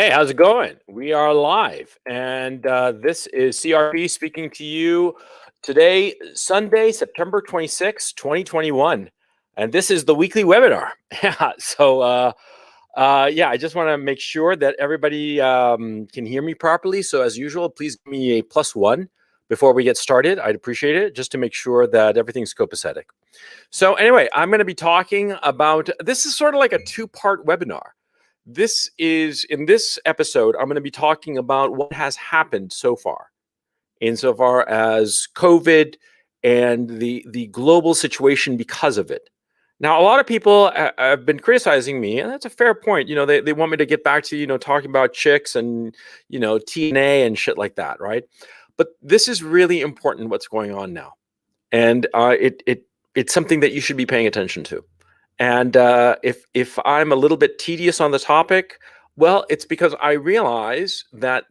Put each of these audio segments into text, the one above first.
Hey, how's it going? We are live, and this is CRP speaking to you today, Sunday, September 26th, 2021. And this is the weekly webinar. Yeah, yeah, I just want to make sure that everybody can hear me properly. So, as usual, please give me a +1 before we get started. I'd appreciate it just to make sure that everything's copacetic. So, anyway, I'm going to be talking about this is sort of like a two-part webinar. This is in this episode, I'm going to be talking about what has happened so far, insofar as COVID and the global situation because of it. Now, a lot of people have been criticizing me, and that's a fair point. They want me to get back to, talking about chicks and, TNA and shit like that, right? But this is really important what's going on now. And it's something that you should be paying attention to. And if I'm a little bit tedious on the topic, well, it's because I realize that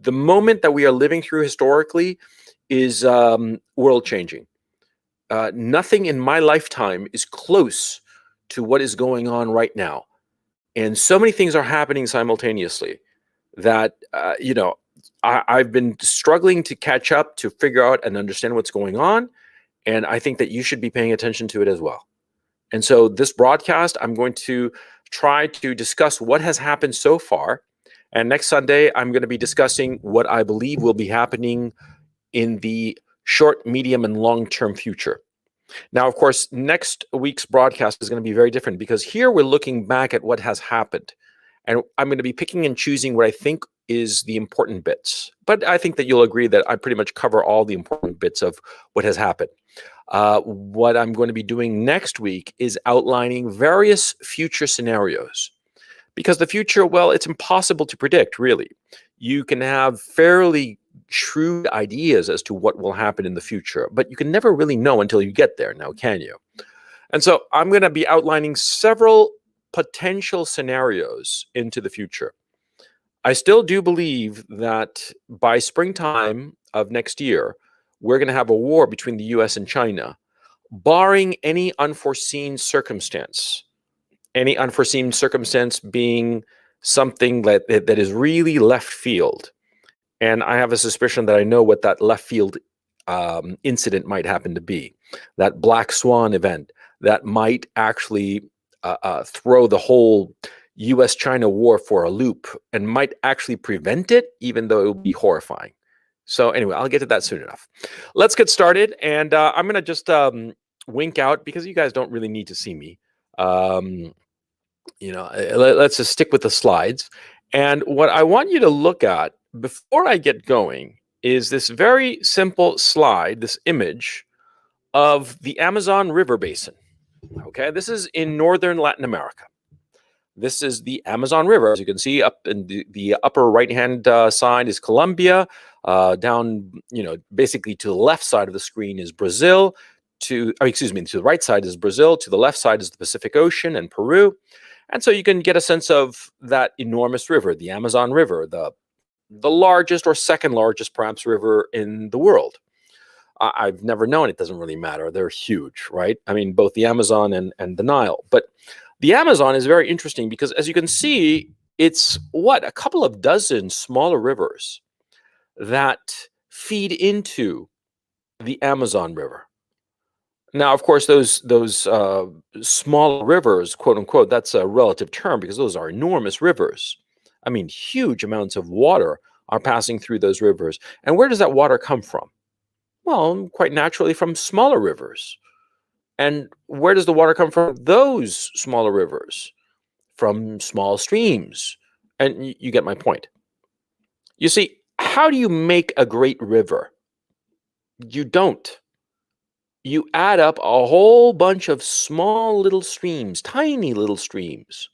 the moment that we are living through historically is world changing. Nothing in my lifetime is close to what is going on right now. And so many things are happening simultaneously that, I've been struggling to catch up, to figure out and understand what's going on. And I think that you should be paying attention to it as well. And so this broadcast, I'm going to try to discuss what has happened so far. And next Sunday, I'm going to be discussing what I believe will be happening in the short, medium, and long-term future. Now, of course, next week's broadcast is going to be very different because here we're looking back at what has happened. And I'm going to be picking and choosing what I think is the important bits. But I think that you'll agree that I pretty much cover all the important bits of what has happened. What I'm going to be doing next week is outlining various future scenarios. Because the future, well, it's impossible to predict, really. You can have fairly shrewd ideas as to what will happen in the future, but you can never really know until you get there, now can you? And so I'm going to be outlining several potential scenarios into the future. I still do believe that by springtime of next year, we're going to have a war between the US and China, barring any unforeseen circumstance. Any unforeseen circumstance being something that is really left field. And I have a suspicion that I know what that left field incident might happen to be. That black swan event that might actually throw the whole US-China war for a loop and might actually prevent it, even though it would be horrifying. So anyway, I'll get to that soon enough. Let's get started. And I'm going to just wink out because you guys don't really need to see me. Let's just stick with the slides. And what I want you to look at before I get going is this very simple slide, this image of the Amazon River Basin. Okay, this is in northern Latin America. This is the Amazon River. As you can see, up in the upper right-hand side is Colombia. Down, basically to the left side of the screen is Brazil. To the right side is Brazil. To the left side is the Pacific Ocean and Peru. And so you can get a sense of that enormous river, the Amazon River, the largest or second largest, perhaps, river in the world. I've never known. It doesn't really matter. They're huge, right? I mean, both the Amazon and the Nile. But the Amazon is very interesting because, as you can see, it's a couple of dozen smaller rivers that feed into the Amazon River. Now, of course, those small rivers, quote unquote, that's a relative term because those are enormous rivers. I mean, huge amounts of water are passing through those rivers. And where does that water come from? Well, quite naturally from smaller rivers. And where does the water come from? Those smaller rivers, from small streams. And you get my point. You see, how do you make a great river? You don't. You add up a whole bunch of small little streams, tiny little streams.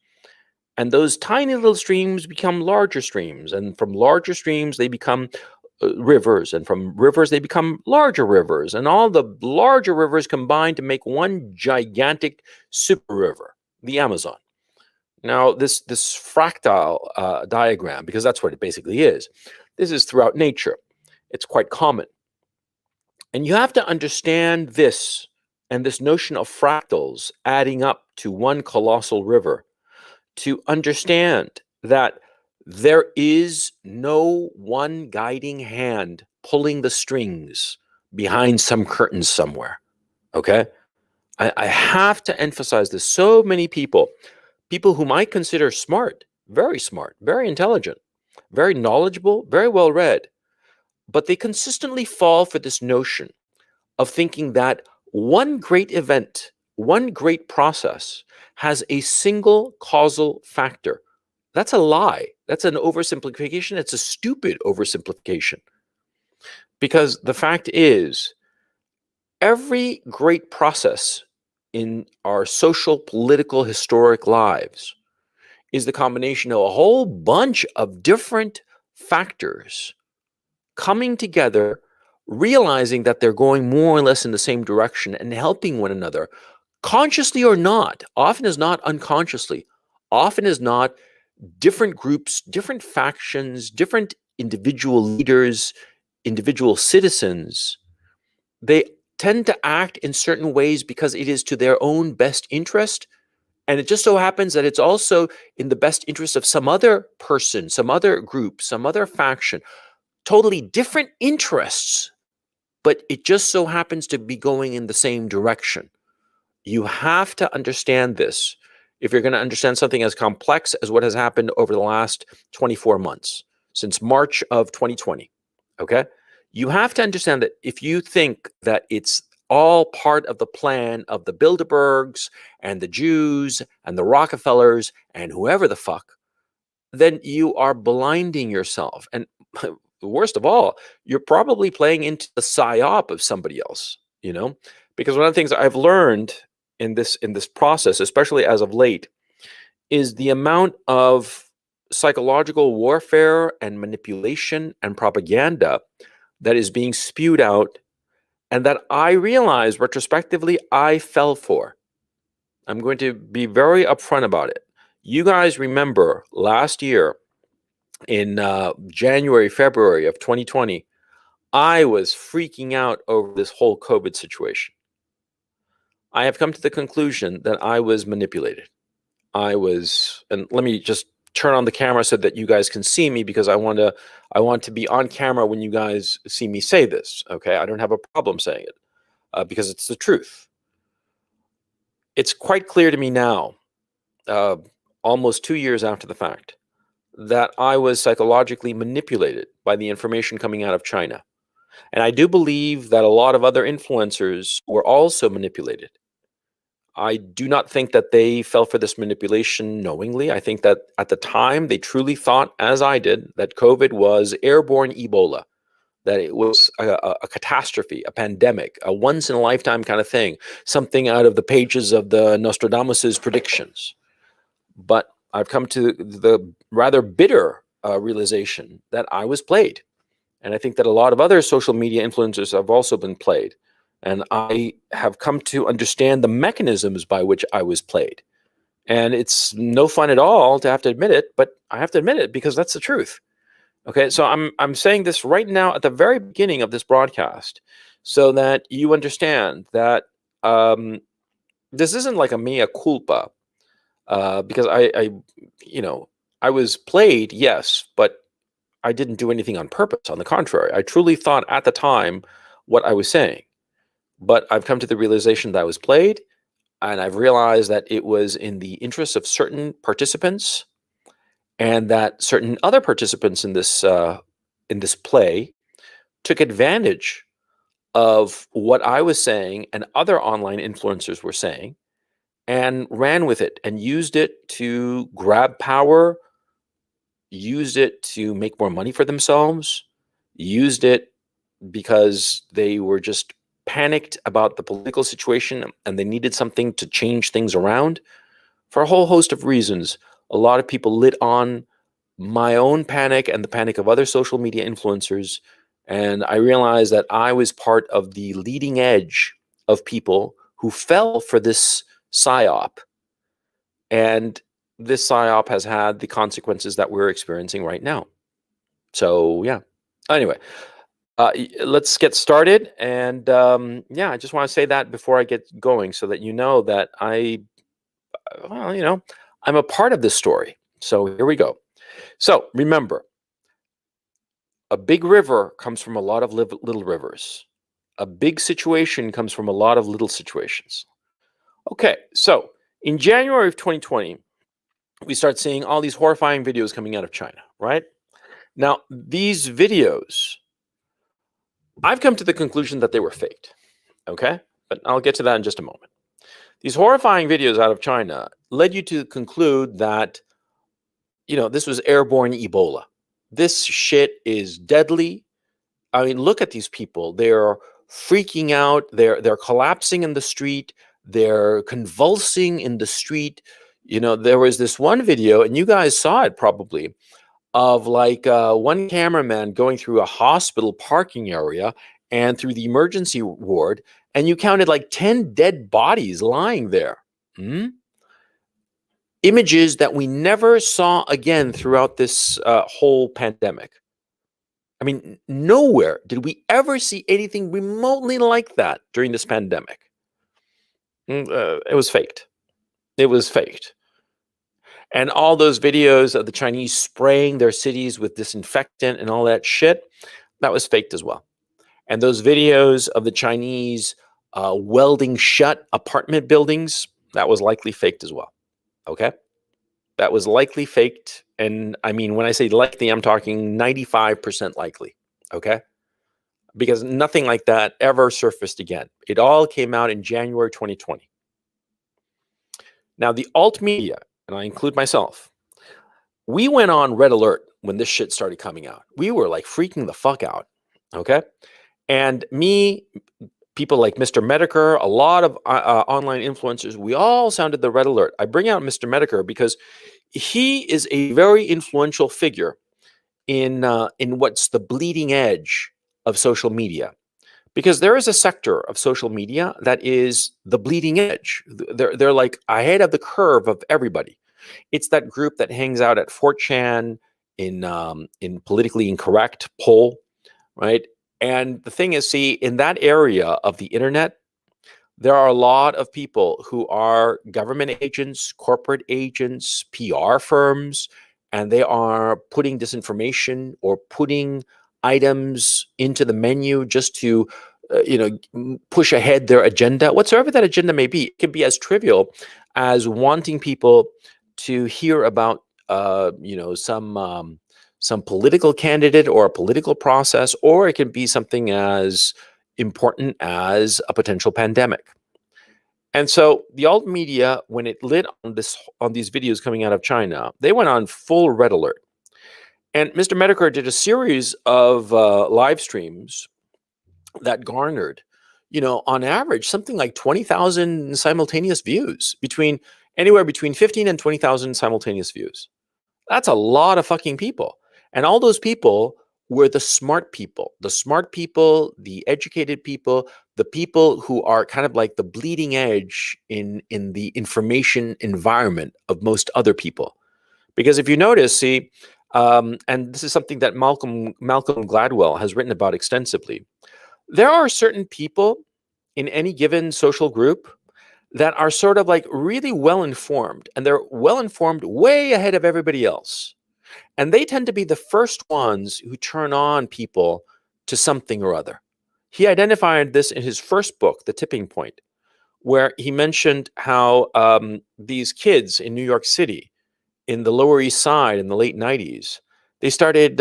And those tiny little streams become larger streams. And from larger streams, they become rivers. And from rivers, they become larger rivers. And all the larger rivers combine to make one gigantic super river, the Amazon. Now, this fractal diagram, because that's what it basically is, this is throughout nature. It's quite common. And you have to understand this and this notion of fractals adding up to one colossal river to understand that There is no one guiding hand pulling the strings behind some curtains somewhere. Okay. I have to emphasize this. So many people whom I consider smart, very intelligent, very knowledgeable, very well read, but they consistently fall for this notion of thinking that one great event, one great process has a single causal factor. That's a lie. That's an oversimplification. It's a stupid oversimplification. Because the fact is, every great process in our social, political, historic lives is the combination of a whole bunch of different factors coming together, realizing that they're going more or less in the same direction and helping one another, consciously or not, often is not unconsciously, often is not different groups, different factions, different individual leaders, individual citizens. They tend to act in certain ways because it is to their own best interest. And it just so happens that it's also in the best interest of some other person, some other group, some other faction, totally different interests, but it just so happens to be going in the same direction. You have to understand this if you're going to understand something as complex as what has happened over the last 24 months, since March of 2020. Okay? You have to understand that if you think that it's all part of the plan of the Bilderbergs and the Jews and the Rockefellers and whoever the fuck, then you are blinding yourself. And worst of all, you're probably playing into the psyop of somebody else, you know? Because one of the things I've learned in this process, especially as of late, is the amount of psychological warfare and manipulation and propaganda that is being spewed out, and that I realize retrospectively I fell for. I'm going to be very upfront about it. You guys remember last year in January, February of 2020, I was freaking out over this whole COVID situation. I have come to the conclusion that I was manipulated. And let me just turn on the camera so that you guys can see me, because I want to be on camera when you guys see me say this. Okay, I don't have a problem saying it because it's the truth. It's quite clear to me now, uh, almost 2 years after the fact, that I was psychologically manipulated by the information coming out of China. And I do believe that a lot of other influencers were also manipulated. I do not think that they fell for this manipulation knowingly. I think that at the time they truly thought, as I did, that COVID was airborne Ebola, that it was a catastrophe, a pandemic, a once in a lifetime kind of thing, something out of the pages of the Nostradamus's predictions. But I've come to the rather bitter realization that I was played. And I think that a lot of other social media influencers have also been played. And I have come to understand the mechanisms by which I was played. And it's no fun at all to have to admit it, but I have to admit it because that's the truth. Okay, so I'm saying this right now at the very beginning of this broadcast, so that you understand that this isn't like a mea culpa, because you know, I was played, yes, but I didn't do anything on purpose. On the contrary, I truly thought at the time what I was saying. But I've come to the realization that I was played, and I've realized that it was in the interest of certain participants, and that certain other participants in this play took advantage of what I was saying and other online influencers were saying, and ran with it and used it to grab power, used it to make more money for themselves, used it because they were just panicked about the political situation and they needed something to change things around. For a whole host of reasons, a lot of people lit on my own panic and the panic of other social media influencers. And I realized that I was part of the leading edge of people who fell for this psyop. And this psyop has had the consequences that we're experiencing right now. So, yeah. Anyway, let's get started. And yeah, I just want to say that before I get going so that you know that well, I'm a part of this story. So here we go. So remember, a big river comes from a lot of little rivers. A big situation comes from a lot of little situations. Okay, so in January of 2020, we start seeing all these horrifying videos coming out of China, right? Now, these videos, I've come to the conclusion that they were faked, okay? But I'll get to that in just a moment. These horrifying videos out of China led you to conclude that, this was airborne Ebola. This shit is deadly. I mean, look at these people. They're freaking out. They're collapsing in the street. They're convulsing in the street. There was this one video, and you guys saw it probably, of like one cameraman going through a hospital parking area and through the emergency ward, and you counted like 10 dead bodies lying there. Images that we never saw again throughout this whole pandemic. I mean, nowhere did we ever see anything remotely like that during this pandemic. It was faked. It was faked. And all those videos of the Chinese spraying their cities with disinfectant and all that shit, that was faked as well. And those videos of the Chinese welding shut apartment buildings, that was likely faked as well. Okay? That was likely faked. And I mean, when I say likely, I'm talking 95% likely. Okay? Because nothing like that ever surfaced again. It all came out in January 2020. Now, the alt media, and I include myself, we went on red alert when this shit started coming out. We were like freaking the fuck out. Okay? And people like Mr. Medicare, a lot of online influencers, we all sounded the red alert. I bring out Mr. Medicare because he is a very influential figure in what's the bleeding edge of social media. Because there is a sector of social media that is the bleeding edge. They're like ahead of the curve of everybody. It's that group that hangs out at 4chan in politically incorrect poll, right? And the thing is, see, in that area of the internet, there are a lot of people who are government agents, corporate agents, PR firms, and they are putting disinformation or putting items into the menu just to, push ahead their agenda, whatsoever that agenda may be. It can be as trivial as wanting people to hear about, some political candidate or a political process, or it can be something as important as a potential pandemic. And so the alt media, when it lit on these videos coming out of China, they went on full red alert. And Mr. Medicare did a series of live streams that garnered, on average, something like 20,000 simultaneous views, anywhere between 15 and 20,000 simultaneous views. That's a lot of fucking people. And all those people were the smart people, the educated people, the people who are kind of like the bleeding edge in the information environment of most other people. Because if you notice, see, and this is something that Malcolm Gladwell has written about extensively, there are certain people in any given social group that are sort of like really well informed, and they're well informed way ahead of everybody else. And they tend to be the first ones who turn on people to something or other. He identified this in his first book, The Tipping Point, where he mentioned how these kids in New York City, in the Lower East Side in the late 90s, they started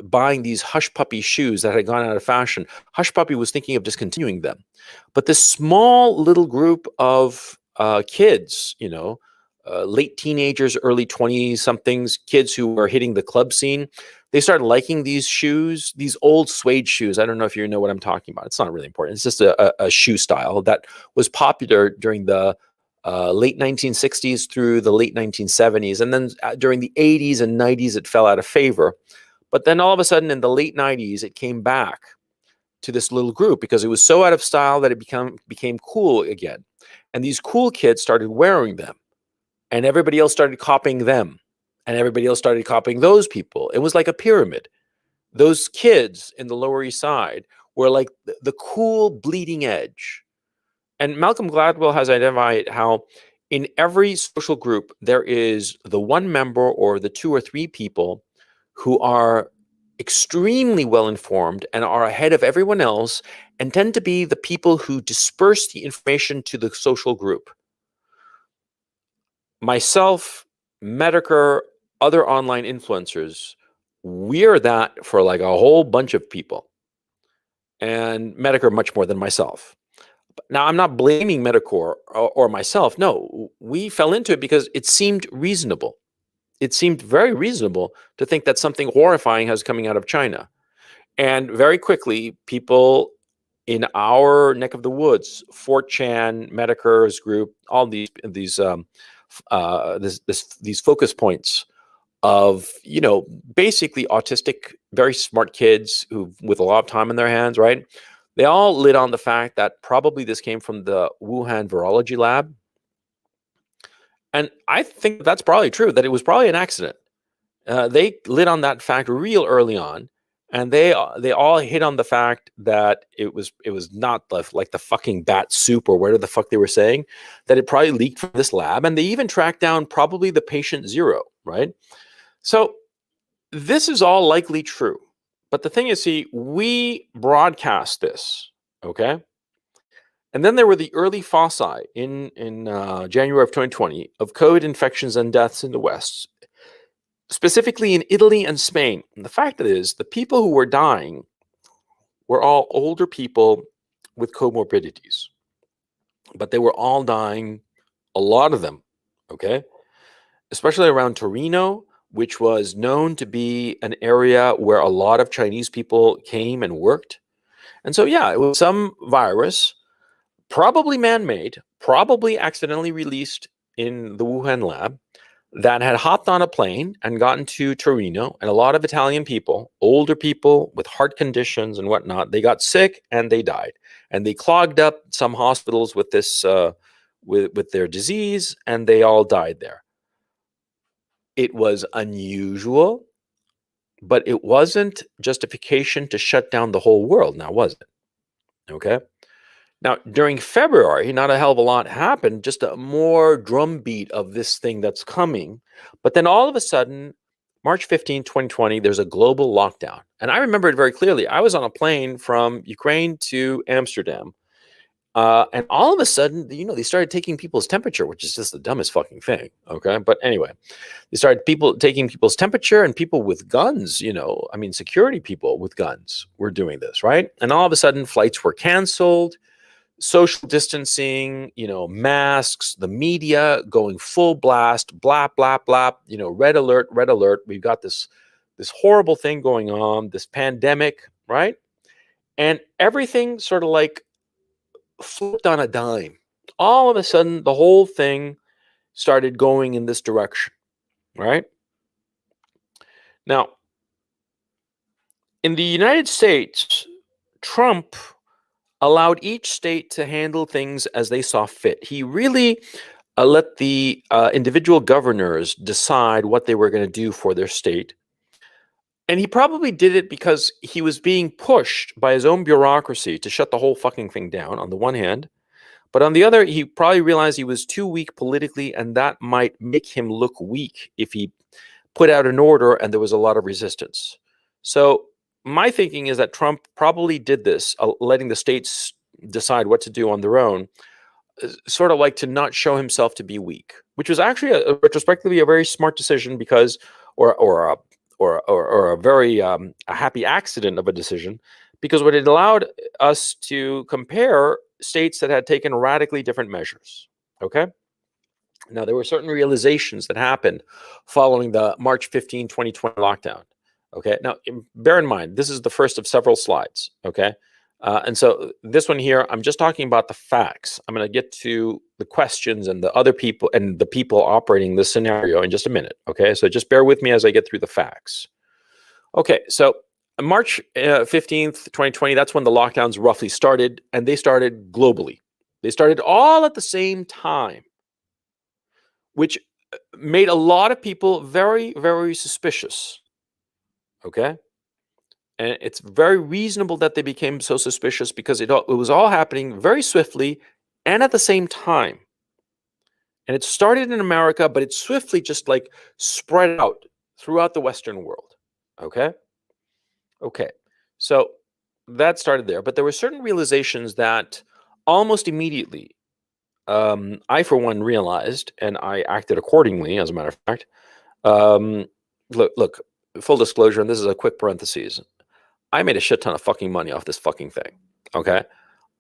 buying these Hush Puppy shoes that had gone out of fashion. Hush Puppy was thinking of discontinuing them. But this small little group of kids, late teenagers, early 20-somethings, kids who were hitting the club scene, they started liking these shoes, these old suede shoes. I don't know if you know what I'm talking about. It's not really important. It's just a shoe style that was popular during the late 1960s through the late 1970s. And then during the 80s and 90s, it fell out of favor. But then all of a sudden in the late 90s, it came back to this little group because it was so out of style that it became cool again. And these cool kids started wearing them. And everybody else started copying them. And everybody else started copying those people. It was like a pyramid. Those kids in the Lower East Side were like the cool bleeding edge. And Malcolm Gladwell has identified how In every social group, there is the one member or the two or three people who are extremely well informed and are ahead of everyone else and tend to be the people who disperse the information to the social group. Myself, Medicare, other online influencers, we're that for like a whole bunch of people, and Medicare much more than myself. Now, I'm not blaming Medicare or myself. No, we fell into it because it seemed reasonable. It seemed very reasonable to think that something horrifying was coming out of China. And very quickly, people in our neck of the woods, 4chan, Medicare's group, all these focus points of, basically autistic, very smart kids who with a lot of time in their hands, right? They all lit on the fact that probably this came from the Wuhan virology lab. And I think that's probably true, that it was probably an accident. They lit on that fact real early on, and they all hit on the fact that it was not like the fucking bat soup or whatever the fuck they were saying, that it probably leaked from this lab, and they even tracked down probably the patient zero, right? So this is all likely true, but the thing is, see, we broadcast this, okay? And then there were the early foci in January of 2020 of COVID infections and deaths in the West, specifically in Italy and Spain. And the fact is, the people who were dying were all older people with comorbidities, but they were all dying, a lot of them, okay? Especially around Torino, which was known to be an area where a lot of Chinese people came and worked. And so, yeah, it was some virus, probably man-made, probably accidentally released in the Wuhan lab, that had hopped on a plane and gotten to Torino, and a lot of Italian people, older people with heart conditions and whatnot, they got sick and they died, and they clogged up some hospitals with this with their disease, and they all died there. It was unusual, but it wasn't justification to shut down the whole world. Now, was it? Okay. Now, during February, not a hell of a lot happened, just a more drumbeat of this thing that's coming. But then all of a sudden, March 15, 2020, there's a global lockdown. And I remember it very clearly. I was on a plane from Ukraine to Amsterdam. And all of a sudden, they started taking people's temperature, which is just the dumbest fucking thing. Okay. But anyway, they started taking people's temperature, and people with guns, security people with guns were doing this, right? And all of a sudden, flights were canceled, social distancing, masks, the media going full blast, blah, blah, blah, red alert, red alert. We've got this horrible thing going on, this pandemic, right? And everything sort of like flipped on a dime. All of a sudden, the whole thing started going in this direction, right? Now, in the United States, Trump allowed each state to handle things as they saw fit. He really let the individual governors decide what they were going to do for their state. And he probably did it because he was being pushed by his own bureaucracy to shut the whole fucking thing down, on the one hand. But on the other, he probably realized he was too weak politically, and that might make him look weak if he put out an order and there was a lot of resistance. So my thinking is that Trump probably did this, letting the states decide what to do on their own, sort of like to not show himself to be weak, which was actually retrospectively a very smart decision, because, or a very a happy accident of a decision, because what it allowed us to compare states that had taken radically different measures. Okay. Now, there were certain realizations that happened following the March 15, 2020 lockdown. Okay. Now, bear in mind, this is the first of several slides. Okay. And so this one here, I'm just talking about the facts. I'm going to get to the questions and the other people and the people operating this scenario in just a minute. Okay. So just bear with me as I get through the facts. Okay. So March 15th, 2020, that's when the lockdowns roughly started, and they started globally. They started all at the same time, which made a lot of people very, very suspicious. Okay. And it's very reasonable that they became so suspicious, because it was all happening very swiftly and at the same time. And it started in America, but it swiftly just like spread out throughout the Western world. Okay. Okay. So that started there. But there were certain realizations that almost immediately I, for one, realized, and I acted accordingly, as a matter of fact. Um, look, full disclosure, and this is a quick parenthesis. I made a shit ton of fucking money off this fucking thing. Okay.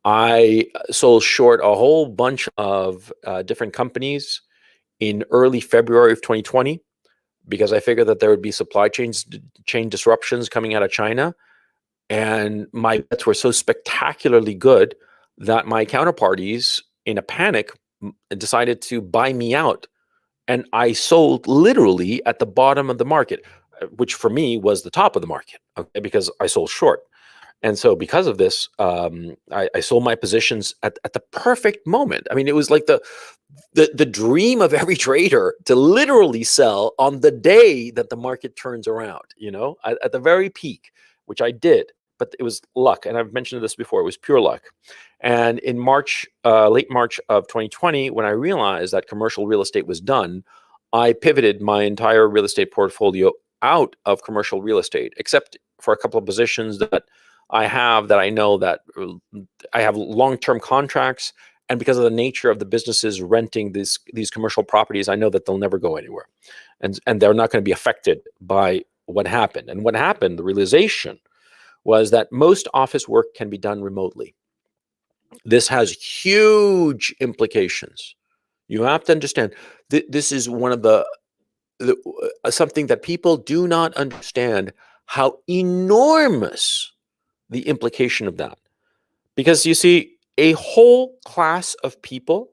I sold short a whole bunch of different companies in early February of 2020 because I figured that there would be chain disruptions coming out of China, and my bets were so spectacularly good that my counterparties, in a panic, decided to buy me out, and I sold literally at the bottom of the market, which for me was the top of the market, okay, because I sold short. And so because of this, I sold my positions at the perfect moment. I mean, it was like the dream of every trader to literally sell on the day that the market turns around, at the very peak, which I did. But it was luck. And I've mentioned this before, it was pure luck. And in March, late March of 2020, when I realized that commercial real estate was done, I pivoted my entire real estate portfolio out of commercial real estate, except for a couple of positions that I know that I have long-term contracts, and because of the nature of the businesses renting these commercial properties, I know that they'll never go anywhere, and they're not going to be affected by what happened. And what happened, the realization was that most office work can be done remotely. This has huge implications. You have to understand this is one of the something that people do not understand, how enormous the implication of that. Because you see, a whole class of people,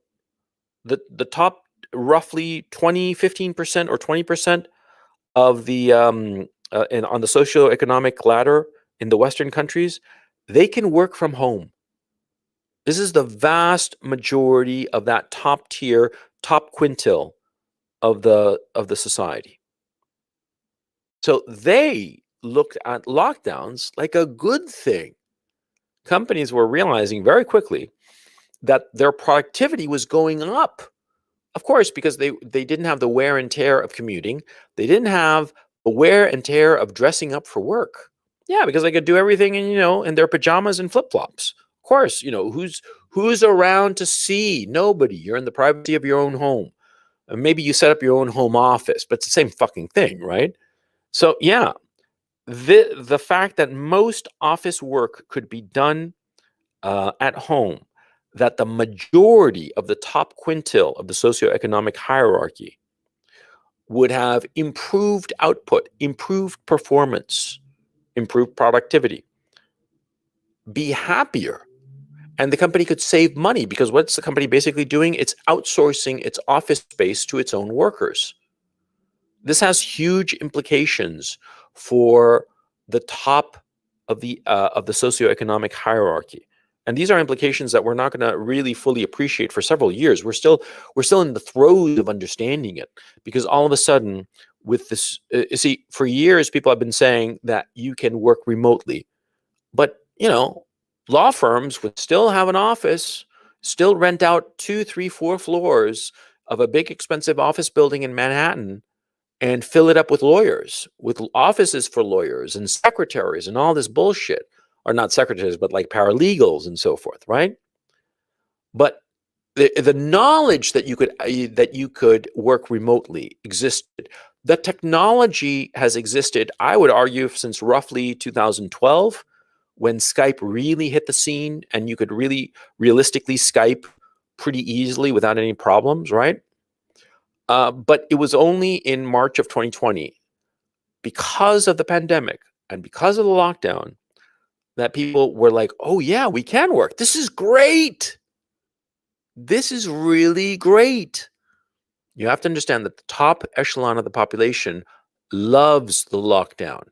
the top roughly 15% or 20% of the and on the socioeconomic ladder in the Western countries, they can work from home. This is the vast majority of that top tier, top quintile of the society. So they looked at lockdowns like a good thing. Companies were realizing very quickly that their productivity was going up. Of course, because they didn't have the wear and tear of commuting. They didn't have the wear and tear of dressing up for work. Yeah, because they could do everything in their pajamas and flip-flops. Of course, who's around to see? Nobody. You're in the privacy of your own home. And maybe you set up your own home office, but it's the same fucking thing, right? So yeah, the fact that most office work could be done at home, that the majority of the top quintile of the socioeconomic hierarchy would have improved output, improved performance, improved productivity, be happier, and the company could save money, because what's the company basically doing? It's outsourcing its office space to its own workers. This has huge implications for the top of the socioeconomic hierarchy, and these are implications that we're not going to really fully appreciate for several years. We're still in the throes of understanding it, because all of a sudden, with this, you see, for years people have been saying that you can work remotely, but law firms would still have an office, still rent out 2, 3, 4 floors of a big expensive office building in Manhattan and fill it up with lawyers, with offices for lawyers and secretaries and all this bullshit. Or not secretaries, but like paralegals and so forth, right? But the knowledge that you could work remotely existed. The technology has existed, I would argue, since roughly 2012, when Skype really hit the scene, and you could really realistically Skype pretty easily without any problems, right? But it was only in March of 2020, because of the pandemic and because of the lockdown, that people were like, oh, yeah, we can work. This is great. This is really great. You have to understand that the top echelon of the population loves the lockdown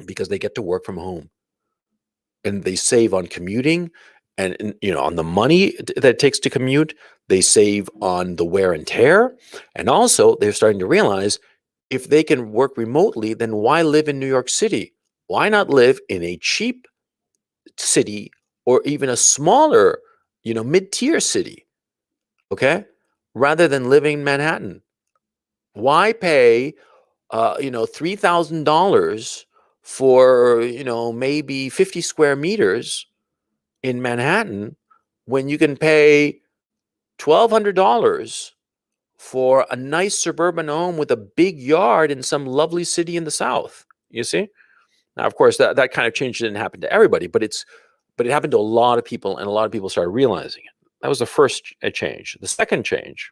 because they get to work from home, and they save on commuting, and on the money that it takes to commute. They save on the wear and tear. And also, they're starting to realize, if they can work remotely, then why live in New York City? Why not live in a cheap city, or even a smaller, mid-tier city? Okay. rather than living in Manhattan? Why pay, $3,000 for, maybe 50 square meters in Manhattan when you can pay $1,200 for a nice suburban home with a big yard in some lovely city in the South? You see? Now, of course, that kind of change didn't happen to everybody, but it happened to a lot of people, and a lot of people started realizing it. That was the first change. The second change: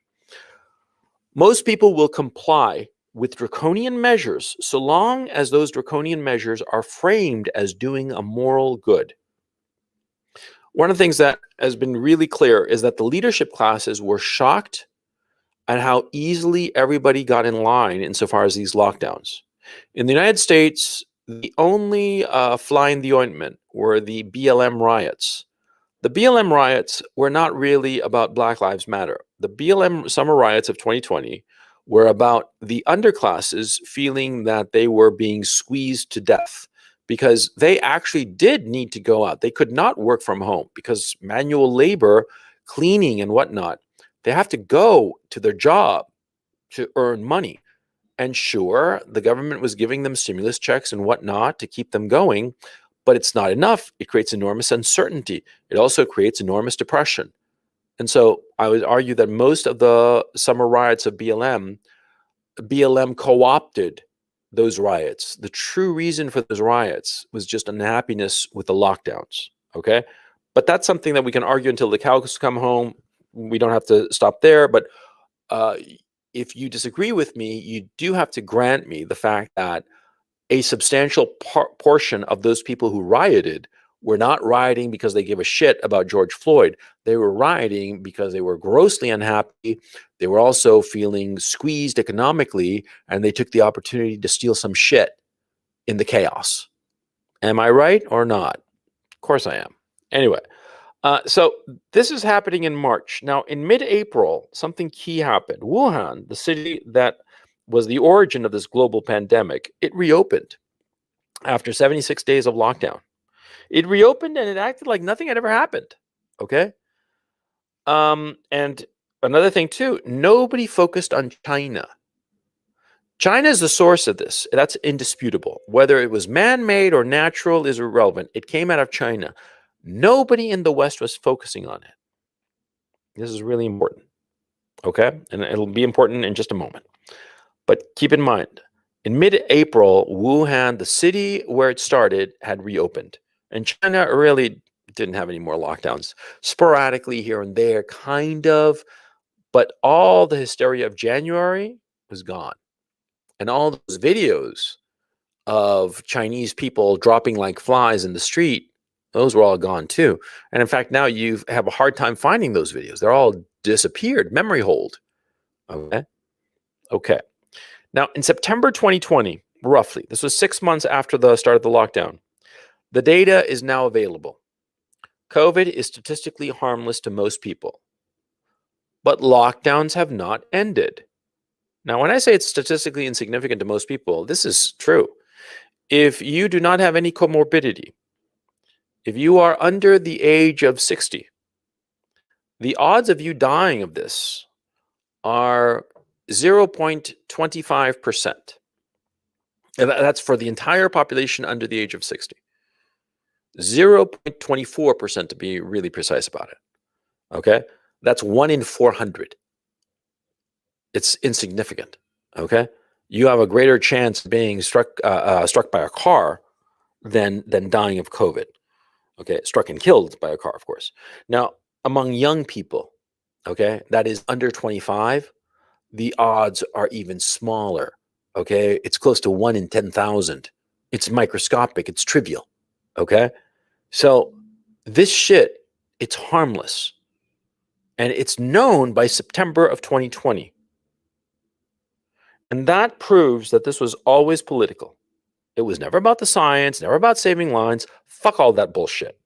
most people will comply with draconian measures so long as those draconian measures are framed as doing a moral good. One of the things that has been really clear is that the leadership classes were shocked at how easily everybody got in line insofar as these lockdowns. In the United States, the only fly in the ointment were the BLM riots. The BLM riots were not really about Black Lives Matter. The BLM summer riots of 2020 were about the underclasses feeling that they were being squeezed to death because they actually did need to go out. They could not work from home because manual labor, cleaning and whatnot, they have to go to their job to earn money. And sure, the government was giving them stimulus checks and whatnot to keep them going, but it's not enough. It creates enormous uncertainty. It also creates enormous depression. And so I would argue that most of the summer riots of BLM co-opted those riots. The true reason for those riots was just unhappiness with the lockdowns. Okay. But that's something that we can argue until the cows come home. We don't have to stop there. But if you disagree with me, you do have to grant me the fact that a substantial portion of those people who rioted were not rioting because they give a shit about George Floyd. They were rioting because they were grossly unhappy. They were also feeling squeezed economically, and they took the opportunity to steal some shit in the chaos. Am I right or not? Of course I am. Anyway, so this is happening in March. Now, in mid-April, something key happened. Wuhan, the city that was the origin of this global pandemic, it reopened after 76 days of lockdown. It reopened and it acted like nothing had ever happened. Okay. And another thing too, nobody focused on China. China is the source of this. That's indisputable. Whether it was man-made or natural is irrelevant. It came out of China. Nobody in the West was focusing on it. This is really important. Okay. And it'll be important in just a moment. But keep in mind, in mid-April, Wuhan, the city where it started, had reopened. And China really didn't have any more lockdowns. Sporadically here and there, kind of. But all the hysteria of January was gone. And all those videos of Chinese people dropping like flies in the street, those were all gone too. And in fact, now you have a hard time finding those videos. They're all disappeared, memory hold. Okay. Okay. Now, in September 2020, roughly, this was 6 months after the start of the lockdown, the data is now available. COVID is statistically harmless to most people, but lockdowns have not ended. Now, when I say it's statistically insignificant to most people, this is true. If you do not have any comorbidity, if you are under the age of 60, the odds of you dying of this are 0.25%. And that's for the entire population under the age of 60. 0.24% to be really precise about it. Okay? That's 1 in 400. It's insignificant. Okay? You have a greater chance of being struck by a car than dying of COVID. Okay? Struck and killed by a car, of course. Now, among young people, okay, that is under 25, the odds are even smaller. Okay? It's close to 1 in 10,000. It's microscopic. It's trivial. Okay? So this shit, it's harmless. And it's known by September of 2020. And that proves that this was always political. It was never about the science, never about saving lives. Fuck all that bullshit.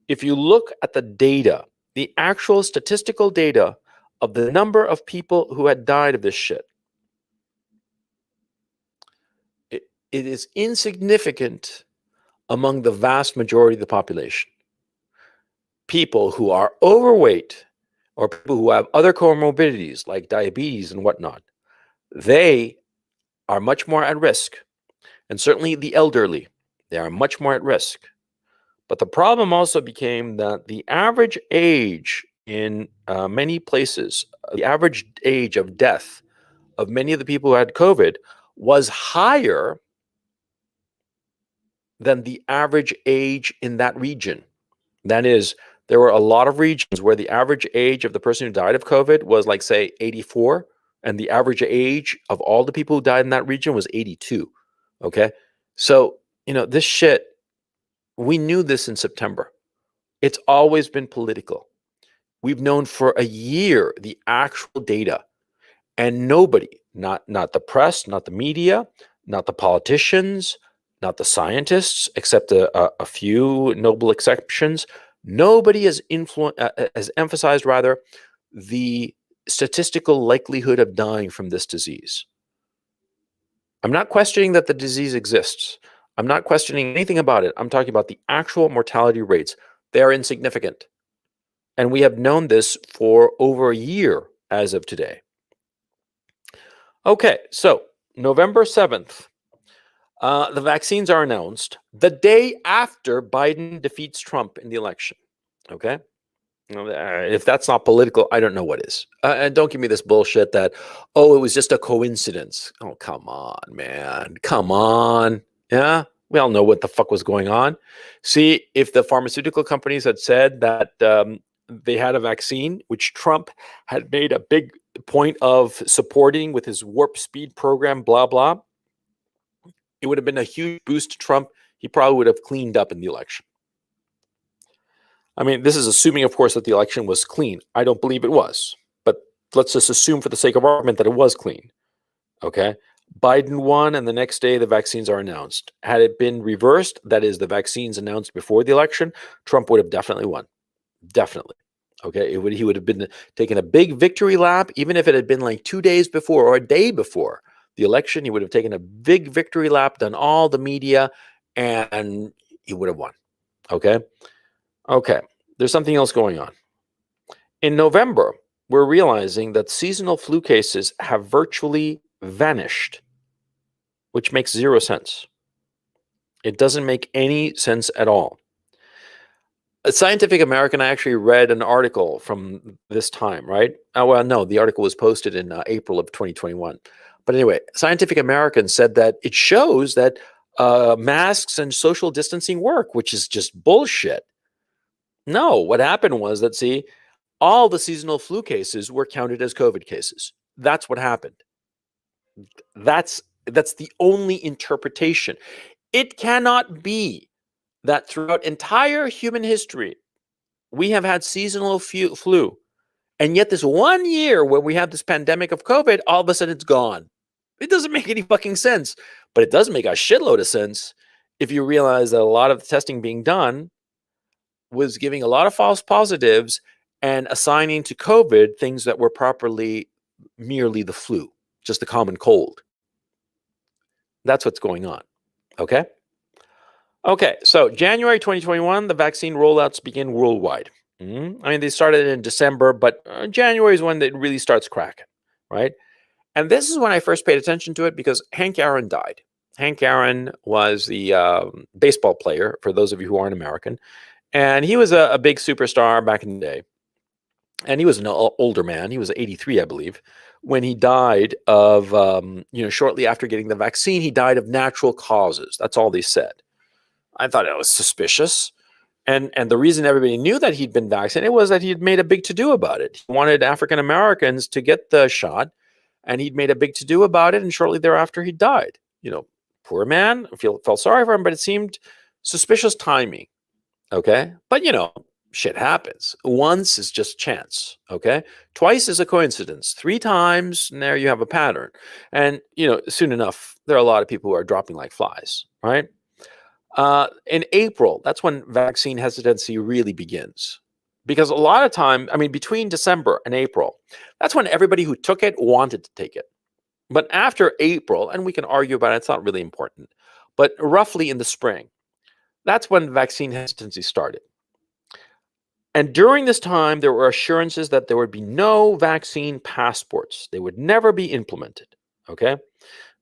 If you look at the data, the actual statistical data of the number of people who had died of this shit, it is insignificant among the vast majority of the population. People who are overweight or people who have other comorbidities like diabetes and whatnot, they are much more at risk. And certainly the elderly, they are much more at risk. But the problem also became that the average age in many places, the average age of death of many of the people who had COVID was higher than the average age in that region. That is, there were a lot of regions where the average age of the person who died of COVID was like, say, 84, and the average age of all the people who died in that region was 82. Okay. So, this shit, we knew this in September. It's always been political. We've known for a year the actual data, and nobody, not the press, not the media, not the politicians, not the scientists, except a few noble exceptions, nobody has emphasized rather the statistical likelihood of dying from this disease. I'm not questioning that the disease exists. I'm not questioning anything about it. I'm talking about the actual mortality rates. They are insignificant. And we have known this for over a year as of today. Okay, so November 7th, the vaccines are announced the day after Biden defeats Trump in the election. Okay. If that's not political, I don't know what is. And don't give me this bullshit that, oh, it was just a coincidence. Oh, come on, man. Come on. Yeah. We all know what the fuck was going on. See, if the pharmaceutical companies had said that they had a vaccine, which Trump had made a big point of supporting with his warp speed program, blah, blah, it would have been a huge boost to Trump. He probably would have cleaned up in the election. I mean, this is assuming, of course, that the election was clean. I don't believe it was, but let's just assume for the sake of argument that it was clean. Okay. Biden won, and the next day the vaccines are announced. Had it been reversed, that is, the vaccines announced before the election, Trump would have definitely won. Definitely. Okay. He would have been taking a big victory lap, even if it had been like 2 days before or a day before the election. He would have taken a big victory lap, done all the media, and he would have won. Okay. Okay, there's something else going on. In November, we're realizing that seasonal flu cases have virtually vanished, which makes zero sense. It doesn't make any sense at all. A Scientific American, I actually read an article from this time, right? Oh, well, no, the article was posted in April of 2021. But anyway, Scientific American said that it shows that masks and social distancing work, which is just bullshit. No, what happened was that, see, all the seasonal flu cases were counted as COVID cases. That's what happened. That's the only interpretation. It cannot be that throughout entire human history, we have had seasonal flu. And yet this 1 year where we have this pandemic of COVID, all of a sudden it's gone. It doesn't make any fucking sense. But it does make a shitload of sense if you realize that a lot of the testing being done was giving a lot of false positives and assigning to COVID things that were properly merely the flu, just a common cold. That's what's going on. Okay. Okay. So January 2021, the vaccine rollouts begin worldwide. I mean, they started in December, but January is when it really starts cracking, right? And this is when I first paid attention to it because Hank Aaron died. Hank Aaron was the baseball player, for those of you who aren't American. And he was a big superstar back in the day. And he was an older man. He was 83, I believe, when he died of, shortly after getting the vaccine, he died of natural causes. That's all they said. I thought it was suspicious. And the reason everybody knew that he'd been vaccinated was that he'd made a big to-do about it. He wanted African Americans to get the shot, and he'd made a big to-do about it. And shortly thereafter, he died. Poor man. I felt sorry for him, but it seemed suspicious timing. Okay. But, shit happens. Once is just chance. Okay. Twice is a coincidence. 3 times, and there you have a pattern. And, soon enough, there are a lot of people who are dropping like flies, right? In April, that's when vaccine hesitancy really begins. Because a lot of time, between December and April, that's when everybody who took it wanted to take it. But after April, and we can argue about it, it's not really important, but roughly in the spring, that's when vaccine hesitancy started. And during this time, there were assurances that there would be no vaccine passports. They would never be implemented. Okay.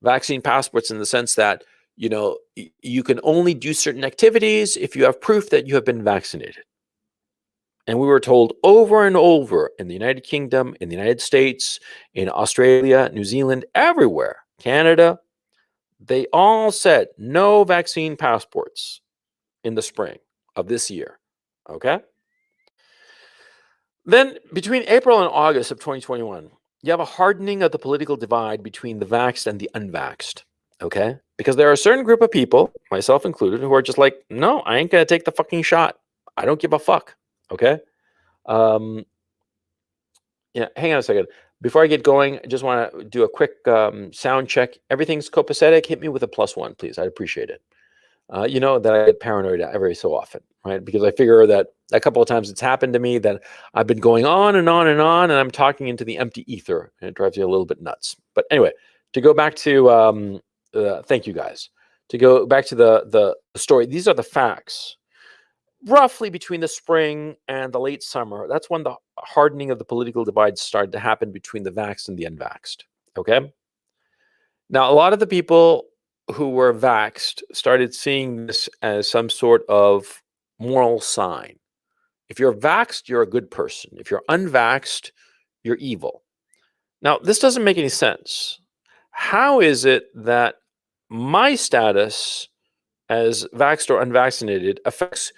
Vaccine passports in the sense that, you can only do certain activities if you have proof that you have been vaccinated. And we were told over and over in the United Kingdom, in the United States, in Australia, New Zealand, everywhere, Canada, they all said no vaccine passports in the spring of this year. Okay. Then between April and August of 2021, you have a hardening of the political divide between the vaxxed and the unvaxxed. Okay. Because there are a certain group of people, myself included, who are just like, no, I ain't going to take the fucking shot. I don't give a fuck. Okay. Um, yeah, hang on a second. Before I get going, I just want to do a quick sound check. Everything's copacetic. Hit me with a +1, please. I'd appreciate it. You know that I get paranoid every so often, right? Because I figure that a couple of times it's happened to me that I've been going on and on and on, and I'm talking into the empty ether, and it drives you a little bit nuts. But anyway, to go back to thank you guys. To go back to the story, these are the facts. Roughly between the spring and the late summer, that's when the hardening of the political divide started to happen between the vaxxed and the unvaxxed. Okay. Now, a lot of the people who were vaxxed started seeing this as some sort of moral sign. If you're vaxxed, you're a good person. If you're unvaxxed, you're evil. Now, this doesn't make any sense. How is it that my status as vaxxed or unvaccinated affects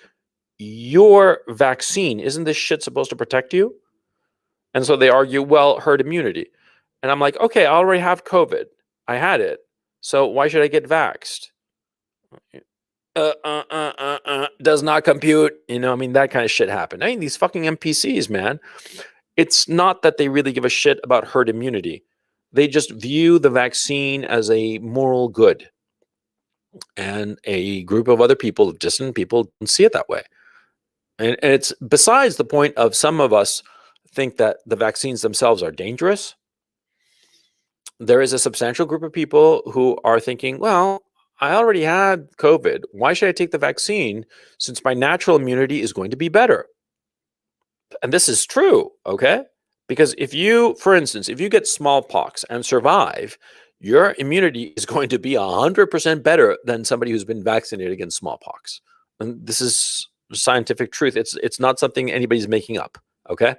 your vaccine? Isn't this shit supposed to protect you? And so they argue, well, herd immunity. And I'm like, okay, I already have COVID. I had it. So why should I get vaxxed? Does not compute. That kind of shit happened. These fucking NPCs, man. It's not that they really give a shit about herd immunity. They just view the vaccine as a moral good. And a group of other people, distant people, don't see it that way. And it's besides the point of some of us think that the vaccines themselves are dangerous. There is a substantial group of people who are thinking, well, I already had COVID. Why should I take the vaccine since my natural immunity is going to be better? And this is true, okay? Because for instance, if you get smallpox and survive, your immunity is going to be 100% better than somebody who's been vaccinated against smallpox. And this is scientific truth. It's not something anybody's making up, okay?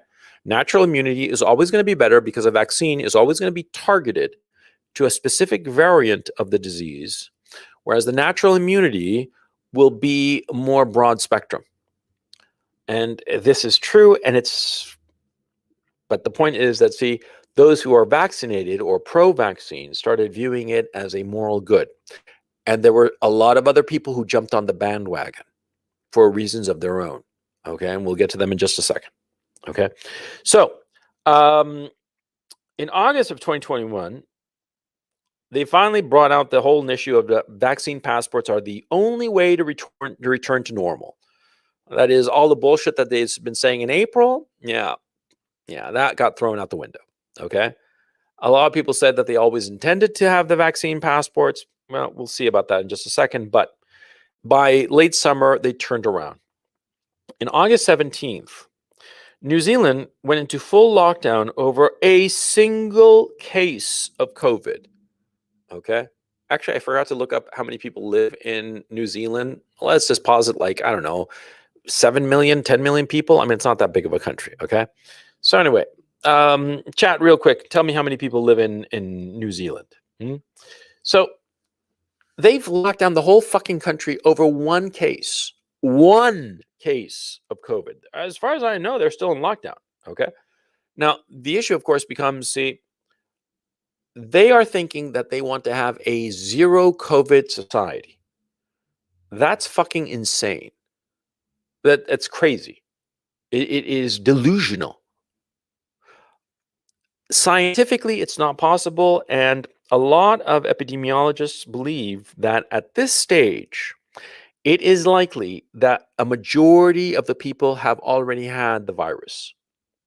Natural immunity is always going to be better because a vaccine is always going to be targeted to a specific variant of the disease, whereas the natural immunity will be more broad spectrum. And this is true, but the point is that, see, those who are vaccinated or pro-vaccine started viewing it as a moral good. And there were a lot of other people who jumped on the bandwagon for reasons of their own. Okay, and we'll get to them in just a second. Okay, so in August of 2021, they finally brought out the whole issue of the vaccine passports are the only way to return to normal. That is all the bullshit that they've been saying in April. Yeah, that got thrown out the window. Okay, a lot of people said that they always intended to have the vaccine passports. Well, we'll see about that in just a second. But by late summer, they turned around. In August 17th, New Zealand went into full lockdown over a single case of COVID. Okay. Actually, I forgot to look up how many people live in New Zealand. Let's just posit I don't know, 7 million, 10 million people. It's not that big of a country. Okay. So anyway, chat real quick. Tell me how many people live in New Zealand. So they've locked down the whole fucking country over one case of COVID. As far as I know, they're still in lockdown. Okay. Now, the issue, of course, becomes, see, they are thinking that they want to have a zero COVID society. That's fucking insane. That's crazy. It is delusional. Scientifically, it's not possible. And a lot of epidemiologists believe that at this stage, it is likely that a majority of the people have already had the virus.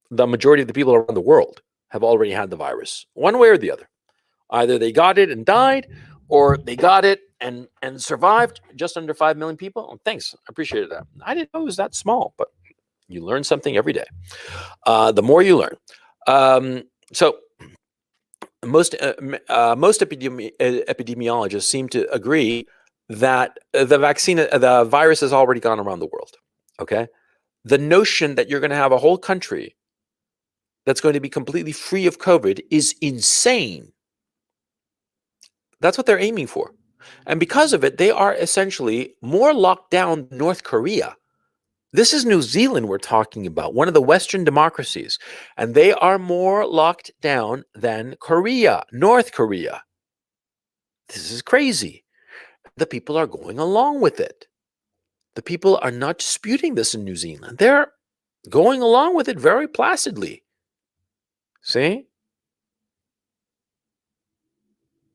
The majority of the people around the world have already had the virus, one way or the other. Either they got it and died, or they got it and survived. Just under 5 million people. Oh, thanks. I appreciated that. I didn't know it was that small, but You learn something every day. The more you learn. So most epidemiologists seem to agree that the virus has already gone around the world. Okay, the notion that you're going to have a whole country that's going to be completely free of COVID is insane. That's what they're aiming for, and because of it, they are essentially more locked down than North Korea. This is New Zealand we're talking about, one of the Western democracies, and they are more locked down than Korea, North Korea. This is crazy. The people are going along with it. The people are not disputing this in New Zealand. They're going along with it very placidly. See?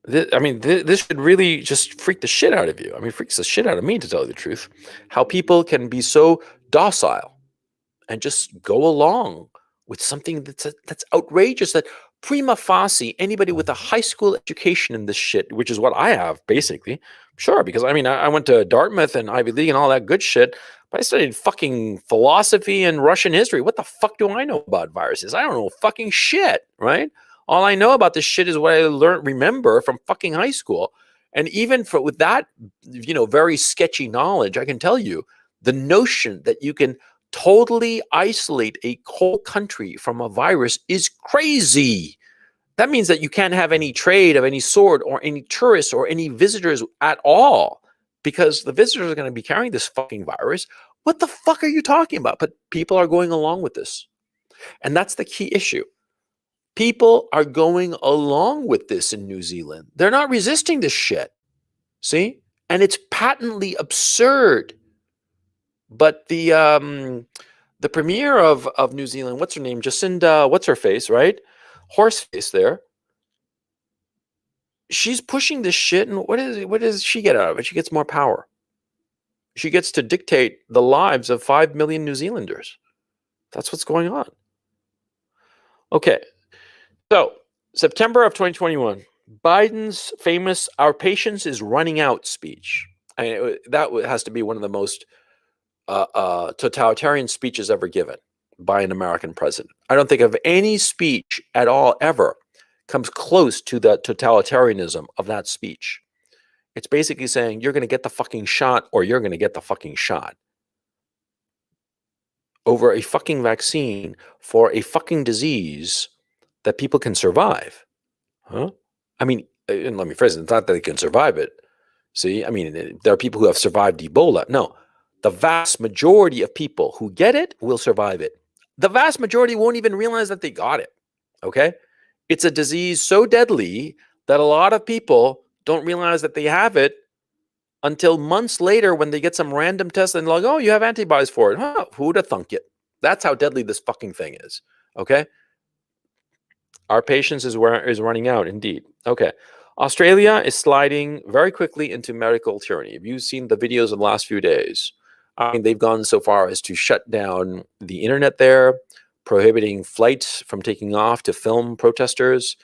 This should really just freak the shit out of you. I mean, it freaks the shit out of me, to tell you the truth. How people can be so docile and just go along with something that's outrageous, that prima facie anybody with a high school education in this shit, which is what I have basically, sure, because I went to Dartmouth and Ivy League and all that good shit, but I studied fucking philosophy and Russian history. What the fuck do I know about viruses? I don't know fucking shit, right? All I know about this shit is what I remember from fucking high school. And even with that, very sketchy knowledge, I can tell you the notion that you can totally isolate a whole country from a virus is crazy. That means that you can't have any trade of any sort or any tourists or any visitors at all, because the visitors are going to be carrying this fucking virus. What the fuck are you talking about? But people are going along with this. And that's the key issue. People are going along with this in New Zealand. They're not resisting this shit. See? And it's patently absurd. But the premier of New Zealand, what's her name? Jacinda, what's her face, right? Horseface there. She's pushing this shit, and what does she get out of it? She gets more power. She gets to dictate the lives of 5 million New Zealanders. That's what's going on. Okay. So, September of 2021, Biden's famous "Our patience is running out" speech. That has to be one of the most totalitarian speeches ever given by an American president. I don't think of any speech at all ever comes close to the totalitarianism of that speech. It's basically saying you're going to get the fucking shot or you're going to get the fucking shot over a fucking vaccine for a fucking disease that people can survive. Huh? I mean, and let me phrase it, it's not that they can survive it. See, I mean, there are people who have survived Ebola. No, the vast majority of people who get it will survive it. The vast majority won't even realize that they got it. Okay? It's a disease so deadly that a lot of people don't realize that they have it until months later when they get some random test and they're like, oh, you have antibodies for it. Huh, who'd have thunk it? That's how deadly this fucking thing is. Okay? Our patience is running out, indeed. Okay. Australia is sliding very quickly into medical tyranny. Have you seen the videos of the last few days? I mean, they've gone so far as to shut down the internet there, prohibiting flights from taking off to film protesters,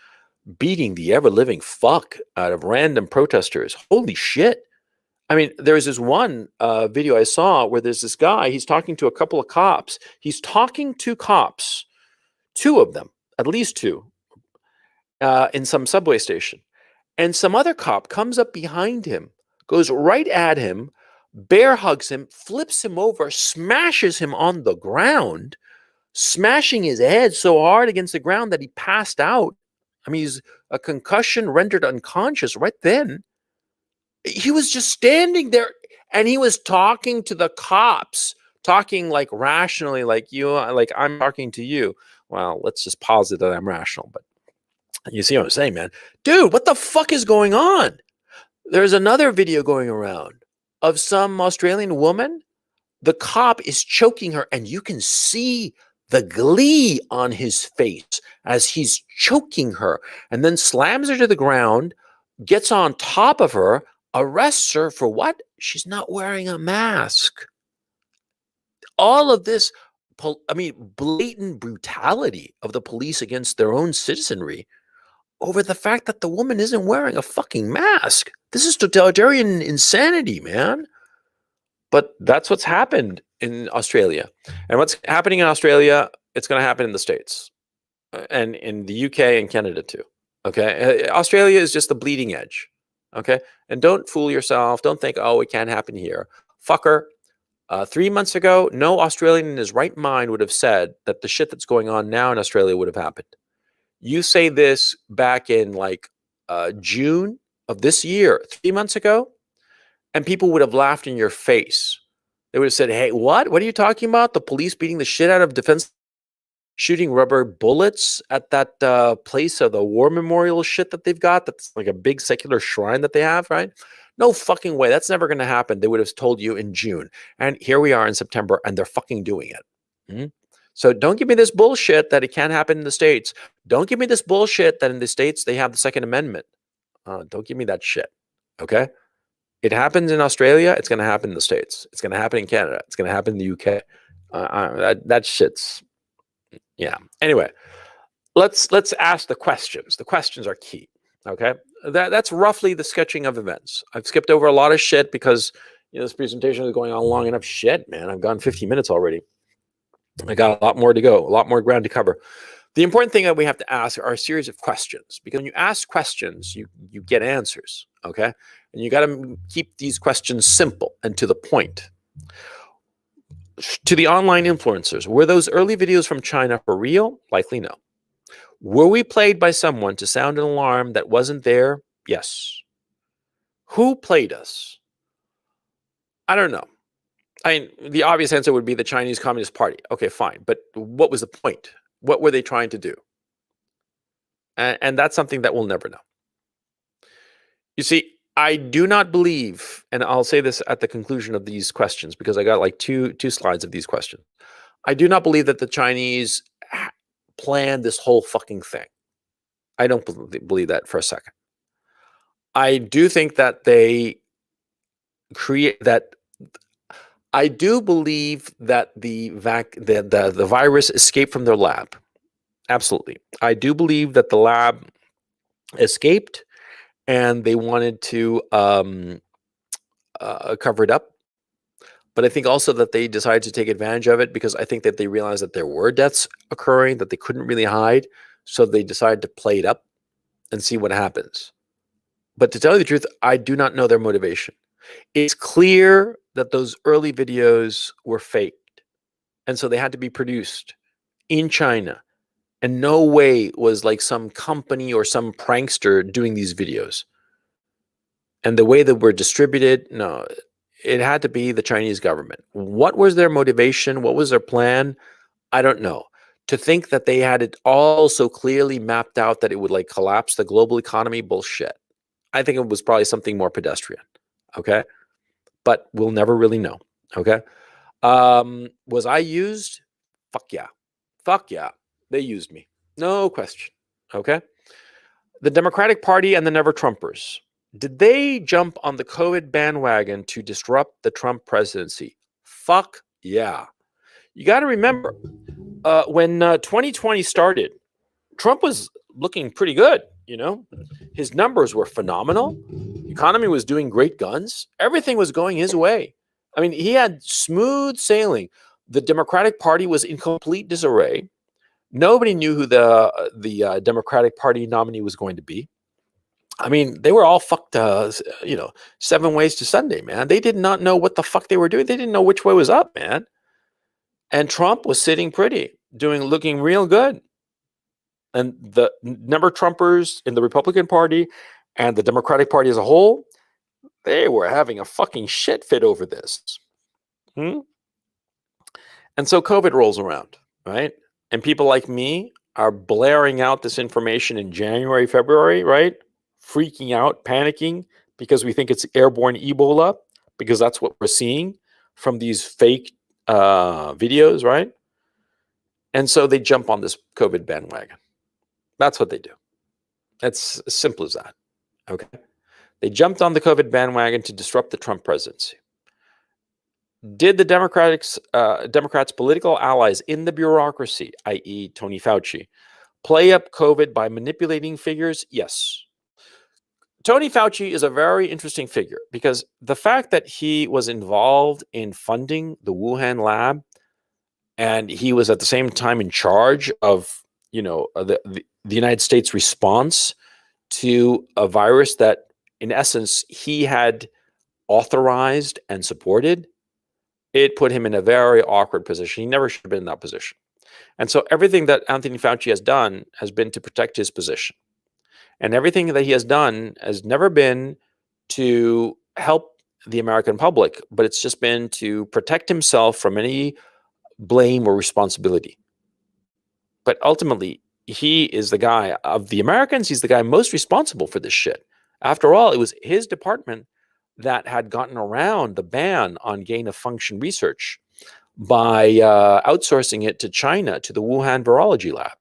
beating the ever-living fuck out of random protesters. Holy shit. I mean, there's this one video I saw where there's this guy, he's talking to a couple of cops. He's talking to cops, two of them, at least two, in some subway station. And some other cop comes up behind him, goes right at him, bear hugs him, flips him over, smashes him on the ground, smashing his head so hard against the ground that he passed out. I mean, he's a concussion, rendered unconscious right then. He was just standing there and he was talking to the cops, talking like rationally, like I'm talking to you. Well, let's just posit that I'm rational, but you see what I'm saying, man? Dude, what the fuck is going on? There's another video going around of some Australian woman. The cop is choking her, and you can see the glee on his face as he's choking her, and then slams her to the ground, gets on top of her, arrests her for what? She's not wearing a mask. All of this, blatant brutality of the police against their own citizenry over the fact that the woman isn't wearing a fucking mask. This is totalitarian insanity, man. But that's what's happened in Australia. And what's happening in Australia, it's going to happen in the States and in the UK and Canada too. Okay. Australia is just the bleeding edge. Okay. And don't fool yourself. Don't think, oh, it can't happen here. Fucker. 3 months ago, no Australian in his right mind would have said that the shit that's going on now in Australia would have happened. You say this back in like June of this year, 3 months ago, and people would have laughed in your face. They would have said, hey, what? What are you talking about? The police beating the shit out of defense, shooting rubber bullets at that place of the war memorial shit that they've got. That's like a big secular shrine that they have, right? No fucking way. That's never going to happen. They would have told you in June. And here we are in September, and they're fucking doing it. Mm-hmm. So don't give me this bullshit that it can't happen in the States. Don't give me this bullshit that in the States they have the Second Amendment. Don't give me that shit. Okay? It happens in Australia. It's going to happen in the States. It's going to happen in Canada. It's going to happen in the UK. That shit's, yeah. Anyway, let's ask the questions. The questions are key. Okay? That's roughly the sketching of events. I've skipped over a lot of shit because this presentation is going on long enough. Shit, man. I've gone 50 minutes already. I got a lot more to go, a lot more ground to cover. The important thing that we have to ask are a series of questions, because when you ask questions, you get answers, okay? And you got to keep these questions simple and to the point. To the online influencers, were those early videos from China for real? Likely no. Were we played by someone to sound an alarm that wasn't there? Yes. Who played us? I don't know. I mean, the obvious answer would be the Chinese Communist Party. Okay, fine. But what was the point? What were they trying to do? And that's something that we'll never know. You see, I do not believe, and I'll say this at the conclusion of these questions because I got like two slides of these questions. I do not believe that the Chinese planned this whole fucking thing. I don't believe that for a second. I do think that they create that. I do believe that the virus escaped from their lab. Absolutely. I do believe that the lab escaped and they wanted to cover it up. But I think also that they decided to take advantage of it because I think that they realized that there were deaths occurring that they couldn't really hide. So they decided to play it up and see what happens. But to tell you the truth, I do not know their motivation. It's clear that those early videos were faked. And so they had to be produced in China. And no way was like some company or some prankster doing these videos. And the way that were distributed, no, it had to be the Chinese government. What was their motivation? What was their plan? I don't know. To think that they had it all so clearly mapped out that it would like collapse the global economy, bullshit. I think it was probably something more pedestrian. Okay. But we'll never really know. Okay. Was I used? Fuck yeah. Fuck yeah. They used me. No question. Okay. The Democratic Party and the Never Trumpers. Did they jump on the COVID bandwagon to disrupt the Trump presidency? Fuck yeah. You got to remember, when 2020 started, Trump was looking pretty good. His numbers were phenomenal. The economy was doing great guns. Everything was going his way. I mean, he had smooth sailing. The Democratic Party was in complete disarray. Nobody knew who the Democratic Party nominee was going to be. I mean, they were all fucked, 7 ways to Sunday, man. They did not know what the fuck they were doing. They didn't know which way was up, man. And Trump was sitting pretty, looking real good. And the Never Trumpers in the Republican Party and the Democratic Party as a whole, they were having a fucking shit fit over this. And so COVID rolls around, right? And people like me are blaring out this information in January, February, right? Freaking out, panicking because we think it's airborne Ebola, because that's what we're seeing from these fake videos, right? And so they jump on this COVID bandwagon. That's what they do. It's as simple as that. Okay. They jumped on the COVID bandwagon to disrupt the Trump presidency. Did the Democrats' political allies in the bureaucracy, i.e. Tony Fauci, play up COVID by manipulating figures? Yes. Tony Fauci is a very interesting figure because the fact that he was involved in funding the Wuhan lab and he was at the same time in charge of, the United States response to a virus that, in essence, he had authorized and supported, it put him in a very awkward position. He never should have been in that position. And so everything that Anthony Fauci has done has been to protect his position. And everything that he has done has never been to help the American public, but it's just been to protect himself from any blame or responsibility. But ultimately, he is the guy of the Americans. He's the guy most responsible for this shit. After all, it was his department that had gotten around the ban on gain of function research by outsourcing it to China, to the Wuhan virology lab.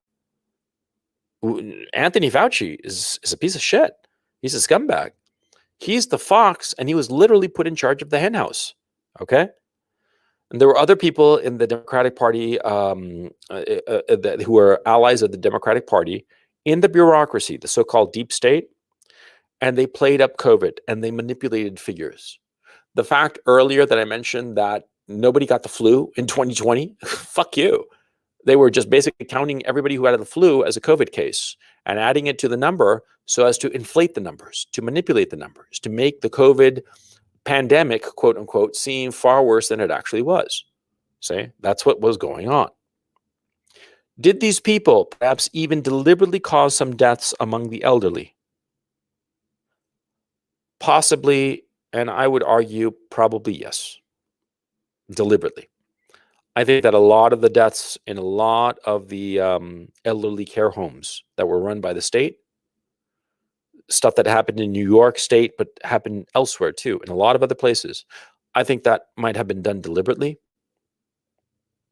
Anthony Fauci is a piece of shit. He's a scumbag. He's the fox, and he was literally put in charge of the henhouse. Okay? And there were other people in the Democratic Party who were allies of the Democratic Party in the bureaucracy, the so-called deep state, and they played up COVID and they manipulated figures. The fact earlier that I mentioned that nobody got the flu in 2020, fuck you. They were just basically counting everybody who had the flu as a COVID case and adding it to the number so as to inflate the numbers, to manipulate the numbers, to make the COVID pandemic, quote unquote, seem far worse than it actually was. See, that's what was going on. Did these people perhaps even deliberately cause some deaths among the elderly? Possibly, and I would argue probably yes, deliberately. I think that a lot of the deaths in a lot of the elderly care homes that were run by the state, stuff that happened in New York State, but happened elsewhere too, in a lot of other places, I think that might have been done deliberately.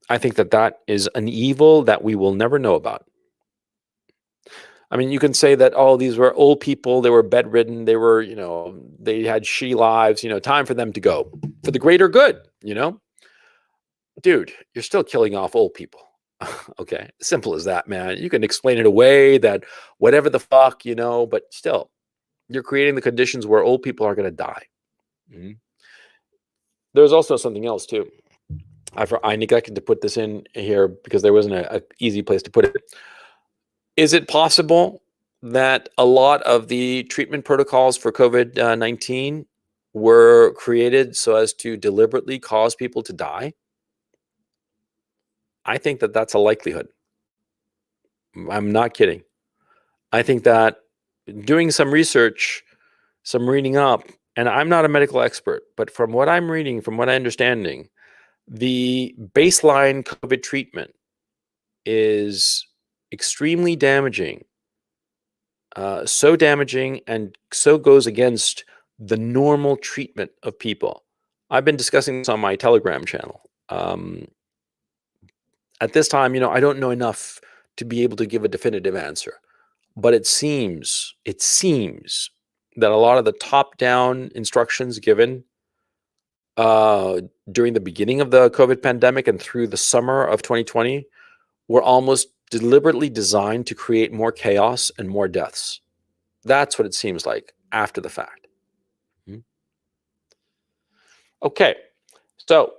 I think that that is an evil that we will never know about. I mean, you can say that, oh, these were old people, they were bedridden, they were, they had shitty lives, time for them to go for the greater good, Dude, you're still killing off old people. Okay, simple as that, man. You can explain it away that whatever the fuck, but still, you're creating the conditions where old people are going to die. Mm-hmm. There's also something else too. I neglected to put this in here because there wasn't an easy place to put it. Is it possible that a lot of the treatment protocols for COVID-19 were created so as to deliberately cause people to die? I think that that's a likelihood. I'm not kidding. I think that doing some research, some reading up, and I'm not a medical expert, but from what I'm reading, from what I'm understanding, the baseline COVID treatment is extremely damaging, so damaging and so goes against the normal treatment of people. I've been discussing this on my Telegram channel. At this time, I don't know enough to be able to give a definitive answer, but it seems that a lot of the top-down instructions given during the beginning of the COVID pandemic and through the summer of 2020 were almost deliberately designed to create more chaos and more deaths. That's what it seems like after the fact. Okay, so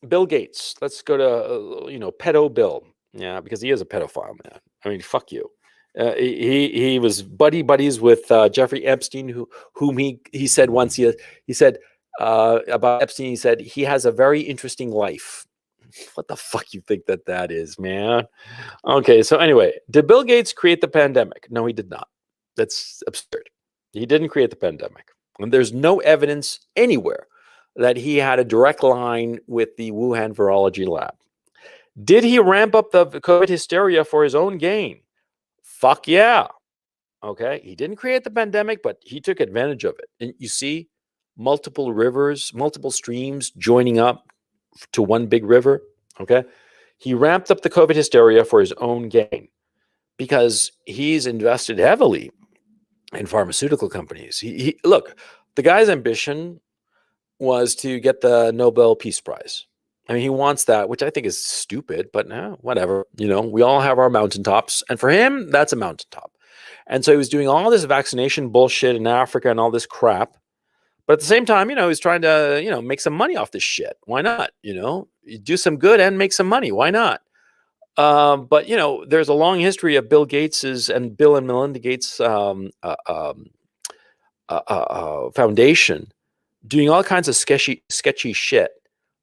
Bill Gates. Let's go to pedo Bill. Yeah, because he is a pedophile, man. I mean, fuck you. He was buddies with Jeffrey Epstein, whom he said once he said about Epstein. He said he has a very interesting life. What the fuck you think that is, man? Okay, so anyway, did Bill Gates create the pandemic? No, he did not. That's absurd. He didn't create the pandemic. And there's no evidence anywhere that he had a direct line with the Wuhan virology lab. Did he ramp up the COVID hysteria for his own gain? Fuck yeah. Okay, he didn't create the pandemic, but he took advantage of it. And you see multiple rivers, multiple streams joining up to one big river. Okay, he ramped up the COVID hysteria for his own gain because he's invested heavily in pharmaceutical companies. Look, the guy's ambition was to get the Nobel Peace Prize. I mean, he wants that, which I think is stupid, but whatever. We all have our mountaintops. And for him, that's a mountaintop. And so he was doing all this vaccination bullshit in Africa and all this crap. But at the same time, he was trying to, make some money off this shit. Why not? You do some good and make some money. Why not? But there's a long history of Bill Gates's and Bill and Melinda Gates foundation doing all kinds of sketchy shit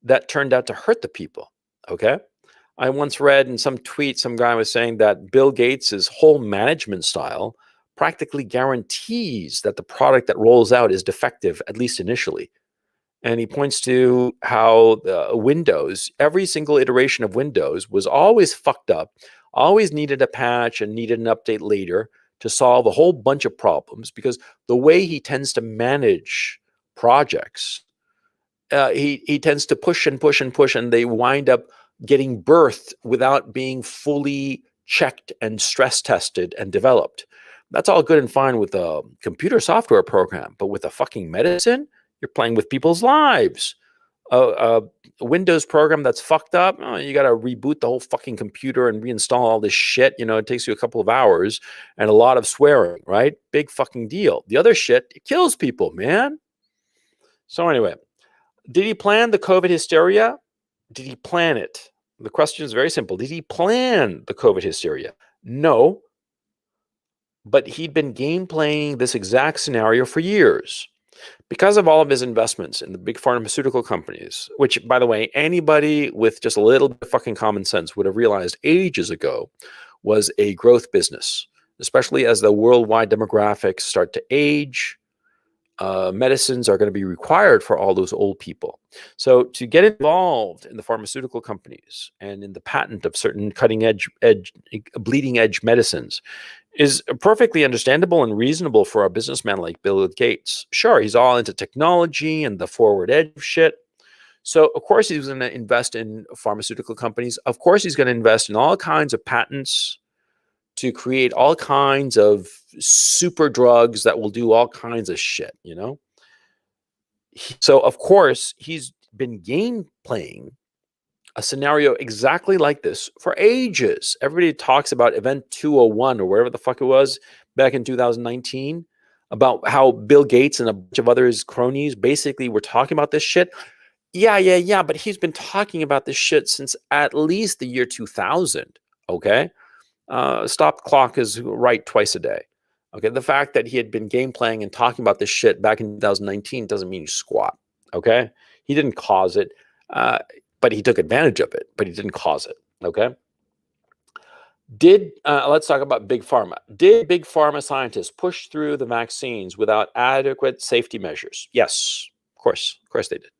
that turned out to hurt the people. Okay. I once read in some tweet, some guy was saying that Bill Gates's whole management style practically guarantees that the product that rolls out is defective, at least initially. And he points to how Windows, every single iteration of Windows was always fucked up, always needed a patch and needed an update later to solve a whole bunch of problems, because the way he tends to manage projects, he tends to push and push and push, and they wind up getting birthed without being fully checked and stress tested and developed. That's all good and fine with a computer software program, but with a fucking medicine, you're playing with people's lives. A Windows program that's fucked up, you got to reboot the whole fucking computer and reinstall all this shit. It takes you a couple of hours and a lot of swearing, right? Big fucking deal. The other shit, it kills people, man. So anyway, did he plan the COVID hysteria? Did he plan it? The question is very simple. Did he plan the COVID hysteria? No. But he'd been game playing this exact scenario for years because of all of his investments in the big pharmaceutical companies, which, by the way, anybody with just a little bit of fucking common sense would have realized ages ago was a growth business, especially as the worldwide demographics start to age. Medicines are going to be required for all those old people. So to get involved in the pharmaceutical companies and in the patent of certain cutting edge, bleeding edge medicines is perfectly understandable and reasonable for a businessman like Bill Gates. Sure, he's all into technology and the forward edge shit. So of course he's going to invest in pharmaceutical companies. Of course he's going to invest in all kinds of patents to create all kinds of super drugs that will do all kinds of shit, So of course he's been game playing a scenario exactly like this for ages. Everybody talks about Event 201 or wherever the fuck it was back in 2019 about how Bill Gates and a bunch of others cronies basically were talking about this shit. Yeah. But he's been talking about this shit since at least the year 2000. Okay. Stop clock is right twice a day. Okay. The fact that he had been game playing and talking about this shit back in 2019 doesn't mean squat. Okay. He didn't cause it. But he took advantage of it, but he didn't cause it. Okay. Let's talk about Big Pharma. Did Big Pharma scientists push through the vaccines without adequate safety measures? Yes, of course they did.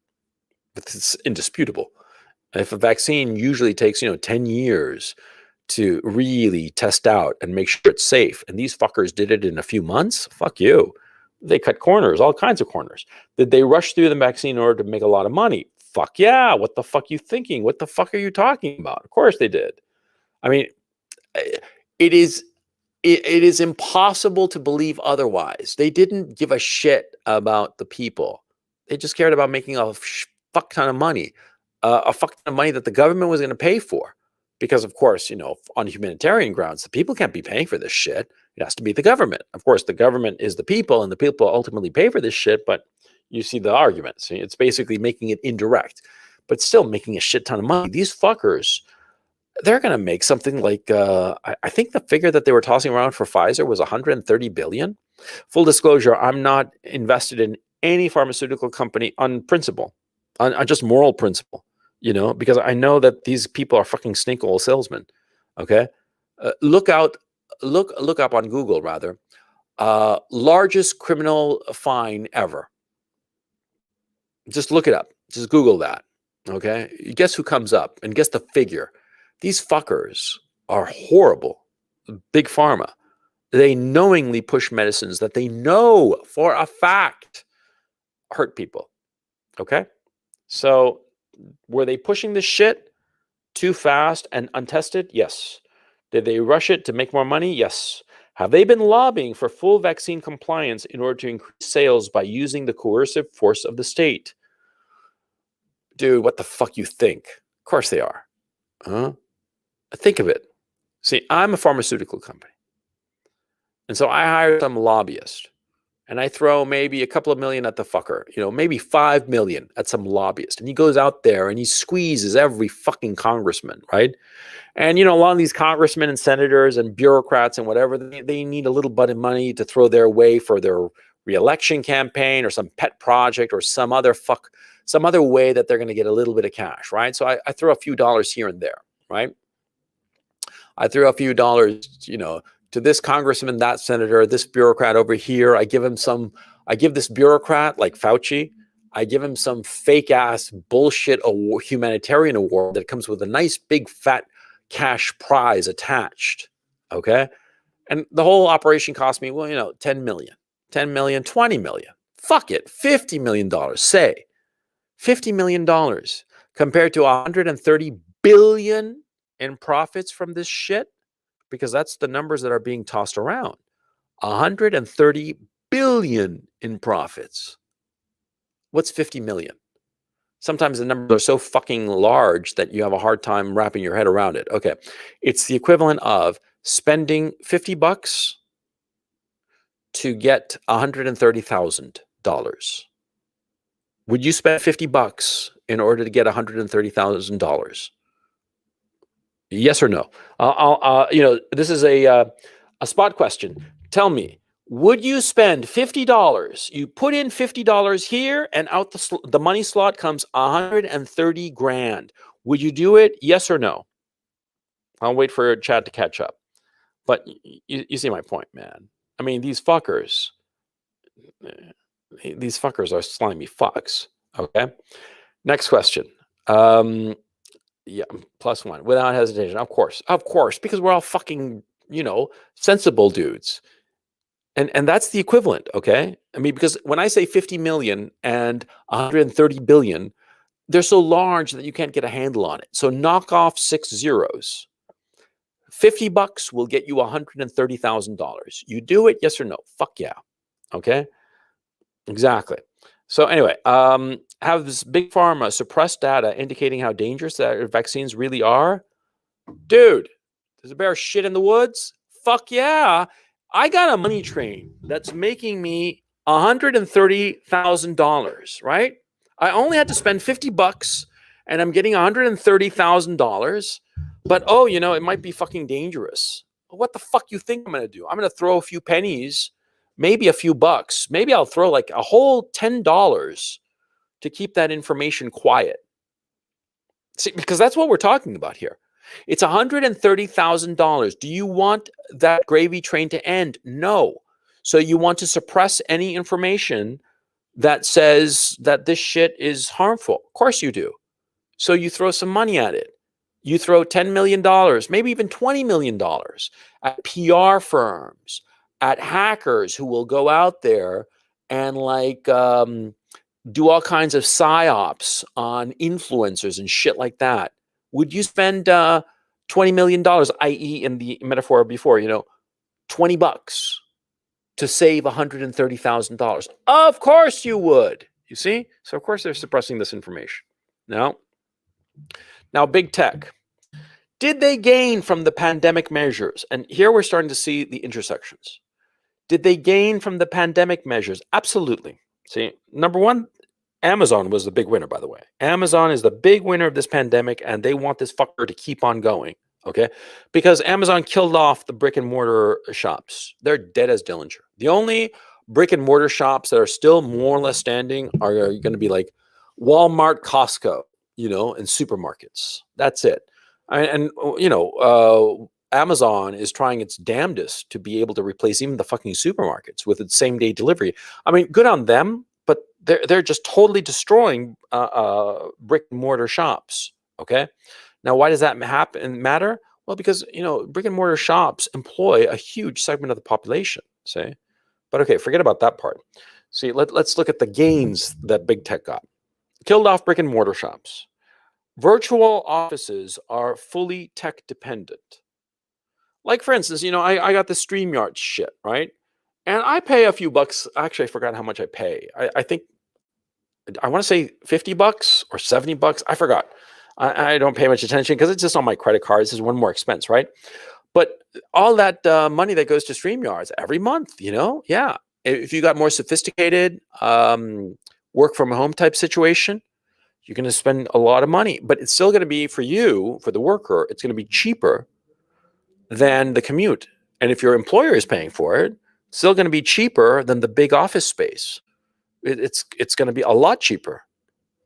It's indisputable. If a vaccine usually takes, 10 years to really test out and make sure it's safe, and these fuckers did it in a few months, fuck you. They cut corners, all kinds of corners. Did they rush through the vaccine in order to make a lot of money? Fuck yeah. What the fuck you thinking? What the fuck are you talking about? Of course they did. I mean, it is impossible to believe otherwise. They didn't give a shit about the people. They just cared about making a fuck ton of money, a fuck ton of money that the government was going to pay for. Because, of course, on humanitarian grounds, the people can't be paying for this shit. It has to be the government. Of course, the government is the people, and the people ultimately pay for this shit. But you see the argument. See, it's basically making it indirect, but still making a shit ton of money. These fuckers, they're going to make something like, I think the figure that they were tossing around for Pfizer was 130 billion. Full disclosure, I'm not invested in any pharmaceutical company on principle, on just moral principle. Because I know that these people are fucking snake oil salesmen. Okay. Look up on Google rather. Largest criminal fine ever. Just look it up. Just Google that. Okay. Guess who comes up and guess the figure. These fuckers are horrible. Big Pharma. They knowingly push medicines that they know for a fact hurt people. Okay. So were they pushing this shit too fast and untested? Yes. Did they rush it to make more money? Yes. Have they been lobbying for full vaccine compliance in order to increase sales by using the coercive force of the state? Dude, what the fuck you think? Of course they are. Huh? Think of it. See, I'm a pharmaceutical company. And so I hire some lobbyist and I throw maybe a couple of million at the fucker, maybe 5 million at some lobbyist. And he goes out there and he squeezes every fucking congressman, right? And, a lot of these congressmen and senators and bureaucrats and whatever, they need a little bit of money to throw their way for their reelection campaign or some pet project or some other way that they're going to get a little bit of cash, right? So I throw a few dollars here and there, right? I threw a few dollars, to this congressman, that senator, this bureaucrat over here. I give this bureaucrat like Fauci, I give him some fake ass bullshit humanitarian award that comes with a nice big fat cash prize attached. Okay. And the whole operation cost me, 10 million, 20 million. Fuck it. $50 million, say $50 million compared to 130 billion in profits from this shit, because that's the numbers that are being tossed around. 130 billion in profits. What's 50 million? Sometimes the numbers are so fucking large that you have a hard time wrapping your head around it. Okay. It's the equivalent of spending $50 to get $130,000. Would you spend $50 in order to get $130,000? Yes or no? This is a spot question. Tell me, would you spend $50? You put in $50 here, and out the money slot comes 130 grand. Would you do it? Yes or no? I'll wait for Chad to catch up. But you see my point, man. I mean, these fuckers are slimy fucks. Okay. Next question. Yeah, +1 without hesitation. Of course, because we're all fucking, sensible dudes. And that's the equivalent, okay? I mean, because when I say 50 million and 130 billion, they're so large that you can't get a handle on it. So knock off 6 zeros. $50 will get you $130,000. You do it, yes or no? Fuck yeah. Okay? Exactly. So anyway, have this big pharma suppressed data indicating how dangerous that vaccines really are? Dude, does a bear shit in the woods? Fuck yeah. I got a money train that's making me $130,000, right? I only had to spend $50 and I'm getting $130,000. But it might be fucking dangerous. What the fuck you think I'm going to do? I'm going to throw a few pennies, maybe a few bucks. Maybe I'll throw like a whole $10 to keep that information quiet. See, because that's what we're talking about here. It's $130,000. Do you want that gravy train to end? No. So you want to suppress any information that says that this shit is harmful. Of course you do. So you throw some money at it. You throw $10 million, maybe even $20 million at PR firms, at hackers who will go out there and do all kinds of psyops on influencers and shit like that. Would you spend $20 million, i.e. in the metaphor before, $20 to save $130,000? Of course you would. You see? So of course they're suppressing this information. Now, big tech. Did they gain from the pandemic measures? And here we're starting to see the intersections. Did they gain from the pandemic measures? Absolutely. See, number one, Amazon was the big winner, by the way. Amazon is the big winner of this pandemic, and they want this fucker to keep on going, okay? Because Amazon killed off the brick and mortar shops. They're dead as Dillinger. The only brick and mortar shops that are still more or less standing are going to be like Walmart, Costco, and supermarkets. That's it. Amazon is trying its damnedest to be able to replace even the fucking supermarkets with its same day delivery. I mean, good on them, but they're just totally destroying brick and mortar shops. Okay, now why does that matter? Well, because brick and mortar shops employ a huge segment of the population. Say, but okay, forget about that part. See, let's look at the gains that big tech got. Killed off brick and mortar shops. Virtual offices are fully tech dependent. Like, for instance, I got the StreamYard shit, right? And I pay a few bucks. Actually, I forgot how much I pay. I think I want to say $50 or $70. I forgot. I don't pay much attention because it's just on my credit card. This is one more expense, right? But all that money that goes to StreamYards every month, yeah. If you got more sophisticated work from home type situation, you're going to spend a lot of money, but it's still going to be for you, for the worker, it's going to be cheaper than the commute. And if your employer is paying for it, it's still going to be cheaper than the big office space. It's going to be a lot cheaper.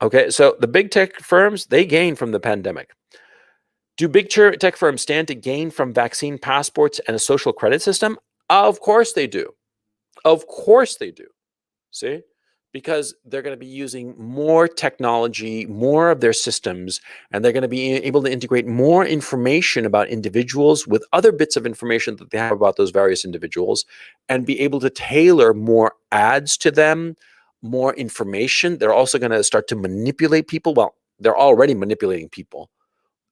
Okay, so the big tech firms, they gain from the pandemic. Do big tech firms stand to gain from vaccine passports and a social credit system? Of course they do. Of course they do. See? Because they're going to be using more technology, more of their systems, and they're going to be able to integrate more information about individuals with other bits of information that they have about those various individuals, and be able to tailor more ads to them, more information. They're also going to start to manipulate people. Well, they're already manipulating people,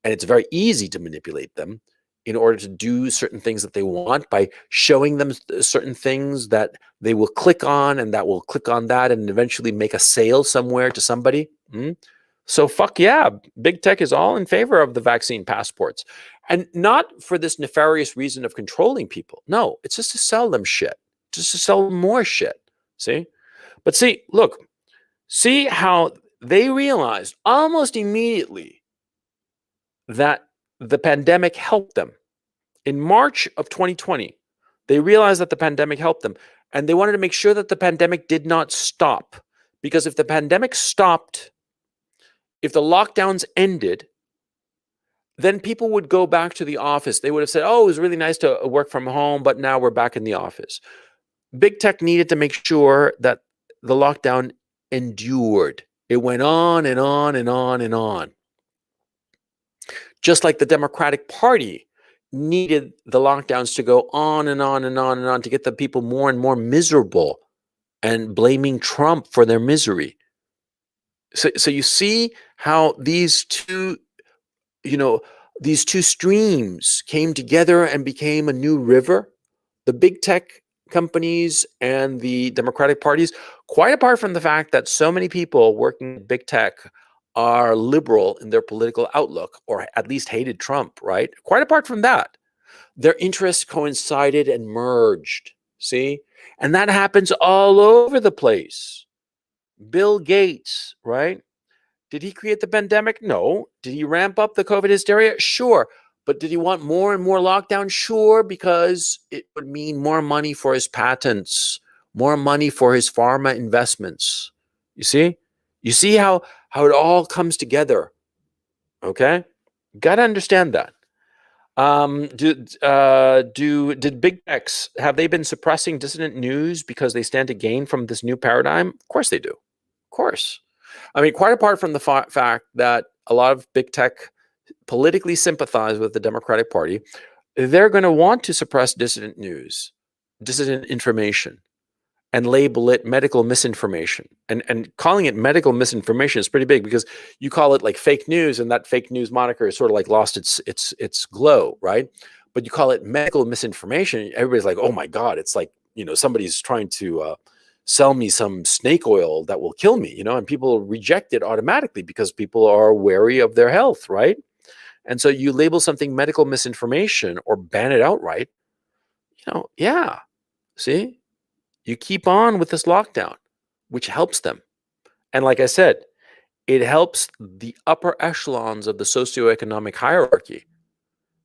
and it's very easy to manipulate them in order to do certain things that they want by showing them certain things that they will click on, and that will click on that and eventually make a sale somewhere to somebody. So fuck yeah, big tech is all in favor of the vaccine passports, and not for this nefarious reason of controlling people. No, it's just to sell them shit, just to sell them more shit. See? But see, look, see how they realized almost immediately that the pandemic helped them. In March of 2020, they realized that the pandemic helped them, and they wanted to make sure that the pandemic did not stop. Because if the pandemic stopped, if the lockdowns ended, then people would go back to the office. They would have said, oh, it was really nice to work from home, but now we're back in the office. Big tech needed to make sure that the lockdown endured. It went on and on and on and on. Just like the Democratic Party needed the lockdowns to go on and on and on and on to get the people more and more miserable and blaming Trump for their misery. So you see how these two streams came together and became a new river. The big tech companies and the Democratic parties, quite apart from the fact that so many people working in big tech are liberal in their political outlook, or at least hated Trump, right? Quite apart from that, their interests coincided and merged. See? And that happens all over the place. Bill Gates, right? Did he create the pandemic? No. Did he ramp up the COVID hysteria? Sure. But did he want more and more lockdown? Sure, because it would mean more money for his patents, more money for his pharma investments. You see? You see how it all comes together. Okay? Got to understand that. Did big techs, have they been suppressing dissident news because they stand to gain from this new paradigm? Of course they do. Of course. I mean, quite apart from the fact that a lot of big tech politically sympathize with the Democratic Party, they're going to want to suppress dissident news, dissident information, and label it medical misinformation. And calling it medical misinformation is pretty big, because you call it like fake news, and that fake news moniker has sort of like lost its glow, right? But you call it medical misinformation, everybody's like, oh my God, it's like, somebody's trying to sell me some snake oil that will kill me, and people reject it automatically because people are wary of their health, right? And so you label something medical misinformation or ban it outright, yeah, see? You keep on with this lockdown, which helps them. And like I said, it helps the upper echelons of the socioeconomic hierarchy.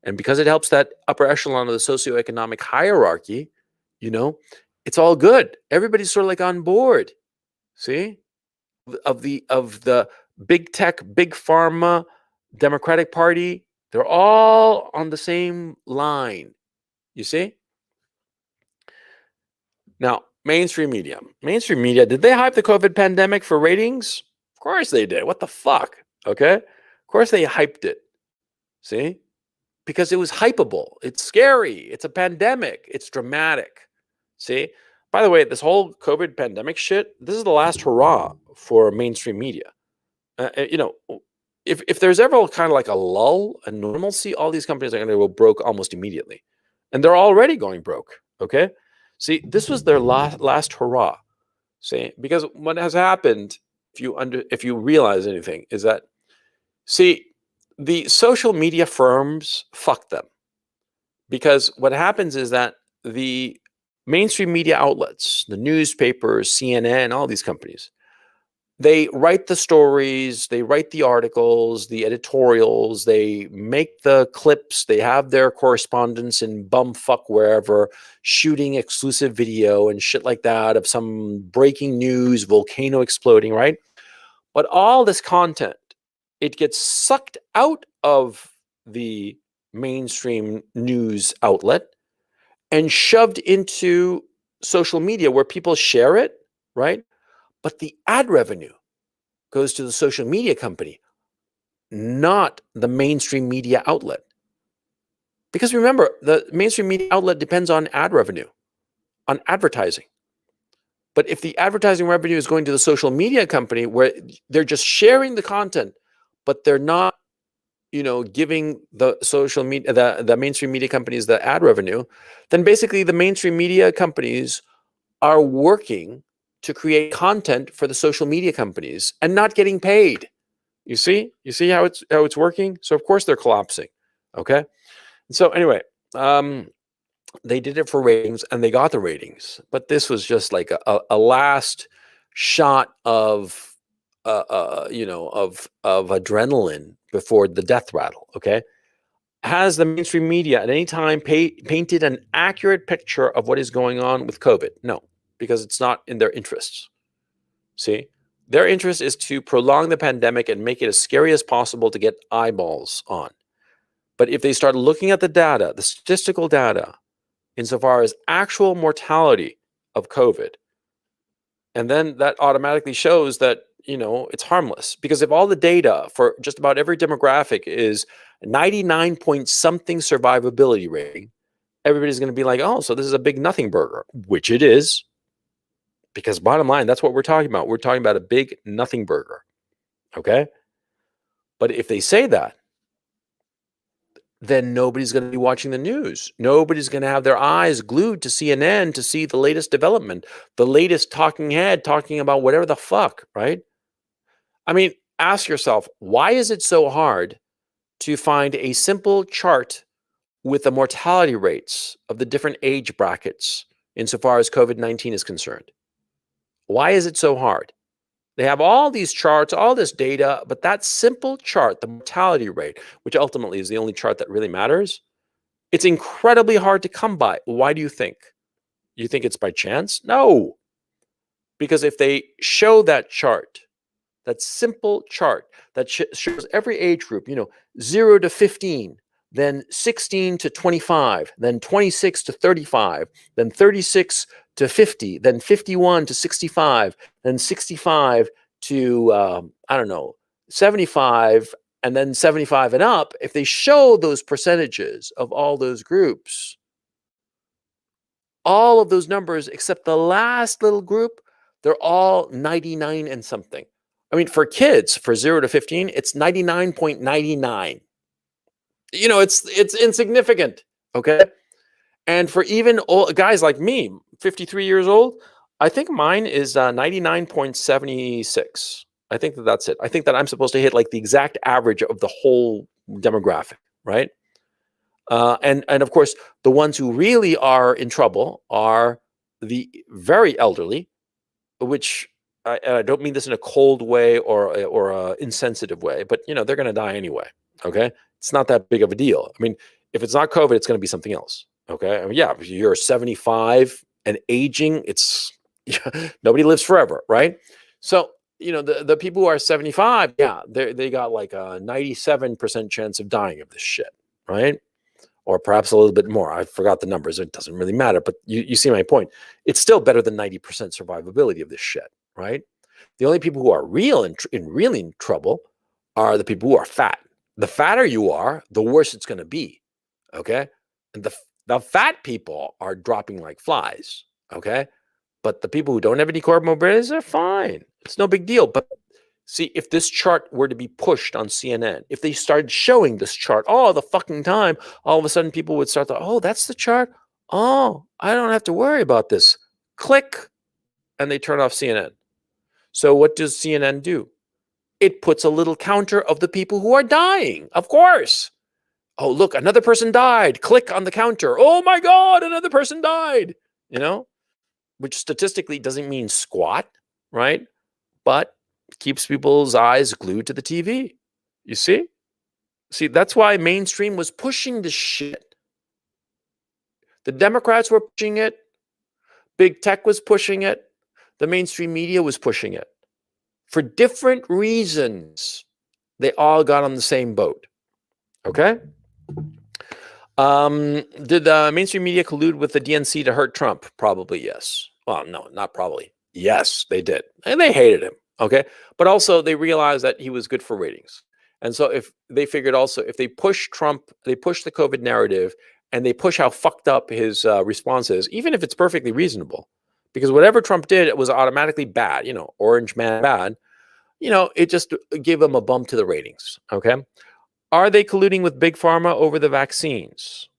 And because it helps that upper echelon of the socioeconomic hierarchy, it's all good. Everybody's sort of like on board. See? Of the big tech, big pharma, Democratic Party, they're all on the same line. You see? Now, mainstream media, did they hype the COVID pandemic for ratings? Of course they did. What the fuck? Okay? Of course they hyped it. See? Because it was hypeable. It's scary. It's a pandemic. It's dramatic. See? By the way, this whole COVID pandemic shit, this is the last hurrah for mainstream media. If there's ever kind of like a lull, a normalcy, all these companies are going to go broke almost immediately. And they're already going broke. Okay? See, this was their last hurrah. See, because what has happened, if you realize anything, is that, see, the social media firms fuck them, Because what happens is that the mainstream media outlets, the newspapers, CNN, all these companies, they write the stories, they write the articles, the editorials, they make the clips, they have their correspondents in bumfuck wherever shooting exclusive video and shit like that of some breaking news, volcano exploding, right? But all this content, it gets sucked out of the mainstream news outlet and shoved into social media where people share it, right? But the ad revenue goes to the social media company, not the mainstream media outlet. Because remember, the mainstream media outlet depends on ad revenue, on advertising. But if the advertising revenue is going to the social media company where they're just sharing the content, but they're not, giving the social media, the mainstream media companies the ad revenue, then basically the mainstream media companies are working to create content for the social media companies and not getting paid. You see how it's working. So of course they're collapsing. Okay. So anyway, they did it for ratings and they got the ratings, but this was just like a last shot of of adrenaline before the death rattle. Okay. Has the mainstream media at any time painted an accurate picture of what is going on with COVID? No, because it's not in their interests. See, their interest is to prolong the pandemic and make it as scary as possible to get eyeballs on. But if they start looking at the data, the statistical data, insofar as actual mortality of COVID, and then that automatically shows that, it's harmless. Because if all the data for just about every demographic is 99 point something survivability rating, everybody's going to be like, oh, so this is a big nothing burger, which it is. Because bottom line, that's what we're talking about. We're talking about a big nothing burger. Okay. But if they say that, then nobody's going to be watching the news. Nobody's going to have their eyes glued to CNN to see the latest development, the latest talking head talking about whatever the fuck, right? I mean, ask yourself, why is it so hard to find a simple chart with the mortality rates of the different age brackets insofar as COVID-19 is concerned? Why is it so hard? They have all these charts, all this data, but that simple chart, the mortality rate, which ultimately is the only chart that really matters, it's incredibly hard to come by. Why do you think? You think it's by chance? No. Because if they show that chart, that simple chart that shows every age group, 0 to 15, then 16 to 25, then 26 to 35, then 36 to 50, then 51 to 65, then 65 to, I don't know, 75, and then 75 and up. If they show those percentages of all those groups, all of those numbers except the last little group, they're all 99 and something. I mean, for kids, for 0 to 15, it's 99.99. It's insignificant, okay? And for even old guys like me, 53 years old, I think mine is 99.76. I think that's it. I think that I'm supposed to hit like the exact average of the whole demographic, right? And of course, the ones who really are in trouble are the very elderly, which I don't mean this in a cold way or a insensitive way, but they're going to die anyway. Okay, it's not that big of a deal. I mean, if it's not COVID, it's going to be something else. Okay, I mean, yeah, if you're 75 and aging, it's nobody lives forever, right? So the people who are 75, yeah, they got like a 97% chance of dying of this shit, right? Or perhaps a little bit more. I forgot the numbers. It doesn't really matter, but you see my point. It's still better than 90% survivability of this shit, right? The only people who are really in trouble are the people who are fat. The fatter you are, the worse it's going to be, okay? And the fat people are dropping like flies, okay? But the people who don't have any comorbidities are fine. It's no big deal. But see, if this chart were to be pushed on CNN, if they started showing this chart all the fucking time, all of a sudden people would start to, oh, that's the chart. Oh, I don't have to worry about this. Click, and they turn off CNN. So what does CNN do? It puts a little counter of the people who are dying, of course. Oh, look, another person died. Click on the counter. Oh my God, another person died. Which statistically doesn't mean squat, right? But keeps people's eyes glued to the TV. You see? See, that's why mainstream was pushing this shit. The Democrats were pushing it. Big tech was pushing it. The mainstream media was pushing it. For different reasons, they all got on the same boat. Okay? Did the mainstream media collude with the DNC to hurt Trump? Probably yes. Well, no, not probably. Yes, they did. And they hated him. Okay. But also they realized that he was good for ratings. And so if they figured also if they push Trump, they push the COVID narrative and they push how fucked up his response is, even if it's perfectly reasonable, because whatever Trump did, it was automatically bad, orange man bad, it just gave him a bump to the ratings. Okay. Are they colluding with Big Pharma over the vaccines?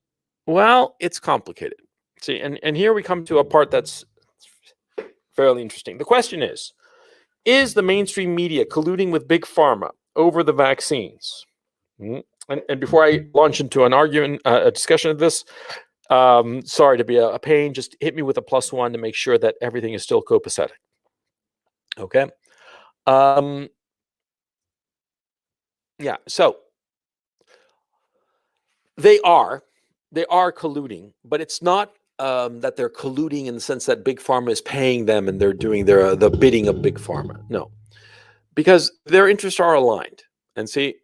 Well, it's complicated. See, and here we come to a part that's fairly interesting. The question is the mainstream media colluding with Big Pharma over the vaccines? And before I launch into an argument, a discussion of this, sorry to be a pain, just hit me with a +1 to make sure that everything is still copacetic. Okay. Yeah, so they are colluding, but it's not that they're colluding in the sense that Big Pharma is paying them and they're doing the bidding of Big Pharma. No, because their interests are aligned. And see,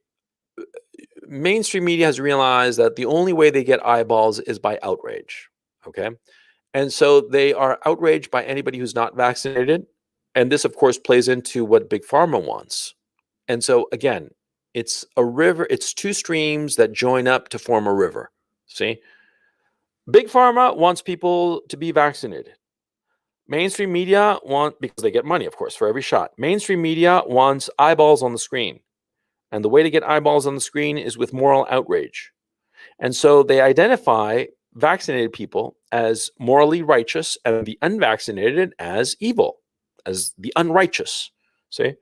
mainstream media has realized that the only way they get eyeballs is by outrage. Okay, and so they are outraged by anybody who's not vaccinated, and this, of course, plays into what Big Pharma wants. And so again, it's a river. It's two streams that join up to form a river. See. Big Pharma wants people to be vaccinated. Mainstream media because they get money, of course, for every shot. Mainstream media wants eyeballs on the screen. And the way to get eyeballs on the screen is with moral outrage. And so they identify vaccinated people as morally righteous and the unvaccinated as evil, as the unrighteous. See?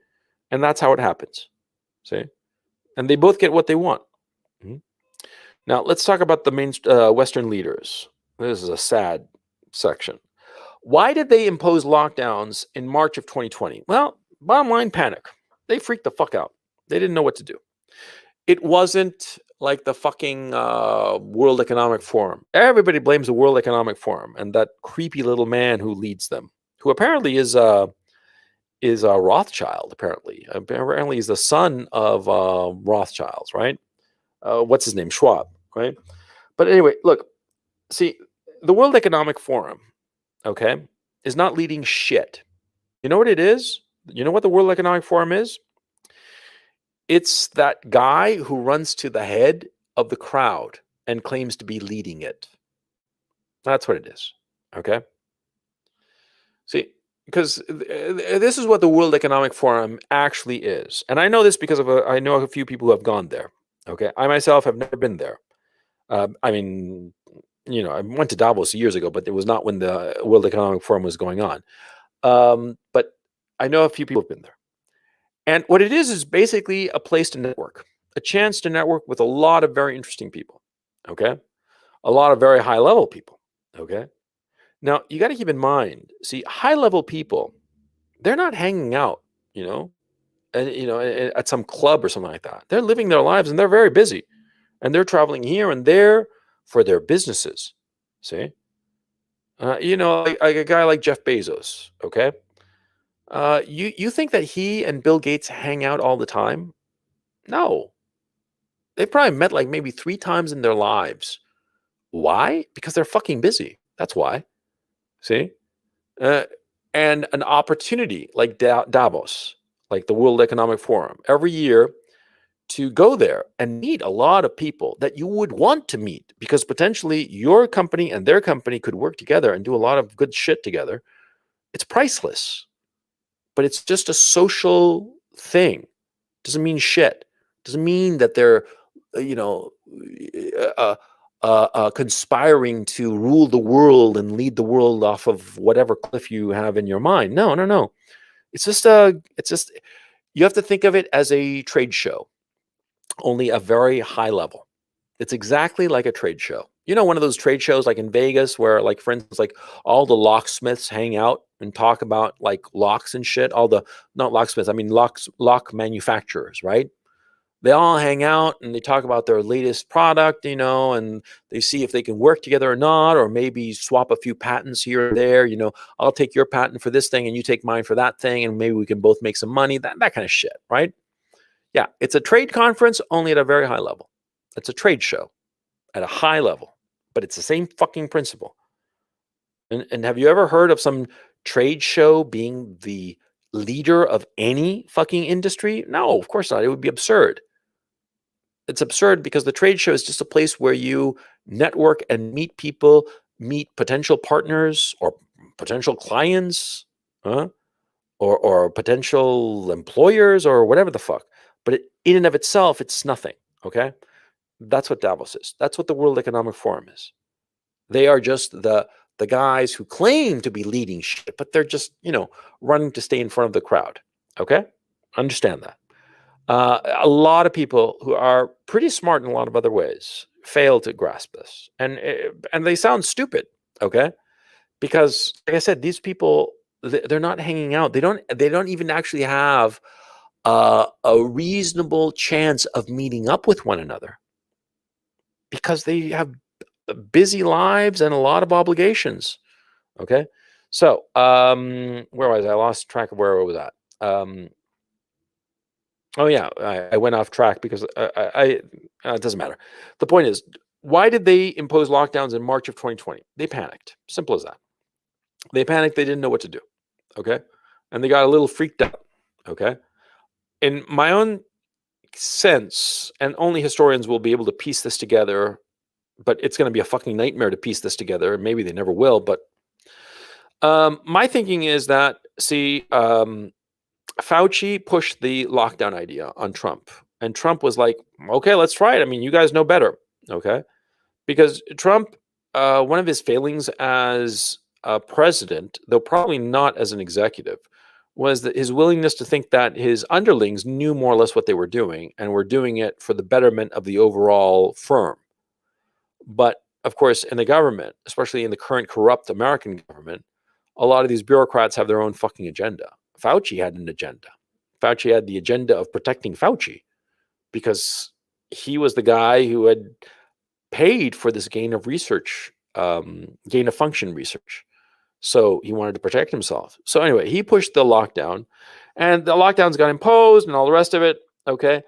And that's how it happens. See? And they both get what they want. Now, let's talk about the Western leaders. This is a sad section. Why did they impose lockdowns in March of 2020? Well, bottom line, panic. They freaked the fuck out. They didn't know what to do. It wasn't like the fucking World Economic Forum. Everybody blames the World Economic Forum and that creepy little man who leads them, who apparently is a Rothschild. Apparently he's the son of Rothschilds, right? What's his name? Schwab, right? But anyway, look, see, the World Economic Forum, okay, is not leading shit. You know what it is? You know what the World Economic Forum is? It's that guy who runs to the head of the crowd and claims to be leading it. That's what it is, okay? See, because this is what the World Economic Forum actually is. And I know this because I know a few people who have gone there, okay? I myself have never been there. I mean, I went to Davos years ago, but it was not when the World Economic Forum was going on. But I know a few people have been there. And what it is basically a place to network, a chance to network with a lot of very interesting people, okay? A lot of very high-level people, okay? Now, you got to keep in mind, see, high-level people, they're not hanging out, at some club or something like that. They're living their lives, and they're very busy. And they're traveling here and there for their businesses, see? Like a guy like Jeff Bezos, okay? You think that he and Bill Gates hang out all the time? No. They've probably met like maybe 3 times in their lives. Why? Because they're fucking busy. That's why. See? And an opportunity like Davos, like the World Economic Forum, every year to go there and meet a lot of people that you would want to meet because potentially your company and their company could work together and do a lot of good shit together. It's priceless. But it's just a social thing. Doesn't mean shit. Doesn't mean that they're, conspiring to rule the world and lead the world off of whatever cliff you have in your mind. No. It's just you have to think of it as a trade show, only a very high level. It's exactly like a trade show. You know, one of those trade shows like in Vegas where, like, for instance, like all the locksmiths hang out and talk about like locks and shit. All the, not locksmiths, I mean lock manufacturers, right? They all hang out and they talk about their latest product, you know, and they see if they can work together or not, or maybe swap a few patents here or there. You know, I'll take your patent for this thing and you take mine for that thing, and maybe we can both make some money. That kind of shit, right? Yeah, it's a trade conference only at a very high level. It's a trade show at a high level, but it's the same fucking principle. And have you ever heard of some trade show being the leader of any fucking industry? No, of course not. It would be absurd. It's absurd because the trade show is just a place where you network and meet people, meet potential partners or potential clients, or potential employers or whatever the fuck. But in and of itself, it's nothing. Okay, that's what Davos is. That's what the World Economic Forum is. They are just the guys who claim to be leading shit, but they're just, you know, running to stay in front of the crowd. Okay, understand that. A lot of people who are pretty smart in a lot of other ways fail to grasp this, and they sound stupid. Okay, because like I said, these people, they're not hanging out. They don't even actually have a reasonable chance of meeting up with one another because they have busy lives and a lot of obligations. Okay, so where was I? Lost track of where I was at. Oh yeah, I went off track because it doesn't matter. The point is, why did they impose lockdowns in March of 2020? They panicked. Simple as that. They panicked. They didn't know what to do. Okay, and they got a little freaked out. Okay, in my own sense, and only historians will be able to piece this together, but it's going to be a fucking nightmare to piece this together. Maybe they never will. But my thinking is that, see, Fauci pushed the lockdown idea on Trump, and Trump was like, "Okay, let's try it. I mean, you guys know better." Okay, because Trump, one of his failings as a president, though probably not as an executive, was that his willingness to think that his underlings knew more or less what they were doing and were doing it for the betterment of the overall firm. But of course, in the government, especially in the current corrupt American government, a lot of these bureaucrats have their own fucking agenda. Fauci had an agenda. Fauci had the agenda of protecting Fauci because he was the guy who had paid for this gain of research, gain of function research. So he wanted to protect himself. So anyway, he pushed the lockdown, and the lockdowns got imposed and all the rest of it. Okay.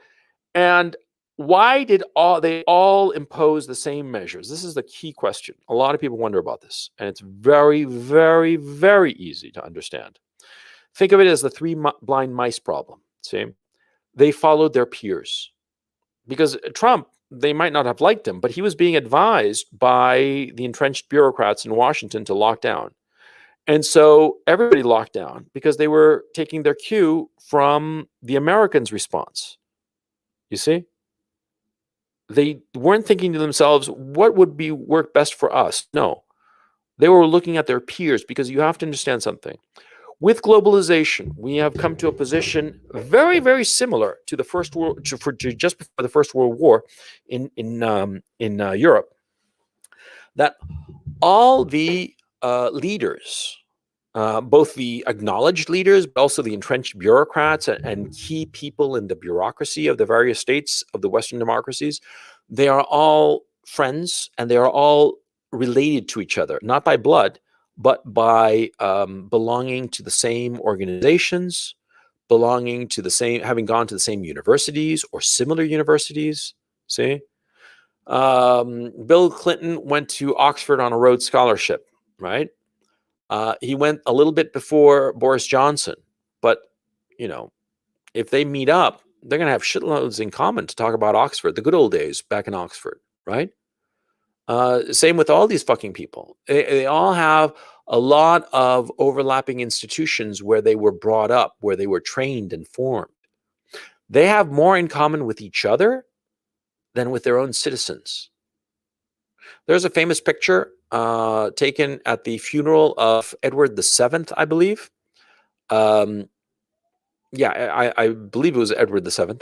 And why did they all impose the same measures? This is the key question. A lot of people wonder about this, and it's very, very, very easy to understand. Think of it as the three blind mice problem. See, they followed their peers because Trump, they might not have liked him, but he was being advised by the entrenched bureaucrats in Washington to lock down. And so everybody locked down because they were taking their cue from the Americans' response. You see? They weren't thinking to themselves, what would work best for us? No. They were looking at their peers, because you have to understand something. With globalization, we have come to a position very, very similar to the first world, to just before the First World War in Europe, that all the leaders, both the acknowledged leaders, but also the entrenched bureaucrats and key people in the bureaucracy of the various states of the Western democracies, they are all friends and they are all related to each other, not by blood, but by belonging to the same organizations, belonging to the same, having gone to the same universities or similar universities. See, Bill Clinton went to Oxford on a Rhodes Scholarship, right? He went a little bit before Boris Johnson, but you know, if they meet up, they're going to have shitloads in common to talk about Oxford, the good old days back in Oxford, right? Same with all these fucking people. They all have a lot of overlapping institutions where they were brought up, where they were trained and formed. They have more in common with each other than with their own citizens. There's a famous picture taken at the funeral of Edward VII, I believe. Yeah, I believe it was Edward VII.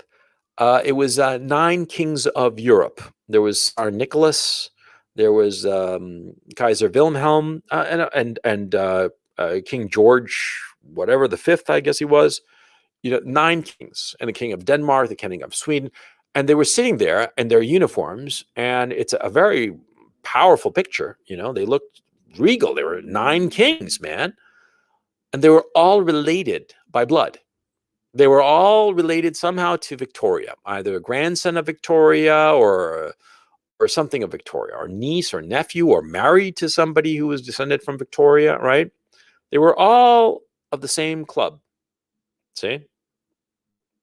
It was 9 kings of Europe. There was Tsar Nicholas. There was Kaiser Wilhelm and King George, whatever the fifth, I guess he was. 9 kings, and the king of Denmark, the king of Sweden, and they were sitting there in their uniforms, and it's a very powerful picture. They looked regal. There were 9 kings, man, and they were all related by blood. They were all related somehow to Victoria, either a grandson of Victoria or something of Victoria, or niece or nephew, or married to somebody who was descended from Victoria, right? They were all of the same club. See?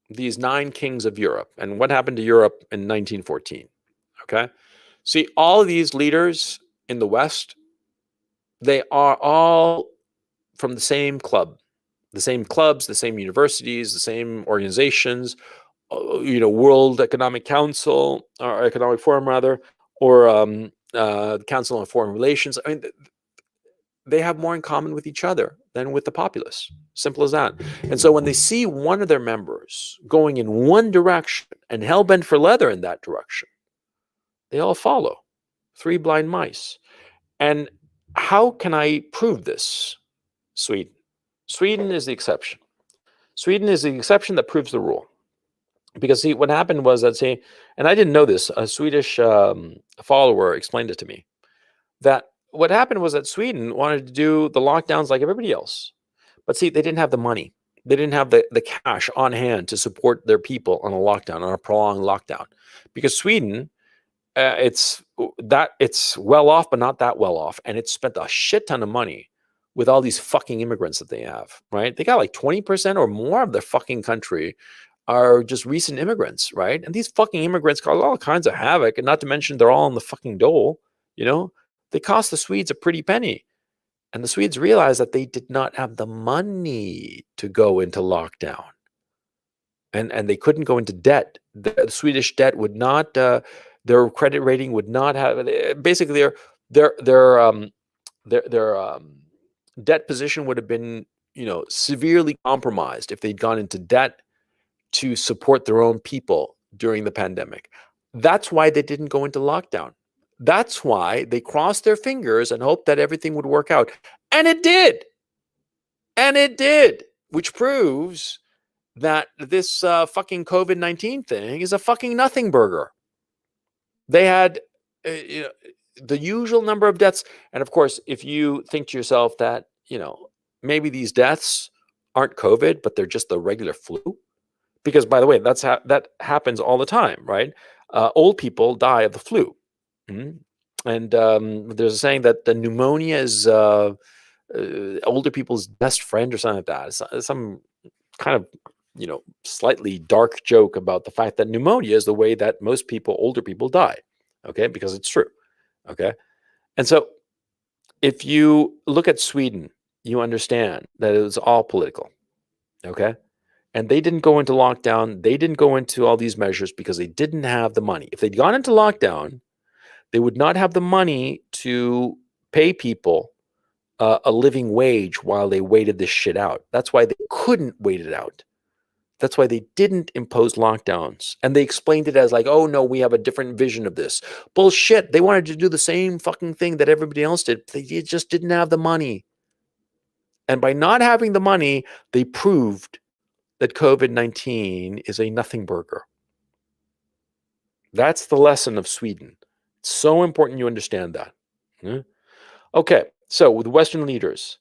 These 9 kings of Europe. And what happened to Europe in 1914? Okay? See, all of these leaders in the West, they are all from the same club. The same clubs, the same universities, the same organizations, World Economic Council, or Economic Forum rather, or the Council on Foreign Relations. I mean, they have more in common with each other than with the populace. Simple as that. And so when they see one of their members going in one direction and hell-bent for leather in that direction, they all follow. 3 blind mice. And how can I prove this? Sweden. Sweden is the exception. Sweden is the exception that proves the rule. Because see, what happened was that, and I didn't know this, a Swedish follower explained it to me, that what happened was that Sweden wanted to do the lockdowns like everybody else. But see, they didn't have the money. They didn't have the cash on hand to support their people on a lockdown, on a prolonged lockdown. Because Sweden, it's well off, but not that well off. And it's spent a shit ton of money with all these fucking immigrants that they have, right? They got like 20% or more of their fucking country are just recent immigrants, right? And these fucking immigrants cause all kinds of havoc, and not to mention they're all in the fucking dole, They cost the Swedes a pretty penny. And the Swedes realized that they did not have the money to go into lockdown. And they couldn't go into debt. The Swedish debt would not, their credit rating would not have, basically their debt position would have been, severely compromised if they'd gone into debt to support their own people during the pandemic. That's why they didn't go into lockdown. That's why they crossed their fingers and hoped that everything would work out. And it did. And it did, which proves that this fucking COVID-19 thing is a fucking nothing burger. They had the usual number of deaths. And of course, if you think to yourself that, maybe these deaths aren't COVID, but they're just the regular flu. Because, by the way, that happens all the time, right? Old people die of the flu. Mm-hmm. And there's a saying that the pneumonia is older people's best friend or something like that. Some kind of, slightly dark joke about the fact that pneumonia is the way that most older people die. Okay, because it's true. Okay. And so if you look at Sweden, you understand that it was all political. Okay. And they didn't go into lockdown. They didn't go into all these measures because they didn't have the money. If they'd gone into lockdown, they would not have the money to pay people a living wage while they waited this shit out. That's why they couldn't wait it out. That's why they didn't impose lockdowns. And they explained it as like, oh, no, we have a different vision of this. Bullshit. They wanted to do the same fucking thing that everybody else did. They just didn't have the money. And by not having the money, they proved that COVID-19 is a nothing burger. That's the lesson of Sweden. It's so important you understand that. Okay, so with Western leaders,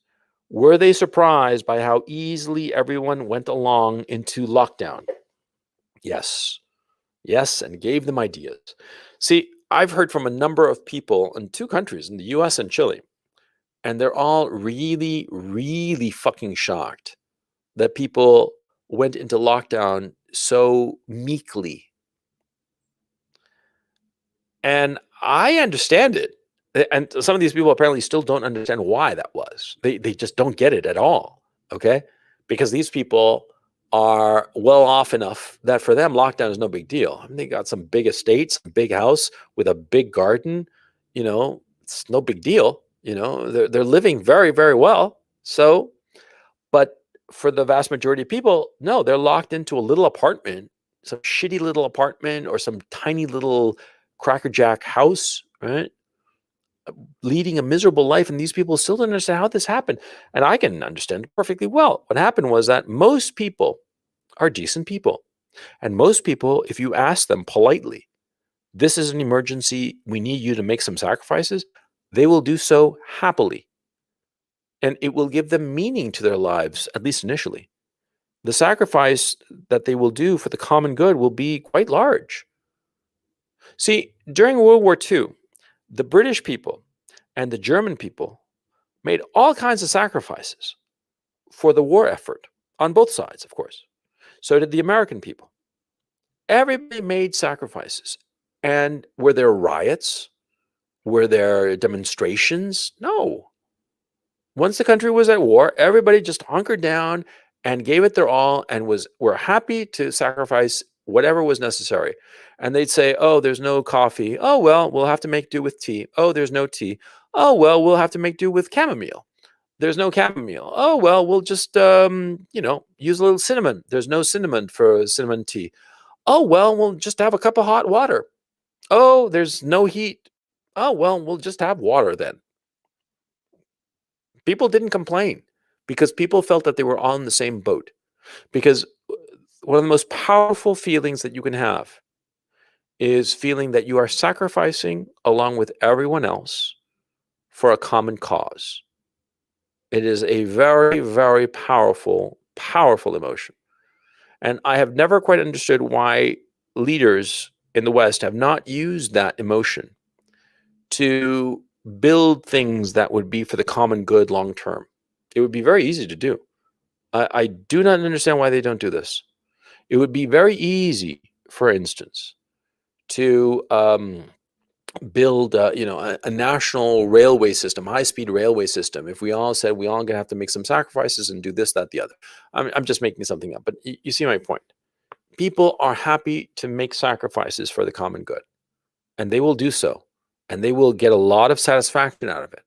were they surprised by how easily everyone went along into lockdown? Yes. Yes, and gave them ideas. See, I've heard from a number of people in 2 countries, in the US and Chile, and they're all really, really fucking shocked that people went into lockdown so meekly. And I understand it. And some of these people apparently still don't understand why that was. They just don't get it at all, okay? Because these people are well off enough that for them, lockdown is no big deal. I mean, they got some big estates, a big house with a big garden. It's no big deal. They're living very, very well. So, but for the vast majority of people, no, they're locked into a little apartment, some shitty little apartment or some tiny little crackerjack house, right? Leading a miserable life, and these people still don't understand how this happened. And I can understand it perfectly well. What happened was that most people are decent people. And most people, if you ask them politely, this is an emergency, we need you to make some sacrifices, they will do so happily. And it will give them meaning to their lives, at least initially. The sacrifice that they will do for the common good will be quite large. See, during World War II, the British people and the German people made all kinds of sacrifices for the war effort, on both sides, of course. So did the American people. Everybody made sacrifices. And were there riots? Were there demonstrations? No. Once the country was at war, everybody just hunkered down and gave it their all and were happy to sacrifice whatever was necessary. And they'd say, oh, there's no coffee. Oh, well, we'll have to make do with tea. Oh, there's no tea. Oh, well, we'll have to make do with chamomile. There's no chamomile. Oh, well, we'll just, use a little cinnamon. There's no cinnamon for cinnamon tea. Oh, well, we'll just have a cup of hot water. Oh, there's no heat. Oh, well, we'll just have water then. People didn't complain because people felt that they were on the same boat. Because one of the most powerful feelings that you can have is feeling that you are sacrificing along with everyone else for a common cause. It is a very, very powerful, powerful emotion. And I have never quite understood why leaders in the West have not used that emotion to build things that would be for the common good long term. It would be very easy to do. I do not understand why they don't do this. It would be very easy, for instance, to build a national railway system, high-speed railway system. If we all said we all gonna have to make some sacrifices and do this, that, the other. I'm just making something up, but you see my point. People are happy to make sacrifices for the common good, and they will do so, and they will get a lot of satisfaction out of it.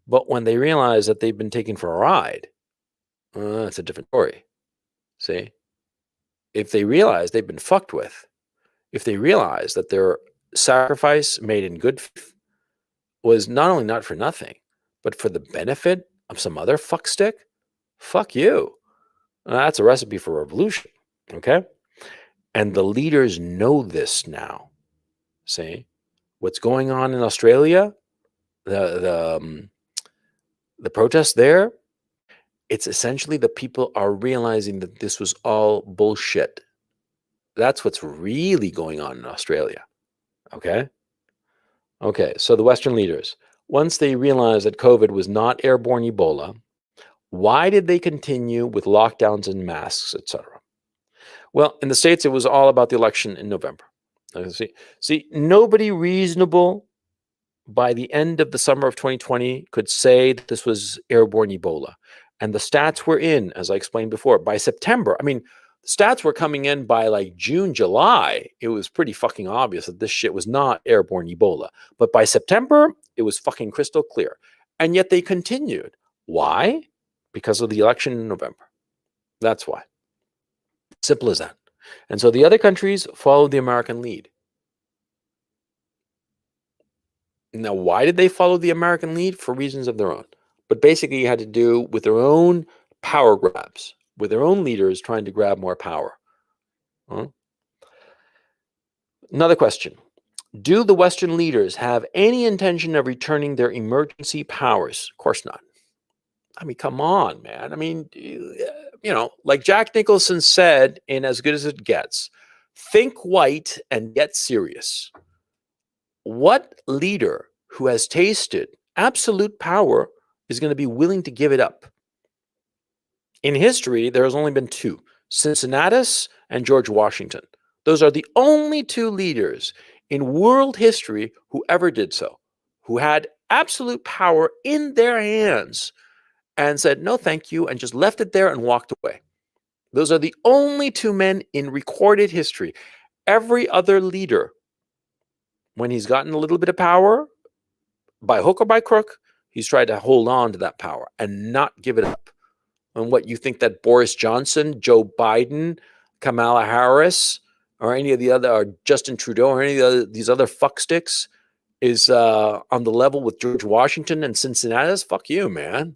But when they realize that they've been taken for a ride, it's a different story. See? If they realize they've been fucked with, if they realize that their sacrifice made in good faith was not only not for nothing, but for the benefit of some other fuckstick, fuck you. That's a recipe for revolution, okay? And the leaders know this now. See? What's going on in Australia, the protests there, it's essentially the people are realizing that this was all bullshit. That's what's really going on in Australia. Okay? Okay, so the Western leaders, once they realized that COVID was not airborne Ebola, why did they continue with lockdowns and masks, etc.? Well, in the States, it was all about the election in November. See, nobody reasonable by the end of the summer of 2020 could say that this was airborne Ebola. And the stats were in, as I explained before, by September. I mean, stats were coming in by like June, July. It was pretty fucking obvious that this shit was not airborne Ebola. But by September, it was fucking crystal clear. And yet they continued. Why? Because of the election in November. That's why. Simple as that. And so the other countries followed the American lead. Now, why did they follow the American lead? For reasons of their own. But basically, it had to do with their own power grabs, with their own leaders trying to grab more power. Huh? Another question. Do the Western leaders have any intention of returning their emergency powers? Of course not. I mean, come on, man. I mean, like Jack Nicholson said in As Good as It Gets, think white and get serious. What leader who has tasted absolute power is going to be willing to give it up? In history, there has only been two, Cincinnatus and George Washington. Those are the only two leaders in world history who ever did so, who had absolute power in their hands and said, no, thank you, and just left it there and walked away. Those are the only two men in recorded history. Every other leader, when he's gotten a little bit of power, by hook or by crook, he's tried to hold on to that power and not give it up. And what you think that Boris Johnson, Joe Biden, Kamala Harris, or any of the other, or Justin Trudeau, or any of these other fucksticks is on the level with George Washington and Cincinnati, fuck you, man.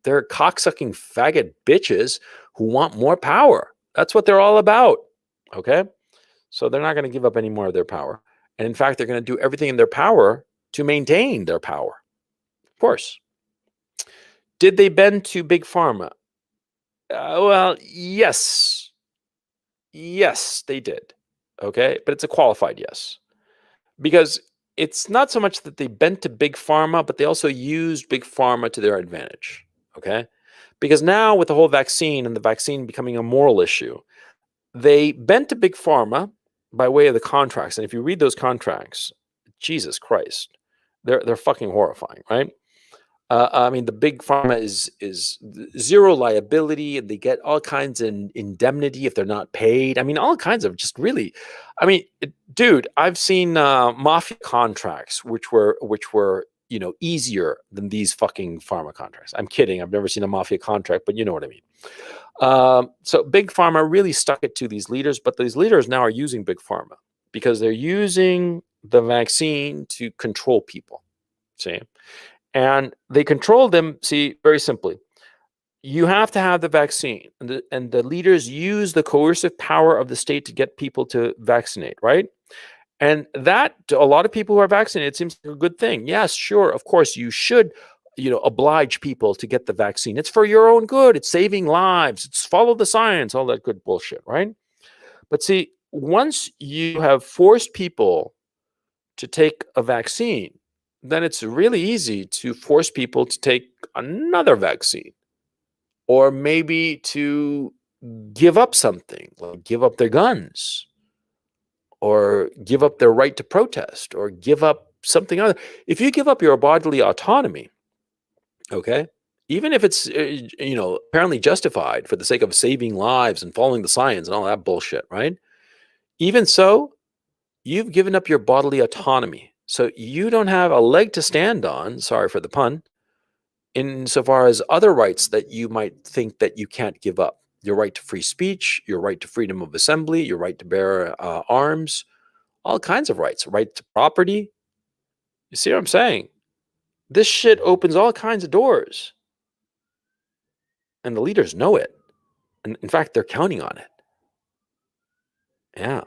They're cocksucking faggot bitches who want more power. That's what they're all about. Okay? So they're not going to give up any more of their power. And in fact, they're going to do everything in their power to maintain their power. Of course. Did they bend to big pharma? Well, yes. Yes, they did. Okay? But it's a qualified yes. Because it's not so much that they bent to big pharma, but they also used big pharma to their advantage. Okay? Because now with the whole vaccine and the vaccine becoming a moral issue, they bent to big pharma by way of the contracts. And if you read those contracts, Jesus Christ, they're fucking horrifying, right? I mean, the big pharma is zero liability, and they get all kinds of indemnity if they're not paid. I mean, all kinds of just really. I mean, dude, I've seen mafia contracts which were easier than these fucking pharma contracts. I'm kidding. I've never seen a mafia contract, but you know what I mean. So big pharma really stuck it to these leaders, but these leaders now are using big pharma because they're using the vaccine to control people. See. And they control them, see, very simply. You have to have the vaccine, and the leaders use the coercive power of the state to get people to vaccinate, right? And that, to a lot of people who are vaccinated, it seems like a good thing. Yes, sure, of course, you should, oblige people to get the vaccine. It's for your own good. It's saving lives. It's follow the science, all that good bullshit, right? But see, once you have forced people to take a vaccine, then it's really easy to force people to take another vaccine, or maybe to give up something, like give up their guns, or give up their right to protest, or give up something other. If you give up your bodily autonomy, okay, even if it's apparently justified for the sake of saving lives and following the science and all that bullshit, right? Even so, you've given up your bodily autonomy. So you don't have a leg to stand on, sorry for the pun, insofar as other rights that you might think that you can't give up. Your right to free speech, your right to freedom of assembly, your right to bear arms, all kinds of rights, right to property. You see what I'm saying? This shit opens all kinds of doors. And the leaders know it. And in fact, they're counting on it. Yeah.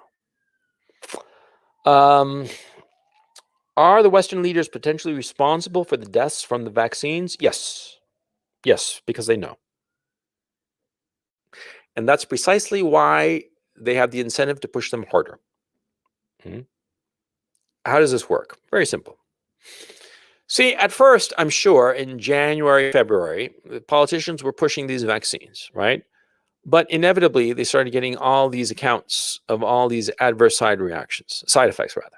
Are the Western leaders potentially responsible for the deaths from the vaccines? Yes. Yes, because they know. And that's precisely why they have the incentive to push them harder. How does this work? Very simple. See, at first, I'm sure in January, February, the politicians were pushing these vaccines, right? But inevitably, they started getting all these accounts of all these adverse side effects rather.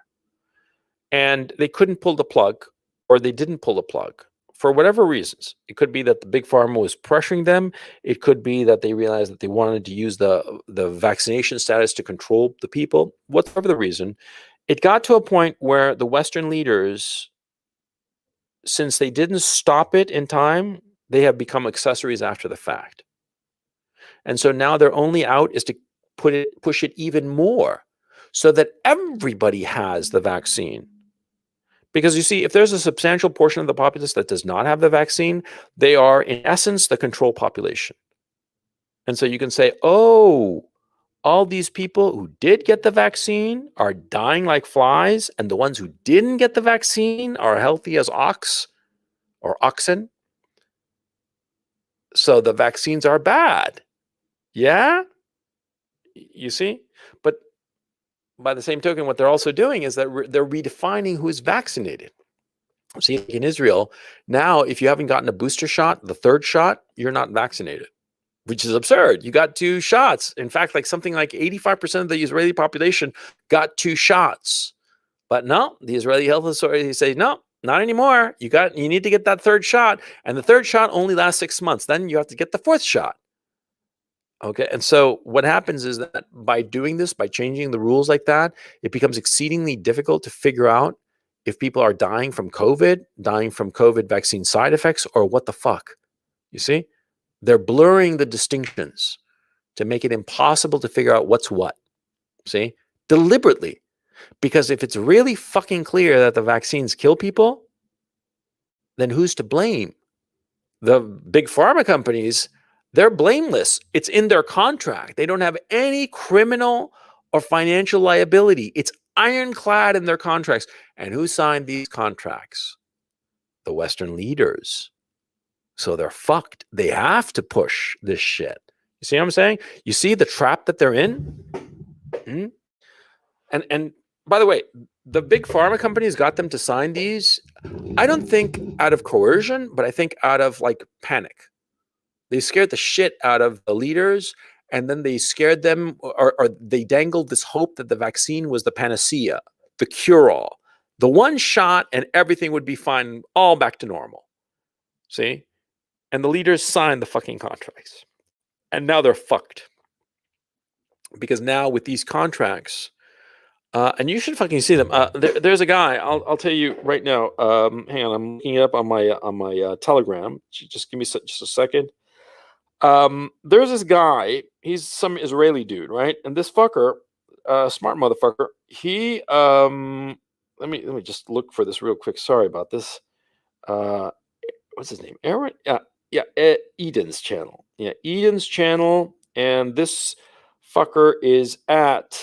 And they couldn't pull the plug, or they didn't pull the plug for whatever reasons. It could be that the big pharma was pressuring them. It could be that they realized that they wanted to use the vaccination status to control the people. Whatever the reason, it got to a point where the Western leaders, since they didn't stop it in time, they have become accessories after the fact. And so now their only out is to push it even more so that everybody has the vaccine. Because you see, if there's a substantial portion of the populace that does not have the vaccine, they are, in essence, the control population. And so you can say, oh, all these people who did get the vaccine are dying like flies, and the ones who didn't get the vaccine are healthy as ox or oxen. So the vaccines are bad. Yeah? You see? But by the same token, what they're also doing is that they're redefining who's vaccinated. See, in Israel, now, if you haven't gotten a booster shot, the third shot, you're not vaccinated, which is absurd. You got 2 shots. In fact, something like 85% of the Israeli population got 2 shots. But no, the Israeli health authorities say, no, not anymore. You need to get that 3rd shot. And the 3rd shot only lasts 6 months. Then you have to get the 4th shot. Okay. And so what happens is that by doing this, by changing the rules like that, it becomes exceedingly difficult to figure out if people are dying from COVID vaccine side effects, or what the fuck. You see? They're blurring the distinctions to make it impossible to figure out what's what. See? deliberately. Because if it's really fucking clear that the vaccines kill people, then who's to blame? The big pharma companies, they're blameless. It's in their contract. They don't have any criminal or financial liability. It's ironclad in their contracts. And who signed these contracts? The Western leaders. So they're fucked. They have to push this shit. You see what I'm saying? You see the trap that they're in? Hmm? And by the way, the big pharma companies got them to sign these. I don't think out of coercion, but I think out of like panic. They scared the shit out of the leaders, and then they scared them, or they dangled this hope that the vaccine was the panacea, the cure-all, the one shot, and everything would be fine, all back to normal. See? And the leaders signed the fucking contracts. And now they're fucked. Because now with these contracts, and you should fucking see them. There's a guy. I'll tell you right now. Hang on, I'm looking it up on my Telegram. Just give me just a second. There's this guy. He's some Israeli dude, right? And this fucker, smart motherfucker. He let me just look for this real quick. Sorry about this. What's his name? Aaron? Yeah. Eden's channel. Yeah, Eden's channel, and this fucker is at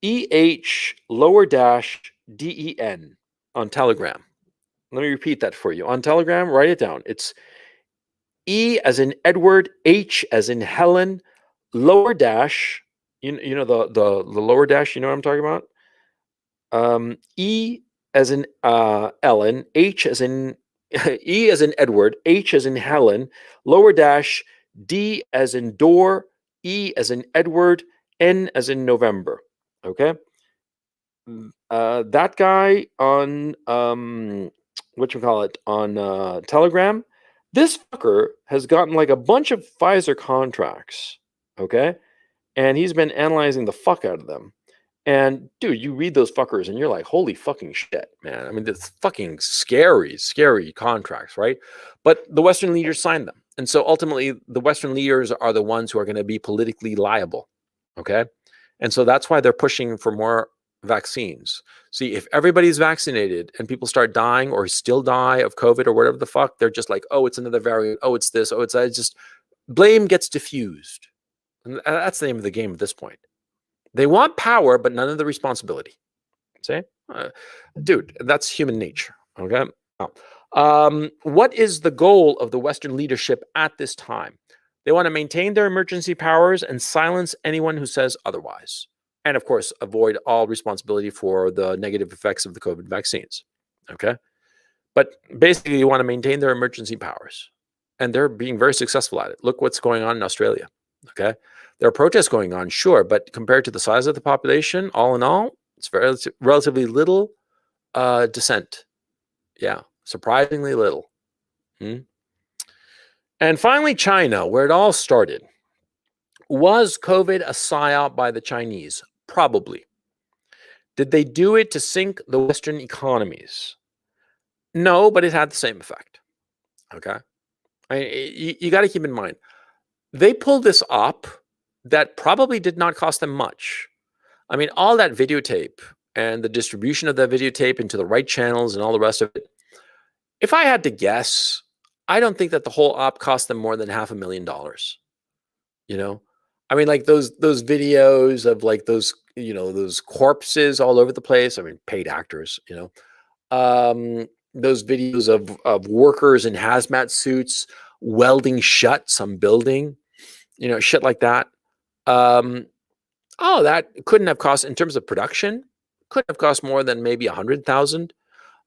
EH_DEN on Telegram. Let me repeat that for you. On Telegram, write it down. It's E as in Edward, H as in Helen, lower dash. You know the lower dash. You know what I'm talking about? E as in Ellen, H as in E as in Edward, H as in Helen, lower dash, D as in door, E as in Edward, N as in November. Okay. That guy on on Telegram, this fucker has gotten like a bunch of Pfizer contracts, okay, and he's been analyzing the fuck out of them. And dude, you read those fuckers and you're like, holy fucking shit, man. I mean, it's fucking scary contracts, right? But the Western leaders signed them, and so ultimately the Western leaders are the ones who are going to be politically liable, okay. And so that's why they're pushing for more vaccines. See, if everybody's vaccinated and people start dying or still die of COVID or whatever the fuck, they're just like, oh, it's another variant. Oh, it's this. Oh, it's that. It's just blame gets diffused. And that's the name of the game at this point. They want power, but none of the responsibility. See? Dude, that's human nature. Okay. What is the goal of the Western leadership at this time? They want to maintain their emergency powers and silence anyone who says otherwise. And of course, avoid all responsibility for the negative effects of the COVID vaccines. Okay. But basically, you want to maintain their emergency powers. And they're being very successful at it. Look what's going on in Australia. Okay. There are protests going on, sure. But compared to the size of the population, all in all, it's relatively little dissent. Yeah. Surprisingly little. And finally, China, where it all started. Was COVID a psyop by the Chinese? Probably. Did they do it to sink the Western economies? No, but it had the same effect. Okay. You got to keep in mind, they pulled this up that probably did not cost them much. I mean, all that videotape and the distribution of that videotape into the right channels and all the rest of it. If I had to guess, I don't think that the whole op cost them more than $500,000. You know, I mean, like those videos of like those, those corpses all over the place. I mean, paid actors, those videos of workers in hazmat suits welding shut some building, shit like that. That couldn't have cost, in terms of production, couldn't have cost more than maybe 100,000.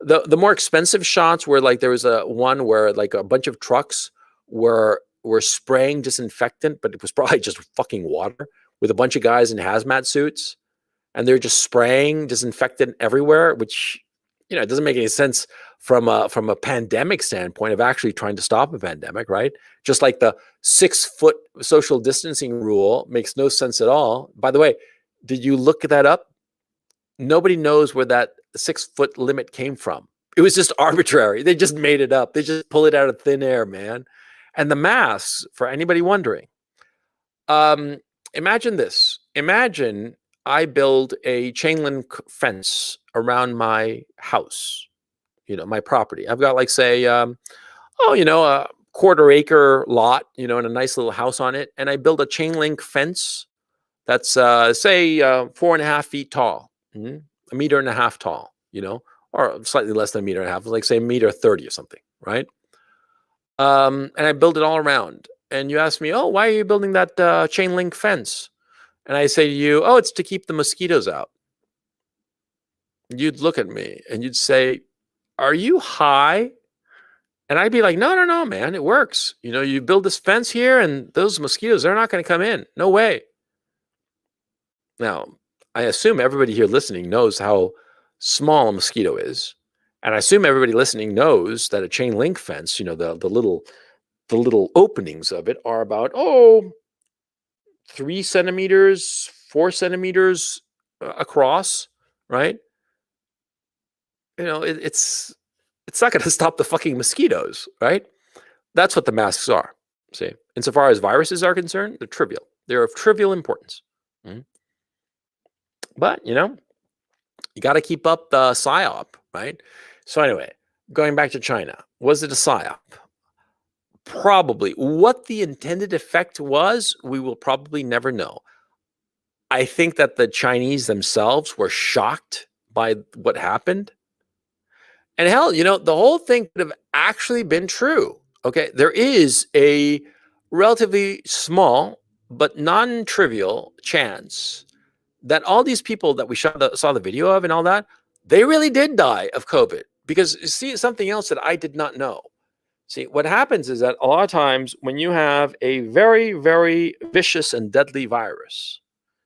The more expensive shots were like, there was one where like a bunch of trucks were spraying disinfectant, but it was probably just fucking water, with a bunch of guys in hazmat suits, and they're just spraying disinfectant everywhere, which, it doesn't make any sense from a pandemic standpoint of actually trying to stop a pandemic, right? Just like the 6-foot social distancing rule makes no sense at all. By the way, did you look that up? Nobody knows where that 6-foot limit came from. It was just arbitrary. They just made it up. They just pull it out of thin air, man. And the masks, for anybody wondering, imagine this. Imagine I build a chain link fence around my house, my property. I've got like say, a quarter acre lot, and a nice little house on it. And I build a chain link fence that's say 4.5 feet tall, a meter and a half tall, or slightly less than a meter and a half, like say a meter 30 or something, right? And I build it all around. And you ask me, oh, why are you building that chain link fence? And I say to you, oh, it's to keep the mosquitoes out. You'd look at me and you'd say, are you high? And I'd be like, no, no, no, man, it works. You build this fence here and those mosquitoes, they're not going to come in. No way. Now, I assume everybody here listening knows how small a mosquito is. And I assume everybody listening knows that a chain link fence, the little openings of it are about, 3 centimeters, 4 centimeters across, right? It's not going to stop the fucking mosquitoes, right? That's what the masks are. See, insofar as viruses are concerned, they're trivial. They're of trivial importance. But, you got to keep up the PSYOP, right? So anyway, going back to China, was it a PSYOP? Probably. What the intended effect was, we will probably never know. I think that the Chinese themselves were shocked by what happened. And hell, the whole thing could have actually been true. Okay, there is a relatively small but non-trivial chance that all these people that we saw the video of and all that, they really did die of COVID. Because see, something else that I did not know. See, what happens is that a lot of times when you have a very, very vicious and deadly virus,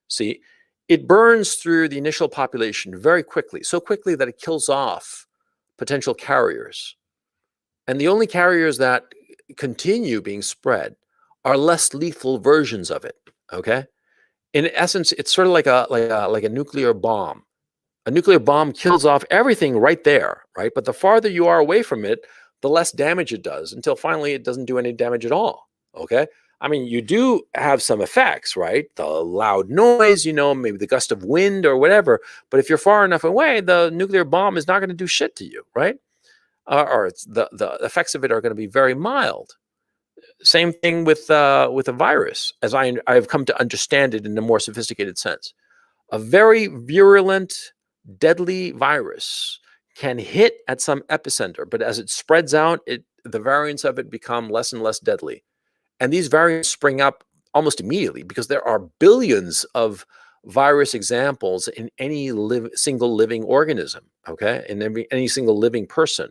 see, it burns through the initial population very quickly, so quickly that it kills off potential carriers. And the only carriers that continue being spread are less lethal versions of it, okay? In essence, it's sort of like a nuclear bomb. A nuclear bomb kills off everything right there, right? But the farther you are away from it, the less damage it does, until finally it doesn't do any damage at all, okay? I mean, you do have some effects, right? The loud noise, maybe the gust of wind or whatever. But if you're far enough away, the nuclear bomb is not going to do shit to you, right? Or the effects of it are going to be very mild. Same thing with a virus, as I've come to understand it in a more sophisticated sense. A very virulent, deadly virus can hit at some epicenter, but as it spreads out, the variants of it become less and less deadly. And these variants spring up almost immediately because there are billions of virus examples in any single living organism, okay? In any single living person.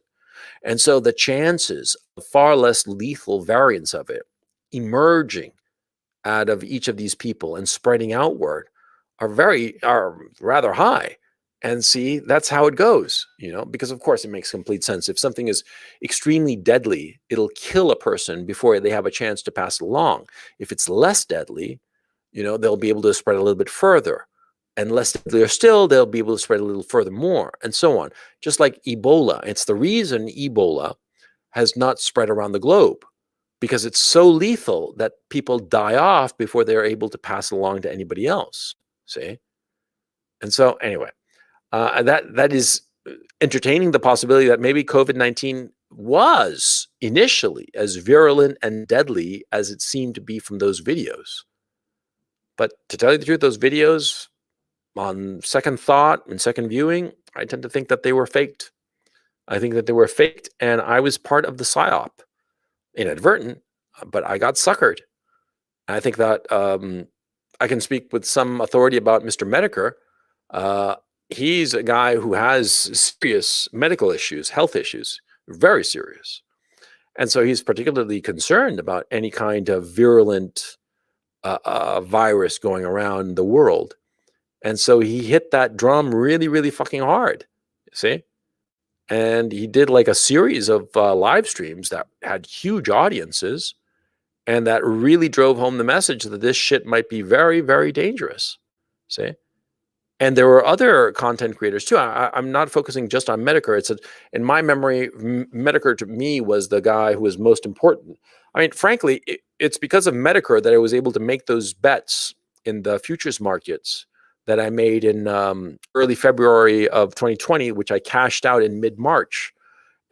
And so the chances of far less lethal variants of it emerging out of each of these people and spreading outward are rather high. And see, that's how it goes, because of course it makes complete sense. If something is extremely deadly, it'll kill a person before they have a chance to pass it along. If it's less deadly, they'll be able to spread a little bit further. And less deadlier still, they'll be able to spread a little further more, and so on. Just like Ebola. It's the reason Ebola has not spread around the globe, because it's so lethal that people die off before they're able to pass it along to anybody else. See? And so anyway, that is entertaining the possibility that maybe COVID-19 was initially as virulent and deadly as it seemed to be from those videos. But to tell you the truth, those videos, on second thought and second viewing, I tend to think that they were faked. I think that they were faked, and I was part of the PSYOP, inadvertent, but I got suckered. And I think that I can speak with some authority about Mr. Medicare. He's a guy who has serious medical issues, health issues, very serious. And so he's particularly concerned about any kind of virulent virus going around the world. And so he hit that drum really, really fucking hard, see? And he did like a series of live streams that had huge audiences and that really drove home the message that this shit might be very, very dangerous, see? And there were other content creators too. I'm not focusing just on Medicare. In my memory, Medicare to me was the guy who was most important. I mean, frankly, it's because of Medicare that I was able to make those bets in the futures markets that I made in early February of 2020, which I cashed out in mid-March,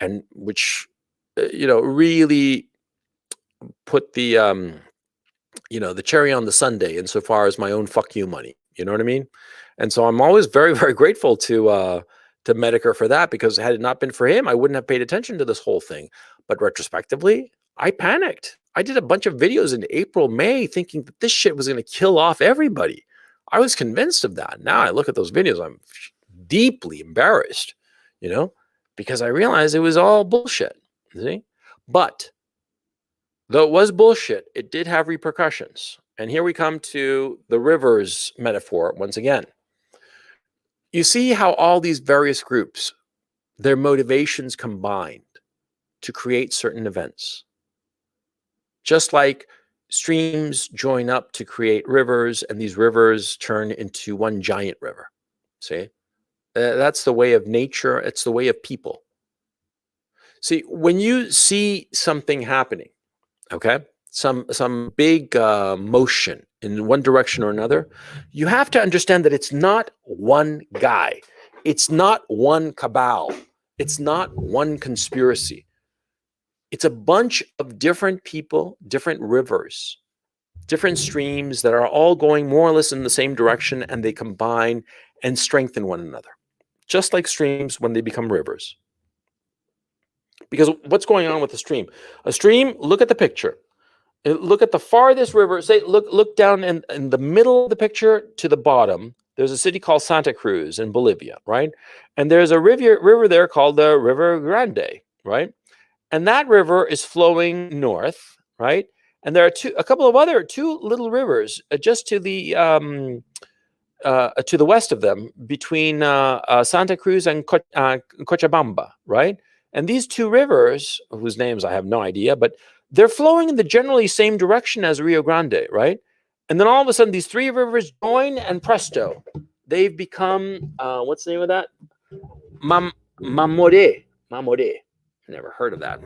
and which really put the the cherry on the sundae insofar as my own fuck you money. You know what I mean? And so I'm always very, very grateful to Medicare for that, because had it not been for him, I wouldn't have paid attention to this whole thing. But retrospectively, I panicked. I did a bunch of videos in April, May, thinking that this shit was going to kill off everybody. I was convinced of that. Now I look at those videos, I'm deeply embarrassed, because I realized it was all bullshit. See? But though it was bullshit, it did have repercussions. And here we come to the rivers metaphor once again. You see how all these various groups, their motivations combined to create certain events. Just like streams join up to create rivers, and these rivers turn into one giant river. See? That's the way of nature. It's the way of people. See, when you see something happening, okay, some big motion in one direction or another, you have to understand that it's not one guy. It's not one cabal. It's not one conspiracy. It's a bunch of different people, different rivers, different streams that are all going more or less in the same direction, and they combine and strengthen one another, just like streams when they become rivers. Because what's going on with a stream? A stream, look at the picture. Look at the farthest river. Say, look down in the middle of the picture to the bottom. There's a city called Santa Cruz in Bolivia, right? And there's a river there called the River Grande, right? And that river is flowing north, right? And there are a couple of other two little rivers just to the west of them, between Santa Cruz and Cochabamba, right? And these two rivers, whose names I have no idea, but they're flowing in the generally same direction as Rio Grande, right? And then all of a sudden, these three rivers join, and presto, they've become, what's the name of that? Mamoré. Mamoré. Never heard of that.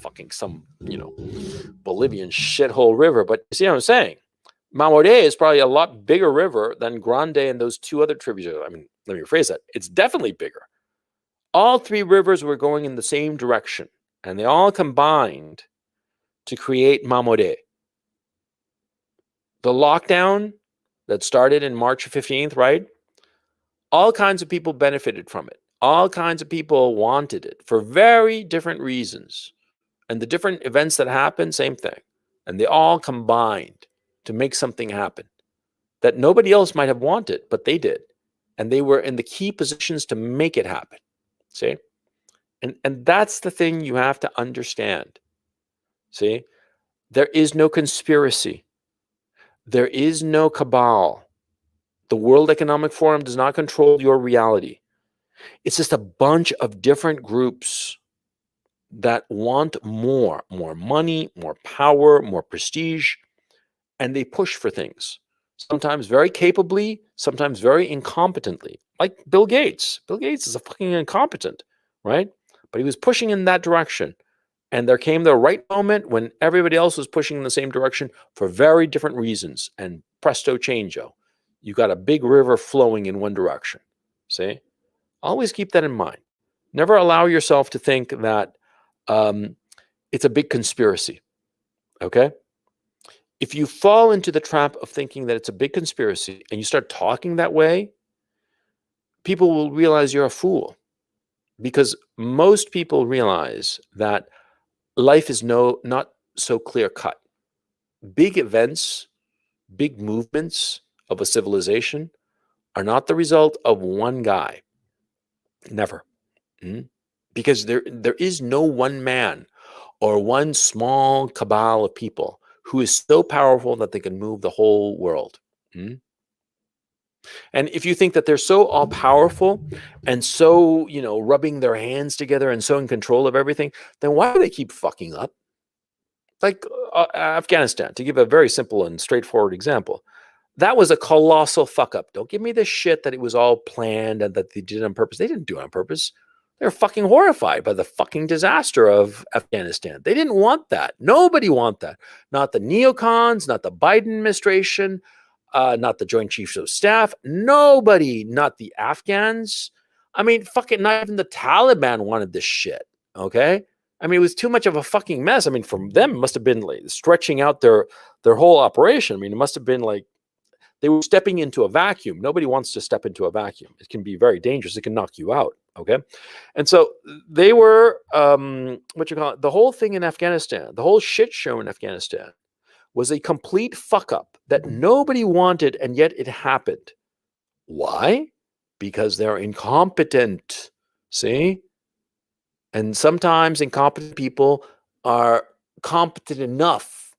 Fucking some, Bolivian shithole river. But you see what I'm saying? Mamoré is probably a lot bigger river than Grande and those two other tributaries. I mean, let me rephrase that. It's definitely bigger. All three rivers were going in the same direction, and they all combined to create Mamoré. The lockdown that started in March 15th, right? All kinds of people benefited from it. All kinds of people wanted it for very different reasons. And the different events that happened, same thing. And they all combined to make something happen that nobody else might have wanted, but they did. And they were in the key positions to make it happen. See? And that's the thing you have to understand. See? There is no conspiracy. There is no cabal. The World Economic Forum does not control your reality. It's just a bunch of different groups that want more money, more power, more prestige, and they push for things. Sometimes very capably, sometimes very incompetently. Like Bill Gates. Bill Gates is a fucking incompetent, right? But he was pushing in that direction. And there came the right moment when everybody else was pushing in the same direction for very different reasons. And presto changeo. You got a big river flowing in one direction. See? Always keep that in mind. Never allow yourself to think that it's a big conspiracy. Okay? If you fall into the trap of thinking that it's a big conspiracy and you start talking that way, people will realize you're a fool. Because most people realize that life is not so clear cut. Big events, big movements of a civilization are not the result of one guy. Never. Because there is no one man or one small cabal of people who is so powerful that they can move the whole world. And if you think that they're so all-powerful and so, rubbing their hands together and so in control of everything, then why do they keep fucking up? Like Afghanistan, to give a very simple and straightforward example. That was a colossal fuck up. Don't give me this shit that it was all planned and that they did it on purpose. They didn't do it on purpose. They're fucking horrified by the fucking disaster of Afghanistan. They didn't want that. Nobody want that. Not the neocons, not the Biden administration. not the Joint Chiefs of Staff, nobody, not the Afghans. I mean, fucking not even the Taliban wanted this shit. Okay. I mean, it was too much of a fucking mess. I mean, for them, it must have been like stretching out their whole operation. I mean, it must have been like they were stepping into a vacuum. Nobody wants to step into a vacuum. It can be very dangerous. It can knock you out. Okay. And so they were, what you call it, the whole thing in Afghanistan, the whole shit show in Afghanistan was a complete fuck up that nobody wanted, and yet it happened. Why? Because they're incompetent. See? And sometimes incompetent people are competent enough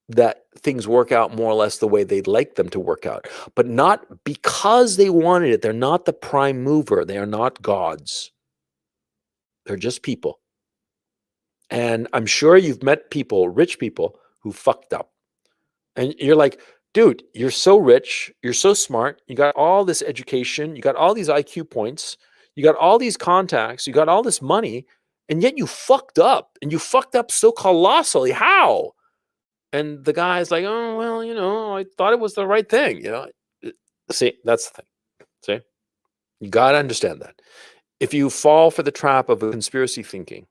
that things work out more or less the way they'd like them to work out, but not because they wanted it. They're not the prime mover. They are not gods. They're just people. And I'm sure you've met people, rich people, who fucked up. And you're like, dude, you're so rich, you're so smart, you got all this education, you got all these IQ points, you got all these contacts, you got all this money, and yet you fucked up, and you fucked up so colossally. How? And the guy's like, oh, well, I thought it was the right thing. See, that's the thing. See, you got to understand that. If you fall for the trap of a conspiracy thinking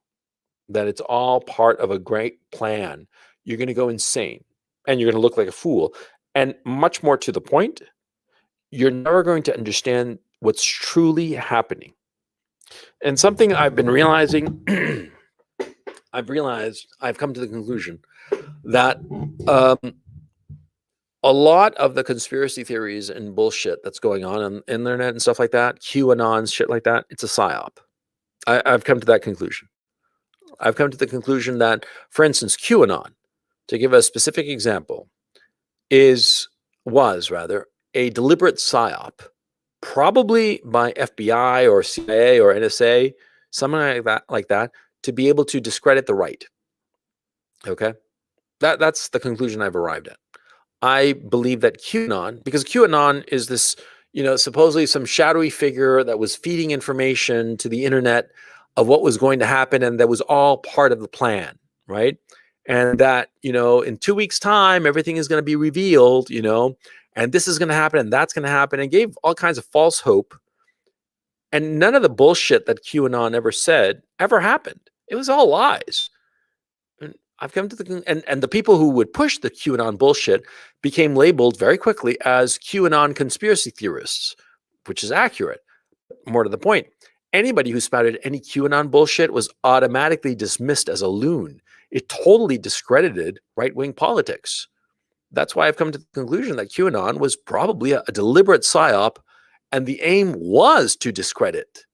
that it's all part of a great plan, you're going to go insane and you're going to look like a fool. And much more to the point, you're never going to understand what's truly happening. And something I've been realizing, I've come to the conclusion that a lot of the conspiracy theories and bullshit that's going on the internet and stuff like that, QAnon, shit like that, it's a psyop. I've come to that conclusion. I've come to the conclusion that, for instance, QAnon, to give a specific example, was a deliberate psyop, probably by FBI or CIA or NSA, something like that, to be able to discredit the right. Okay, that's the conclusion I've arrived at. I believe that QAnon, because QAnon is this, supposedly some shadowy figure that was feeding information to the internet of what was going to happen, and that was all part of the plan, right? And that, in 2 weeks' time, everything is going to be revealed, and this is going to happen, and that's going to happen, and gave all kinds of false hope. And none of the bullshit that QAnon ever said ever happened. It was all lies. I've come to and the people who would push the QAnon bullshit became labeled very quickly as QAnon conspiracy theorists, which is accurate. More to the point, anybody who spouted any QAnon bullshit was automatically dismissed as a loon. It totally discredited right-wing politics. That's why I've come to the conclusion that QAnon was probably a deliberate psyop, and the aim was to discredit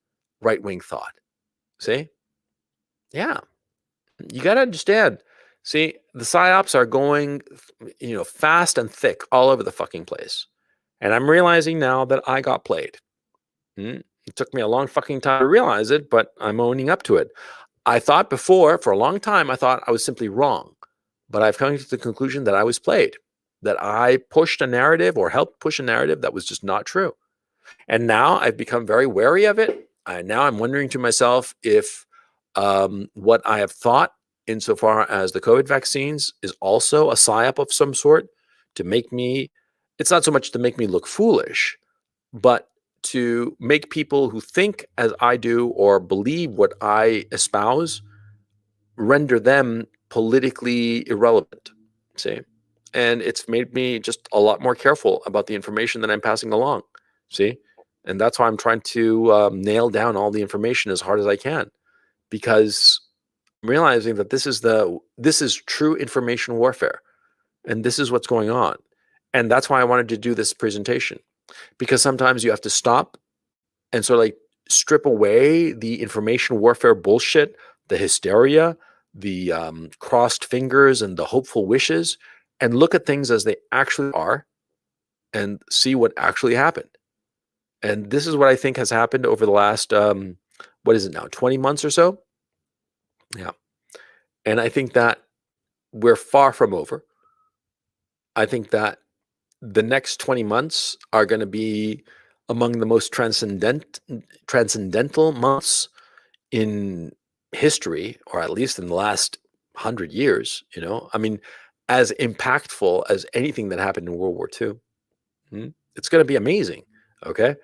right-wing thought. See? Yeah. You got to understand. See, the psyops are going, fast and thick all over the fucking place. And I'm realizing now that I got played. It took me a long fucking time to realize it, but I'm owning up to it. I thought before, for a long time, I thought I was simply wrong. But I've come to the conclusion that I was played, that I pushed a narrative or helped push a narrative that was just not true. And now I've become very wary of it. Now I'm wondering to myself if what I have thought insofar as the COVID vaccines is also a psyop of some sort to make me, it's not so much to make me look foolish, but to make people who think as I do or believe what I espouse, render them politically irrelevant. See? And it's made me just a lot more careful about the information that I'm passing along. See? And that's why I'm trying to nail down all the information as hard as I can, because I'm realizing that this is true information warfare, and this is what's going on. And that's why I wanted to do this presentation, because sometimes you have to stop and sort of like strip away the information warfare bullshit, the hysteria, the crossed fingers and the hopeful wishes, and look at things as they actually are and see what actually happened. And this is what I think has happened over the last, what is it now, 20 months or so? Yeah. And I think that we're far from over. I think that the next 20 months are going to be among the most transcendental months in history, or at least in the last 100 years, I mean, as impactful as anything that happened in World War II. It's going to be amazing. Okay.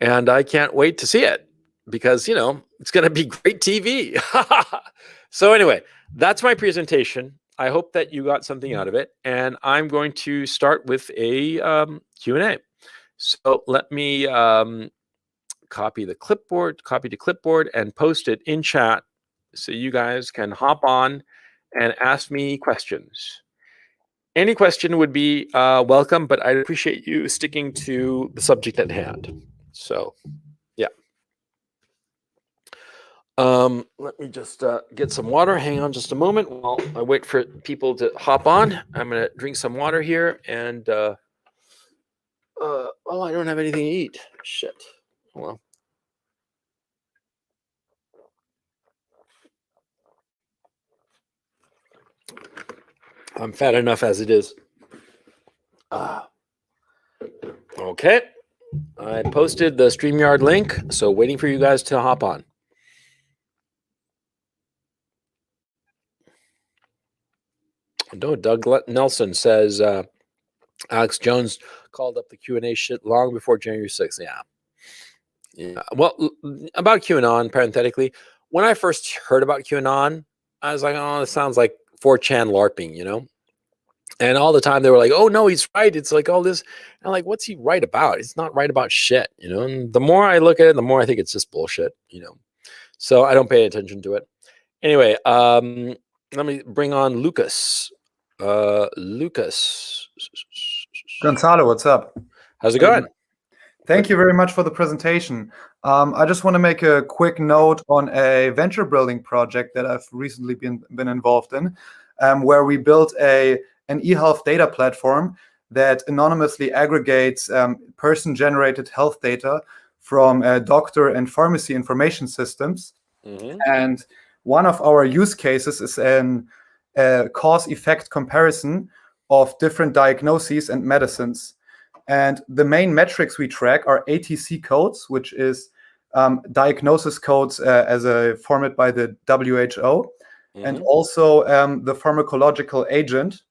And I can't wait to see it because, it's going to be great TV. So anyway, that's my presentation. I hope that you got something out of it. And I'm going to start with a Q&A. So let me copy to clipboard and post it in chat so you guys can hop on and ask me questions. Any question would be welcome, but I'd appreciate you sticking to the subject at hand. So, yeah. Let me just get some water. Hang on just a moment while I wait for people to hop on. I'm going to drink some water here. And, I don't have anything to eat. Shit. Well. I'm fat enough as it is. Okay. I posted the StreamYard link, so waiting for you guys to hop on. No, Doug Nelson says Alex Jones called up the Q&A shit long before January 6th. Yeah. Well, about QAnon, parenthetically, when I first heard about QAnon, I was like, oh, it sounds like 4chan LARPing, And all the time they were like, oh, no, he's right. It's like all this. And I'm like, what's he right about? He's not right about shit, And the more I look at it, the more I think it's just bullshit, So I don't pay attention to it. Anyway, let me bring on Lucas. Lucas. Gonzalo, what's up? How's it going? Thank you very much for the presentation. I just want to make a quick note on a venture building project that I've recently been involved in, where we built an e-health data platform that anonymously aggregates person-generated health data from doctor and pharmacy information systems. Mm-hmm. And one of our use cases is a cause-effect comparison of different diagnoses and medicines. And the main metrics we track are ATC codes, which is diagnosis codes as a format by the WHO, mm-hmm. and also the pharmacological agent.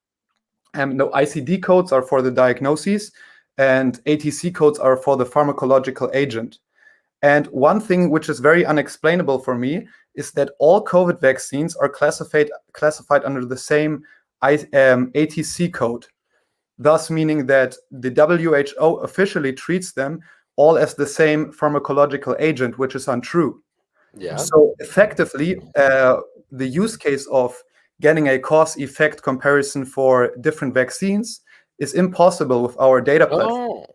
No, ICD codes are for the diagnoses, and ATC codes are for the pharmacological agent. And one thing which is very unexplainable for me is that all COVID vaccines are classified under the same ATC code, thus meaning that the WHO officially treats them all as the same pharmacological agent, which is untrue. Yeah. So effectively, the use case of getting a cause-effect comparison for different vaccines is impossible with our data platform. Oh.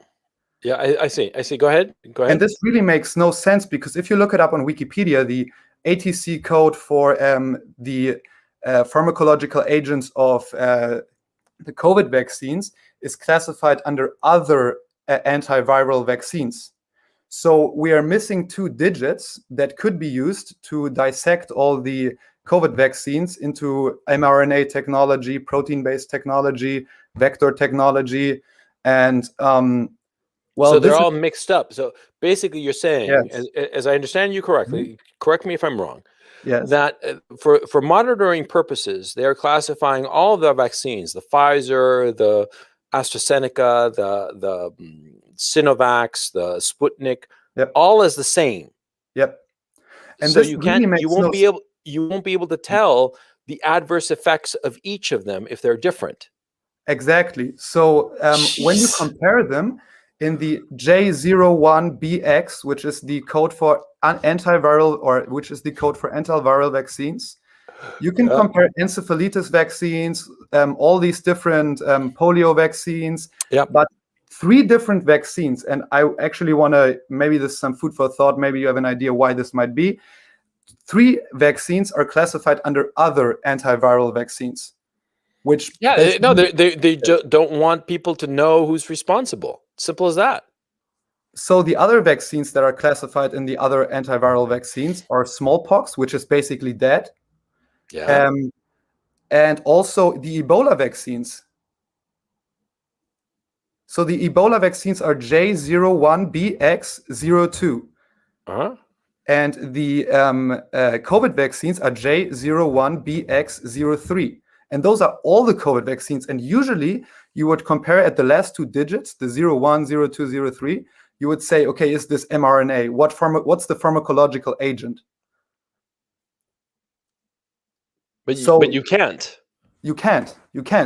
Yeah, I see. Go ahead. And this really makes no sense because if you look it up on Wikipedia, the ATC code for the pharmacological agents of the COVID vaccines is classified under other antiviral vaccines. So we are missing 2 digits that could be used to dissect all the COVID vaccines into mRNA technology, protein-based technology, vector technology, and so they're all mixed up. So basically you're saying, yes, as I understand you correctly, mm-hmm. correct me if I'm wrong, yes, that for monitoring purposes, they're classifying all of the vaccines, the Pfizer, the AstraZeneca, the Sinovac, the Sputnik, yep, all as the same. Yep. And so you won't be able to tell the adverse effects of each of them if they're different. Exactly. So when you compare them in the J01BX, which is the code for antiviral, or which is the code for antiviral vaccines, you can compare encephalitis vaccines, all these different polio vaccines, but 3 different vaccines. And I actually want to, maybe this is some food for thought, maybe you have an idea why this might be. 3 vaccines are classified under other antiviral vaccines, which they don't want people to know who's responsible. Simple as that. So the other vaccines that are classified in the other antiviral vaccines are smallpox, which is basically dead. Yeah. And also the Ebola vaccines. So the Ebola vaccines are J01BX02. Uh-huh. And the COVID vaccines are J01BX03. And those are all the COVID vaccines. And usually you would compare at the last two digits, the 01, 02, 03, you would say, okay, is this mRNA? What's the pharmacological agent? But So you can't. You can't.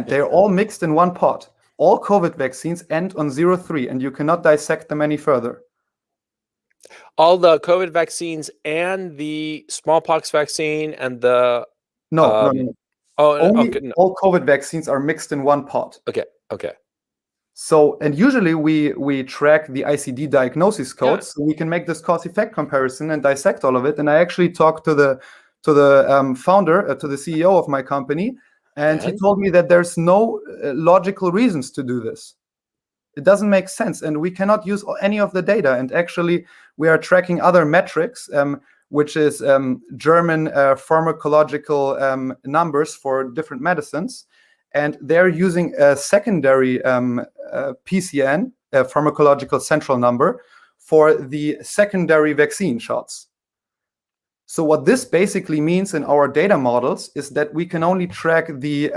They're all mixed in one pot. All COVID vaccines end on 03, and you cannot dissect them any further. All the COVID vaccines and the smallpox vaccine and the No. Oh, Only okay, no. all COVID vaccines are mixed in one pot. Okay. So, and usually we track the ICD diagnosis codes, so we can make this cause-effect comparison and dissect all of it. And I actually talked to the founder, to the CEO of my company, and he told me that there's no logical reasons to do this. It doesn't make sense, and we cannot use any of the data. And actually, we are tracking other metrics, which is German pharmacological numbers for different medicines. And they're using a secondary PCN, pharmacological central number, for the secondary vaccine shots. So what this basically means in our data models is that we can only track the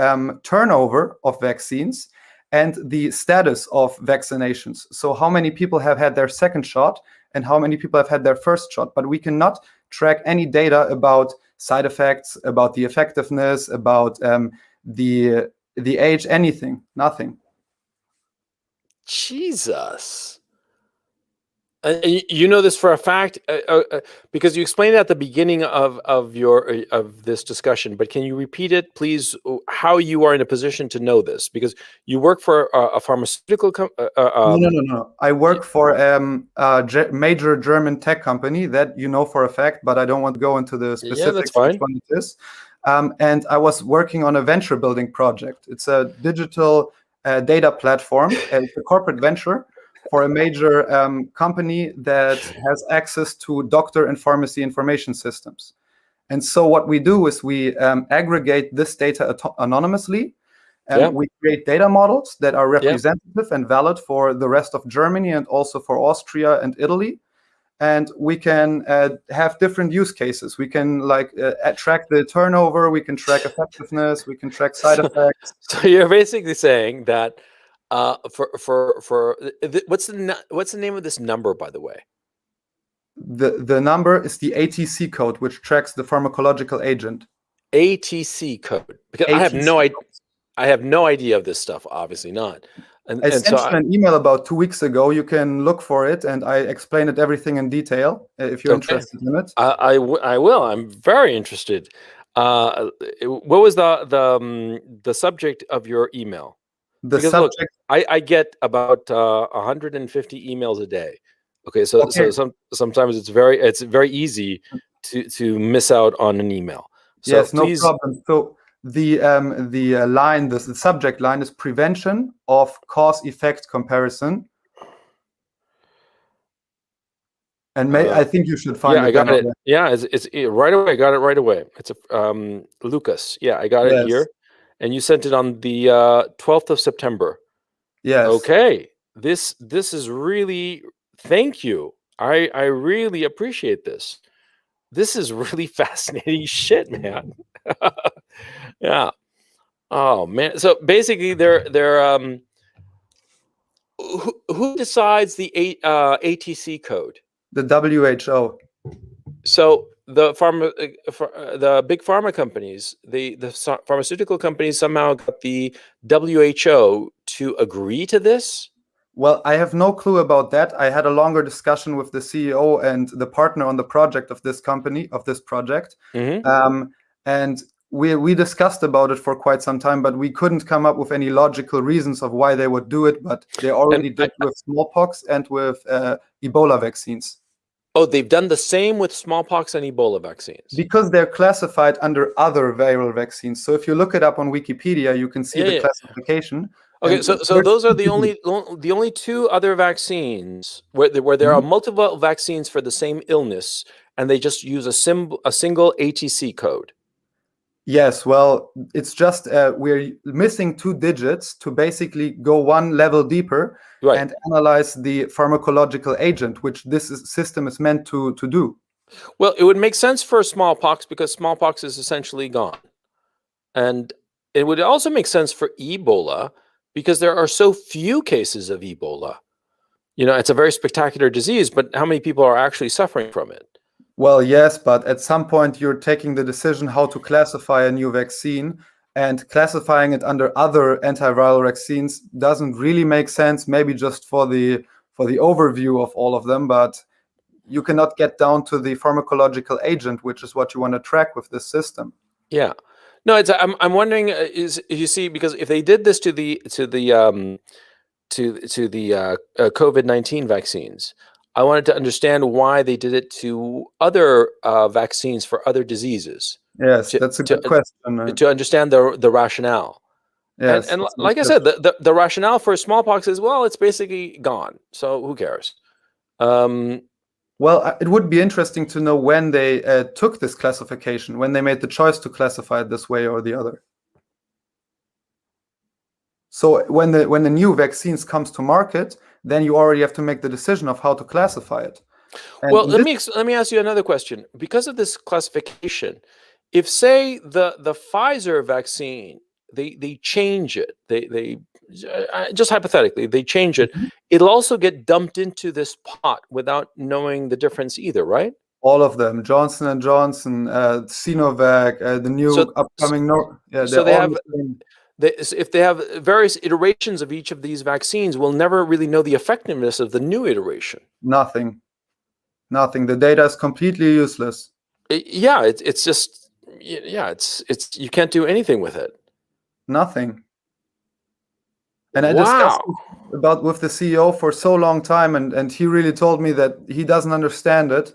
turnover of vaccines and the status of vaccinations. So how many people have had their second shot and how many people have had their first shot. But we cannot track any data about side effects, about the effectiveness, about the age, anything, nothing. Jesus. You know this for a fact because you explained it at the beginning of this discussion. But can you repeat it, please? How you are in a position to know this? Because you work for a pharmaceutical company. No. I work for a major German tech company that you know for a fact, but I don't want to go into the specifics. Yeah, that's fine. Which one it is. And I was working on a venture building project. It's a digital data platform. It's a corporate venture for a major company that has access to doctor and pharmacy information systems. And so what we do is we aggregate this data anonymously, and we create data models that are representative and valid for the rest of Germany and also for Austria and Italy. And we can have different use cases. We can track the turnover, we can track effectiveness, we can track side effects. So you're basically saying that what's the name of this number, by the way? The number is the ATC code, which tracks the pharmacological agent. ATC code, because I have no idea of this stuff. Obviously not. I sent you an email about 2 weeks ago. You can look for it, and I explain it everything in detail if you're interested in it. I will. I'm very interested. What was the subject of your email? Because subject. Look, I get about 150 emails a day. Okay, so sometimes it's very easy to miss out on an email. So yes, no problem. So the subject line is prevention of cause-effect comparison. And I think you should find it. I got it. Yeah, it's right away. I got it right away. It's Lucas. Yeah, I got it here. And you sent it on the 12th of September. Yes. Okay. This is really, thank you. I really appreciate this. This is really fascinating shit, man. Yeah. Oh man. So basically they're who decides the ATC code? The WHO. So the big pharma companies, the pharmaceutical companies somehow got the WHO to agree to this? Well, I have no clue about that. I had a longer discussion with the CEO and the partner on the project of this company, of this project. Mm-hmm. And we discussed about it for quite some time, but we couldn't come up with any logical reasons of why they would do it. But they already did with smallpox and with Ebola vaccines. Oh, they've done the same with smallpox and Ebola vaccines. Because they're classified under other viral vaccines. So if you look it up on Wikipedia, you can see the classification. Okay, so those are the only two other vaccines where there are multiple vaccines for the same illness, and they just use a single ATC code. Yes, well, it's just we're missing 2 digits to basically go one level deeper and analyze the pharmacological agent, which this system is meant to do. Well, it would make sense for smallpox because smallpox is essentially gone. And it would also make sense for Ebola because there are so few cases of Ebola. It's a very spectacular disease, but how many people are actually suffering from it? Well, yes, but at some point you're taking the decision how to classify a new vaccine, and classifying it under other antiviral vaccines doesn't really make sense, maybe just for the overview of all of them, but you cannot get down to the pharmacological agent, which is what you want to track with this system. Yeah. No, I'm wondering is you see, because if they did this to the COVID-19 vaccines, I wanted to understand why they did it to other vaccines for other diseases Yes, to that's a to good question. to understand the rationale. And Yes, and that's a good like I said, question. the rationale for smallpox is, well, it's basically gone, so who cares? Um, Well, it would be interesting to know when they took this classification, when they made the choice to classify it this way or the other. So when the new vaccines comes to market, then you already have to make the decision of how to classify it. And well, in let this, me ask you another question. Because of this classification, if say the Pfizer vaccine, they change it, they just hypothetically they change it, Mhm. it'll also get dumped into this pot without knowing the difference either, right? All of them, Johnson and Johnson, Sinovac, the So new upcoming, yeah, so they're they all have the same. if they have various iterations of each of these vaccines, we'll never really know the effectiveness of the new iteration. Nothing, nothing. The data is completely useless. Yeah, it's just yeah, it's you can't do anything with it. Nothing. And I discussed Wow. this about with the CEO for so long time, and he really told me that he doesn't understand it.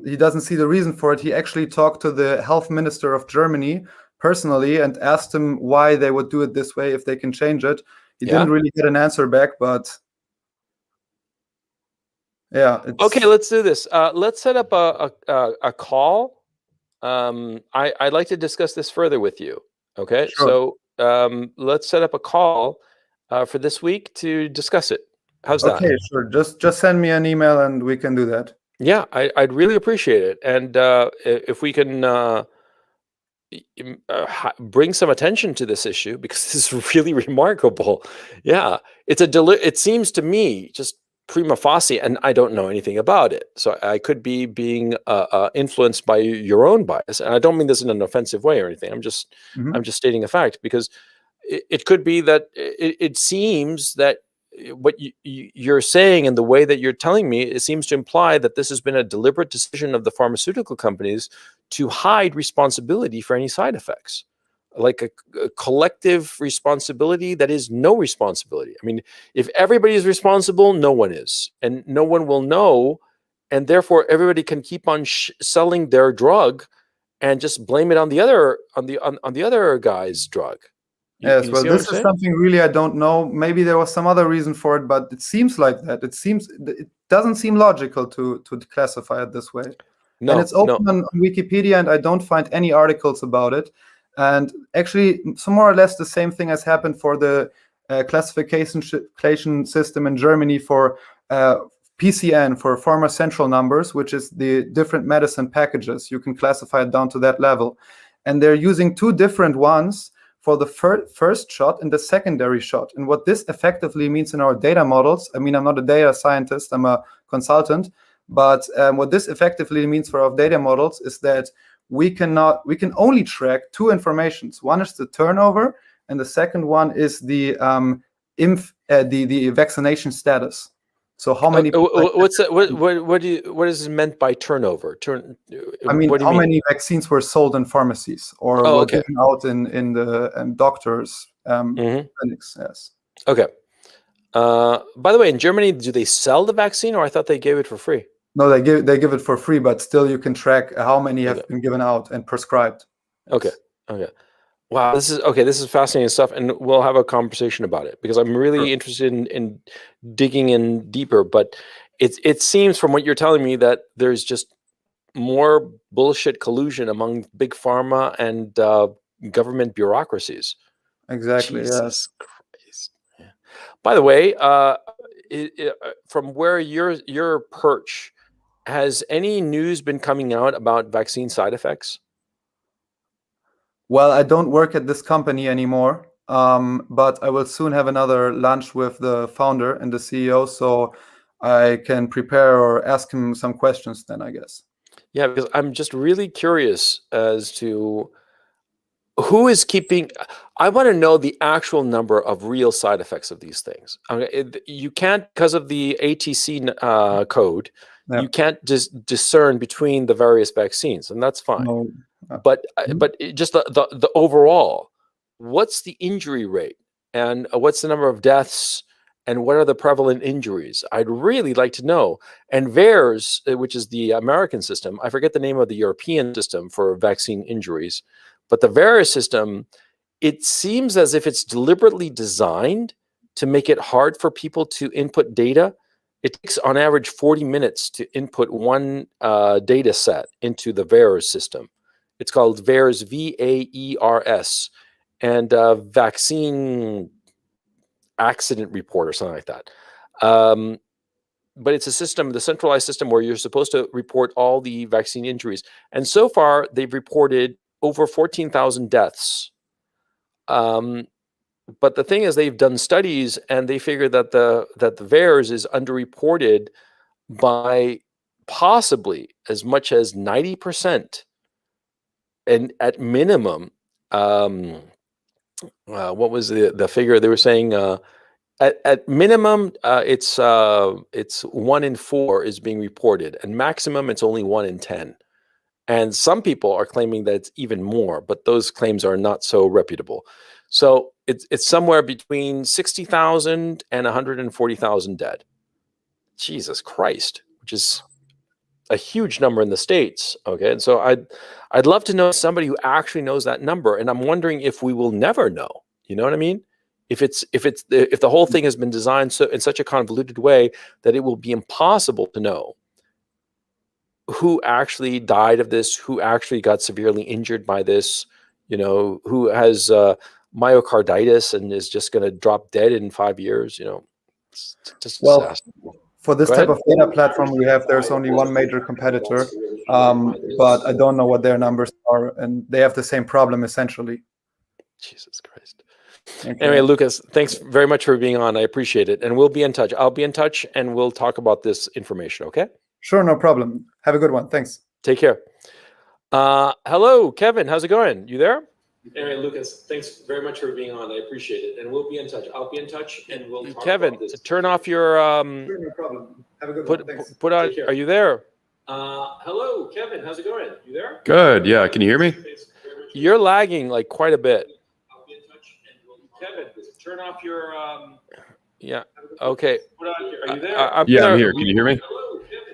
He doesn't see the reason for it. He actually talked to the health minister of Germany personally and asked him why they would do it this way if they can change it. He didn't Yeah. really get an answer back, but yeah, Okay, it's let's do this. Let's set up a call. I'd like to discuss this further with you. Okay, sure. so let's set up a call for this week to discuss it. How's that? Okay, sure. Just send me an email and we can do that. Yeah, I'd really appreciate it. And if we can bring some attention to this issue, because this is really remarkable. Yeah, it seems to me just prima facie, and I don't know anything about it, so I could be being influenced by your own bias, and I don't mean this in an offensive way or anything. I'm Mhm. just stating a fact, because it could be that it seems that what you're saying and the way that you're telling me, it seems to imply that this has been a deliberate decision of the pharmaceutical companies to hide responsibility for any side effects, like a collective responsibility that is no responsibility. I mean, if everybody is responsible, no one is, and no one will know, and therefore everybody can keep on selling their drug and just blame it on the other on the other guy's drug. Yes, You well, see what I'm this is saying? something really I don't know. Maybe there was some other reason for it, but it seems like that. It doesn't seem logical to classify it this way. And No, it's no. open on Wikipedia, and I don't find any articles about it. And actually, so more or less the same thing has happened for the classification system in Germany for PCN, for Pharma Central numbers, which is the different medicine packages. You can classify it down to that level. And they're using two different ones for the first shot and the secondary shot. And what this effectively means in our data models, I mean, I'm not a data scientist, I'm a consultant, but what this effectively means for our data models is that we can only track two informations. One is the turnover, and the second one is the the vaccination status. So how many people What's that, what is meant by turnover? I mean, What do you how mean? many vaccines were sold in pharmacies or Oh, were okay. given out in the doctors' Hmm. clinics? Yes. Okay. By the way, in Germany, do they sell the vaccine, or I thought they gave it for free? No, they give it for free, but still you can track how many Okay. have been given out and prescribed. Okay. Yes. Okay. Wow, this is okay. This is fascinating stuff, and we'll have a conversation about it, because I'm Sure. really interested in digging in deeper. But it seems from what you're telling me that there's just more bullshit collusion among big pharma and government bureaucracies. Exactly. Yes. Jesus Christ. Yeah. By the way, from where your perch, has any news been coming out about vaccine side effects? Well, I don't work at this company anymore, but I will soon have another lunch with the founder and the CEO, so I can prepare or ask him some questions then, I guess. Yeah, because I'm just really curious as to who is keeping. I want to know the actual number of real side effects of these things. You can't, because of the ATC code, Yeah. you can't just discern between the various vaccines, and that's fine. No. But just the overall, what's the injury rate, and what's the number of deaths, and what are the prevalent injuries? I'd really like to know. And VAERS, which is the American system, I forget the name of the European system for vaccine injuries, but the VAERS system, it seems as if it's deliberately designed to make it hard for people to input data. It takes on average 40 minutes to input one data set into the VAERS system. It's called VAERS, VAERS, and vaccine accident report or something like that. But it's a system, the centralized system, where you're supposed to report all the vaccine injuries. And so far, they've reported over 14,000 deaths. But the thing is, they've done studies, and they figure that the VAERS is underreported by possibly as much as 90%. And at minimum, what was the figure they were saying? At minimum, it's 1 in 4 is being reported, and maximum it's only 1 in 10. And some people are claiming that it's even more, but those claims are not so reputable. So it's somewhere between 60,000 and 140,000 dead. Jesus Christ, which is a huge number in the States. Okay, and so I'd love to know somebody who actually knows that number, and I'm wondering if we will never know. You know what I mean? If the whole thing has been designed so in such a convoluted way that it will be impossible to know who actually died of this, who actually got severely injured by this, who has myocarditis and is just going to drop dead in 5 years. It's just Well, disaster. for this Go type ahead. of data platform we have, there's only one major competitor, but I don't know what their numbers are, and they have the same problem essentially. Jesus Christ. Okay. Anyway, Lucas, thanks very much for being on. I appreciate it. And we'll be in touch. I'll be in touch, and we'll talk about this information, okay? Sure, no problem. Have a good one. Thanks. Take care. Hello, Kevin. How's it going? You there? Anyway, Lucas, thanks very much for being on. I appreciate it. And we'll be in touch. I'll be in touch, and we'll talk Kevin, about this. Turn off your Sure, no problem. Have a good one. Thanks. put on. Are you there? Hello, Kevin. How's it going? You there? Good. Yeah. Can you hear me? You're lagging like quite a bit. I'll be in touch, and Kevin, turn off your. Yeah. Okay. Are you there? I'm here. Can you hear me?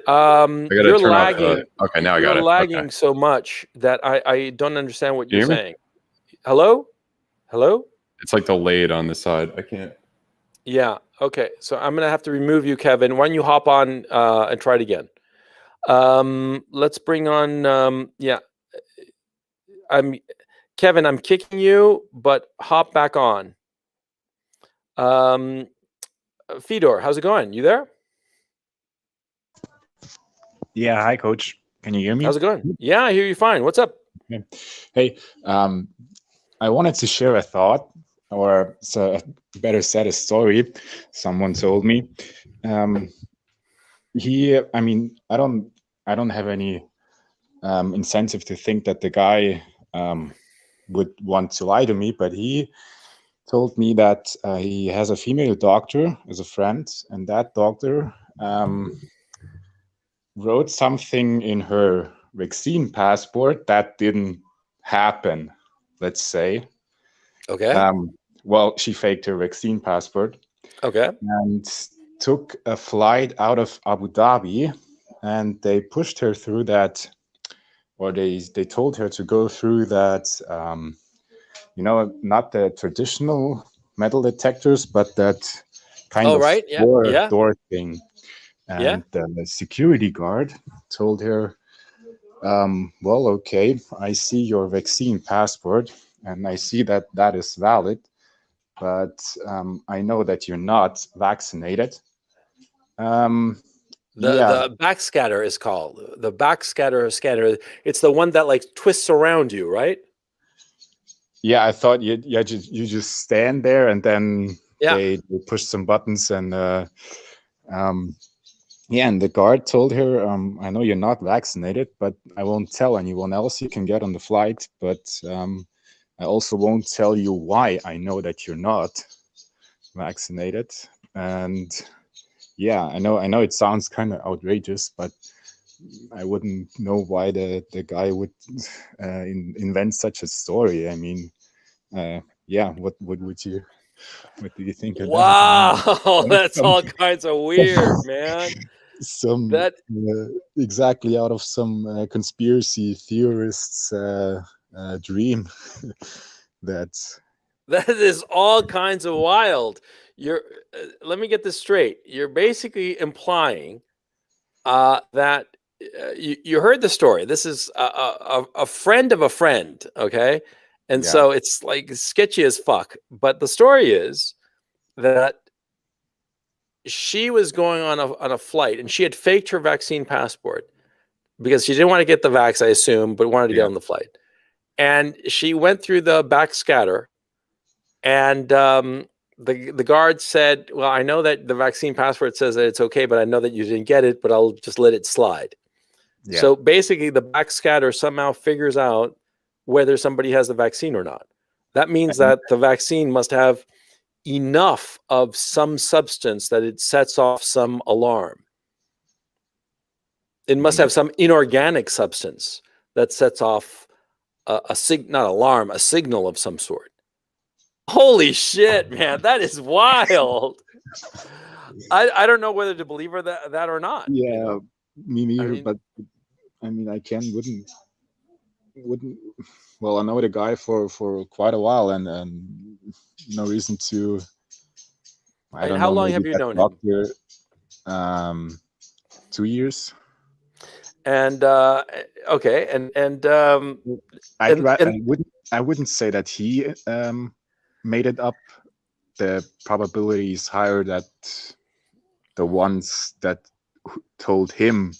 You're lagging. Okay, now I got it. You're lagging so much that I don't understand what you're saying. Hello? Hello? It's like delayed on the side. I can't. Yeah. Okay. So I'm gonna have to remove you, Kevin. Why don't you hop on and try it again? Let's bring on. Yeah. Kevin. I'm kicking you, but hop back on. Fedor, how's it going? You there? Yeah, hi, Coach. Can you hear me? How's it going? Yeah, I hear you fine. What's up? Okay. Hey, I wanted to share a thought, or better said, a story someone told me. I don't have any incentive to think that the guy would want to lie to me, but he told me that he has a female doctor as a friend, and that doctor wrote something in her vaccine passport that didn't happen, let's say. Okay. Well, she faked her vaccine passport. Okay. And took a flight out of Abu Dhabi, and they pushed her through that, or they told her to go through that, not the traditional metal detectors, but that kind of door thing. And the security guard told her, well, okay, I see your vaccine passport and I see that that is valid, but I know that you're not vaccinated. The backscatter is called. The backscatter scanner. It's the one that like twists around you, right? Yeah, I thought you just stand there and then Yeah. they push some buttons and yeah, and the guard told her, I know you're not vaccinated, but I won't tell anyone else. You can get on the flight, but I also won't tell you why I know that you're not vaccinated. And yeah, I know it sounds kind of outrageous, but I wouldn't know why the guy would invent such a story. I mean, yeah, what do you think of that? Wow, that's all kinds of weird, man. Some exactly out of some conspiracy theorists' dream. That is all kinds of wild. You're let me get this straight. You're basically implying that you heard the story. This is a friend of a friend, okay? And so it's like sketchy as fuck. But the story is that she was going on a flight and she had faked her vaccine passport because she didn't want to get the vax, I assume, but wanted to get on the flight. And she went through the backscatter, and the guard said, "Well, I know that the vaccine passport says that it's okay, but I know that you didn't get it, but I'll just let it slide." Yeah. So basically, the backscatter somehow figures out whether somebody has the vaccine or not. That means that the vaccine must have enough of some substance that it sets off some alarm. It must have some inorganic substance that sets off a signal of some sort. Holy shit, man, that is wild. I don't know whether to believe her that or not. Yeah, you know? me neither. But I mean, I wouldn't. Well, I know the guy for quite a while, and no reason to. I don't know. How long have you known him? 2 years. And okay, and I wouldn't say that he made it up. The probability is higher that the ones that told him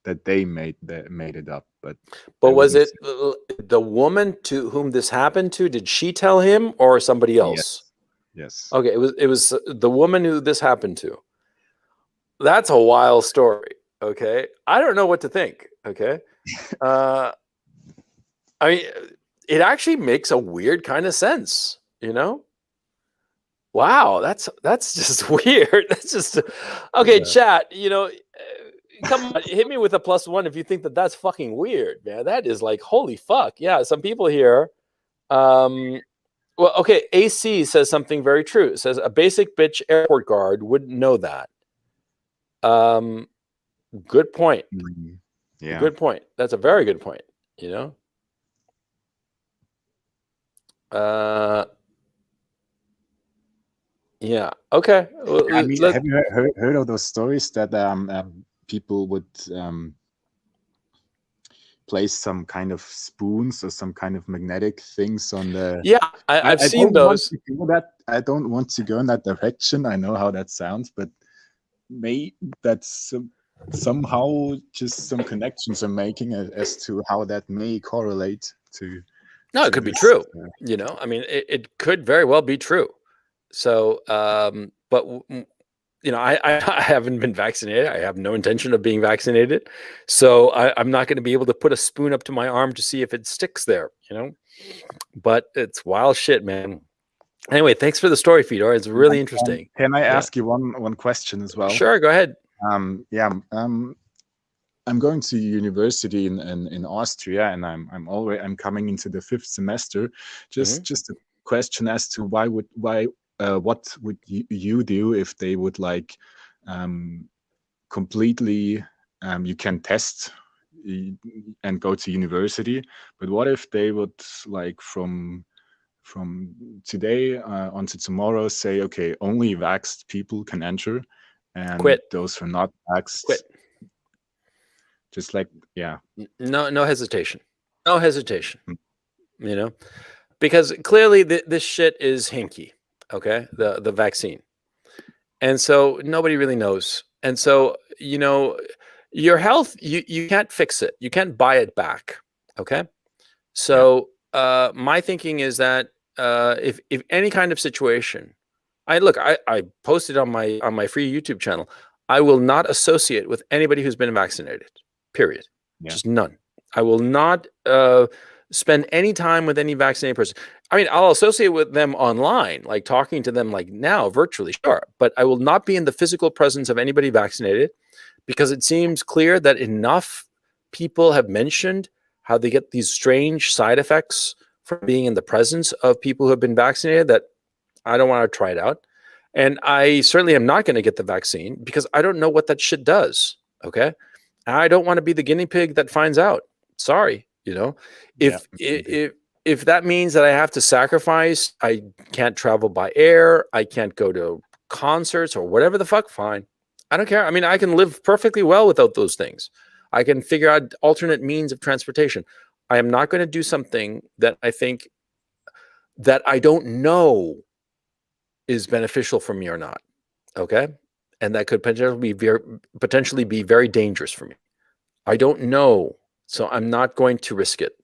that they made it up. But was it the woman to whom this happened to? Did she tell him or somebody else? Yes. Okay, it was the woman who this happened to. That's a wild story. Okay, I don't know what to think. Okay, I mean, it actually makes a weird kind of sense. You know. Wow, that's just weird. That's just okay. Yeah. Chat, come on, hit me with a +1 if you think that that's fucking weird, man. That is like holy fuck. Yeah, some people here. Well, okay. AC says something very true. It says a basic bitch airport guard wouldn't know that. Good point. Yeah. Good point. That's a very good point. Yeah. Okay. Well, I mean, have you heard of those stories that people would place some kind of spoons or some kind of magnetic things on the? Yeah, I've seen those. I don't want to go in that direction. I know how that sounds, but that's somehow just some connections I'm making as to how that may correlate to. No, it could be true. I mean, it could very well be true. So, but I haven't been vaccinated. I have no intention of being vaccinated. So I'm not going to be able to put a spoon up to my arm to see if it sticks there, but it's wild shit, man. Anyway, thanks for the story, Fedor. It's really interesting. Can I ask you one question as well? Sure, go ahead. I'm going to university in Austria, and I'm coming into the 5th semester. Just a question as to what would you do if they would like completely you can test and go to university, but what if they would like from today onto tomorrow say, okay, only vaxxed people can enter, and those who are not vaxxed quit? Just like, yeah. No hesitation. No hesitation. Because clearly this shit is hinky. Okay, the vaccine, and so nobody really knows. And so your health, you can't fix it. You can't buy it back. Okay, so my thinking is that if any kind of situation, I posted on my free YouTube channel, I will not associate with anybody who's been vaccinated. Period. Yeah. Just none. I will not spend any time with any vaccinated person. I mean, I'll associate with them online, like talking to them like now virtually, sure, but I will not be in the physical presence of anybody vaccinated, because it seems clear that enough people have mentioned how they get these strange side effects from being in the presence of people who have been vaccinated that I don't want to try it out. And I certainly am not going to get the vaccine because I don't know what that shit does. Okay. I don't want to be the guinea pig that finds out. Sorry. If that means that I have to sacrifice, I can't travel by air, I can't go to concerts or whatever the fuck, fine. I don't care. I mean, I can live perfectly well without those things. I can figure out alternate means of transportation. I am not going to do something that I think that I don't know is beneficial for me or not. Okay. And that could potentially be very dangerous for me. I don't know. So I'm not going to risk it.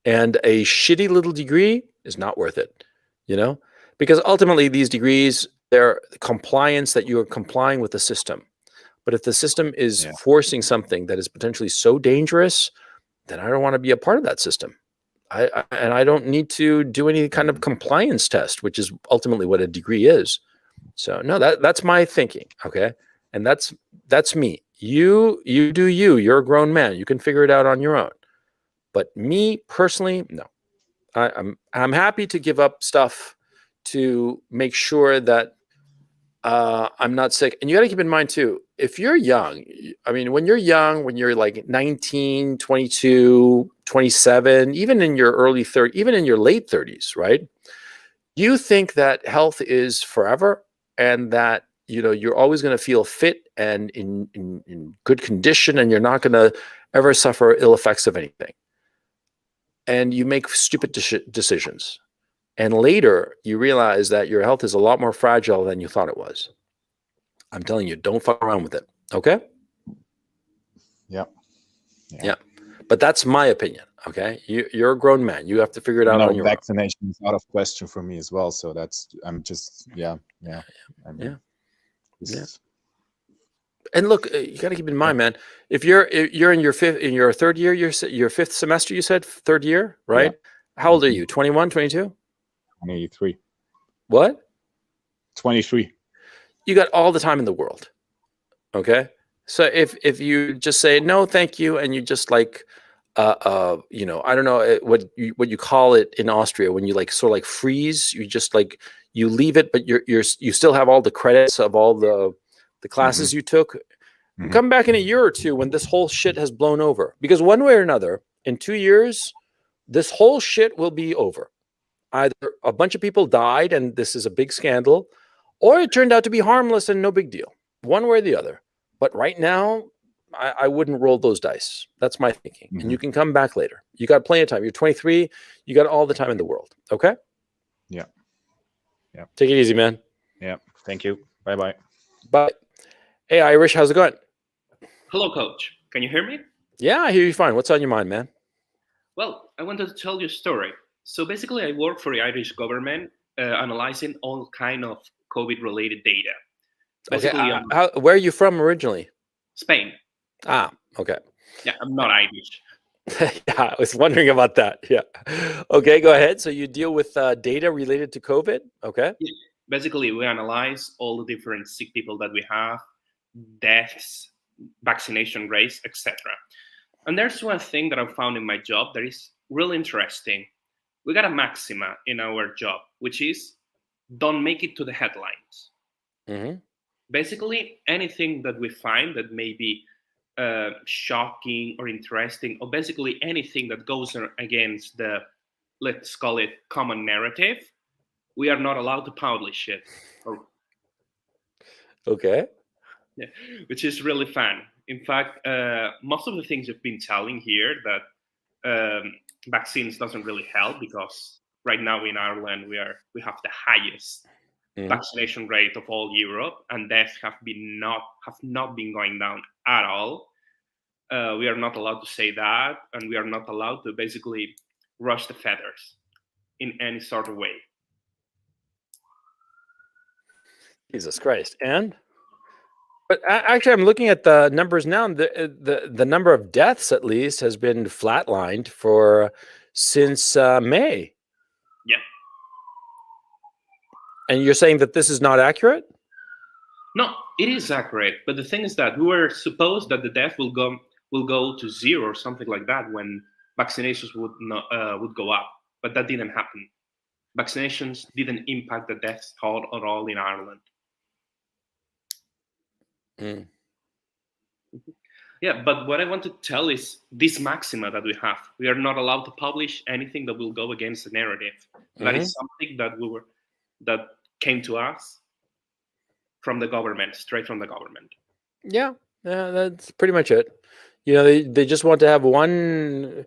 And a shitty little degree is not worth it, because ultimately these degrees, they're compliance, that you are complying with the system. But if the system is forcing something that is potentially so dangerous, then I don't want to be a part of that system. And I don't need to do any kind of compliance test, which is ultimately what a degree is. So no, that's my thinking. Okay. And that's me. You do you. You're a grown man. You can figure it out on your own. But me personally, no. I'm happy to give up stuff to make sure that I'm not sick. And you got to keep in mind too, if you're young, I mean, when you're young, when you're like 19, 22, 27, even in your early 30s, even in your late 30s, right? You think that health is forever and that, you're always going to feel fit and in good condition, and you're not going to ever suffer ill effects of anything. And you make stupid decisions. And later you realize that your health is a lot more fragile than you thought it was. I'm telling you, don't fuck around with it. Okay? Yeah. But that's my opinion. Okay? You're a grown man. You have to figure it out on your own. Vaccination is out of question for me as well. So I'm just, yeah. And look, you got to keep in mind, man, if you're in your third year, your fifth semester, you said third year, right? Yeah. How old are you? 21, 22? 23. What? 23. You got all the time in the world. Okay. So if you just say no, thank you, and you just like, I don't know what you call it in Austria when you like sort of like freeze. You just like you leave it, but you still have all the credits of all the classes you took. Come back in a year or two when this whole shit has blown over, because one way or another, in 2 years, this whole shit will be over. Either a bunch of people died and this is a big scandal, or it turned out to be harmless and no big deal. One way or the other. But right now, I wouldn't roll those dice. That's my thinking. And you can come back later. You got plenty of time. You're 23. You got all the time in the world. Okay? Yeah. Take it easy, man. Yeah. Thank you. Bye-bye. Bye. Hey, Irish, how's it going? Hello, Coach. Can you hear me? Yeah, I hear you fine. What's on your mind, man? Well, I wanted to tell you a story. So basically, I work for the Irish government, analyzing all kind of COVID-related data. Basically, okay. Where are you from originally? Spain. Ah, okay. Yeah, I'm not Irish. Yeah, I was wondering about that. Yeah. Okay, go ahead. So you deal with data related to COVID? Okay. Yeah. Basically, we analyze all the different sick people that we have, deaths, vaccination rates, etc. And there's one thing that I found in my job that is really interesting. We got a maxima in our job, which is don't make it to the headlines. Basically, anything that we find that may be shocking or interesting, or basically anything that goes against the, let's call it, common narrative, we are not allowed to publish it. Okay. Yeah, which is really fun. In fact, most of the things you've been telling here that vaccines doesn't really help, because right now in Ireland we have the highest vaccination rate of all Europe, and deaths have not been going down at all. We are not allowed to say that, and we are not allowed to basically rush the feathers in any sort of way. Jesus Christ. But actually, I'm looking at the numbers now, and the number of deaths, at least, has been flatlined since May. Yeah. And you're saying that this is not accurate? No, it is accurate. But the thing is that we were supposed that the death will go to zero or something like that when vaccinations would go up. But that didn't happen. Vaccinations didn't impact the death toll at all in Ireland. Mm. Yeah, but what I want to tell is this maxima that we have. We are not allowed to publish anything that will go against the narrative. That is something that came to us from the government, straight from the government. Yeah, that's pretty much it. You know, they just want to have one.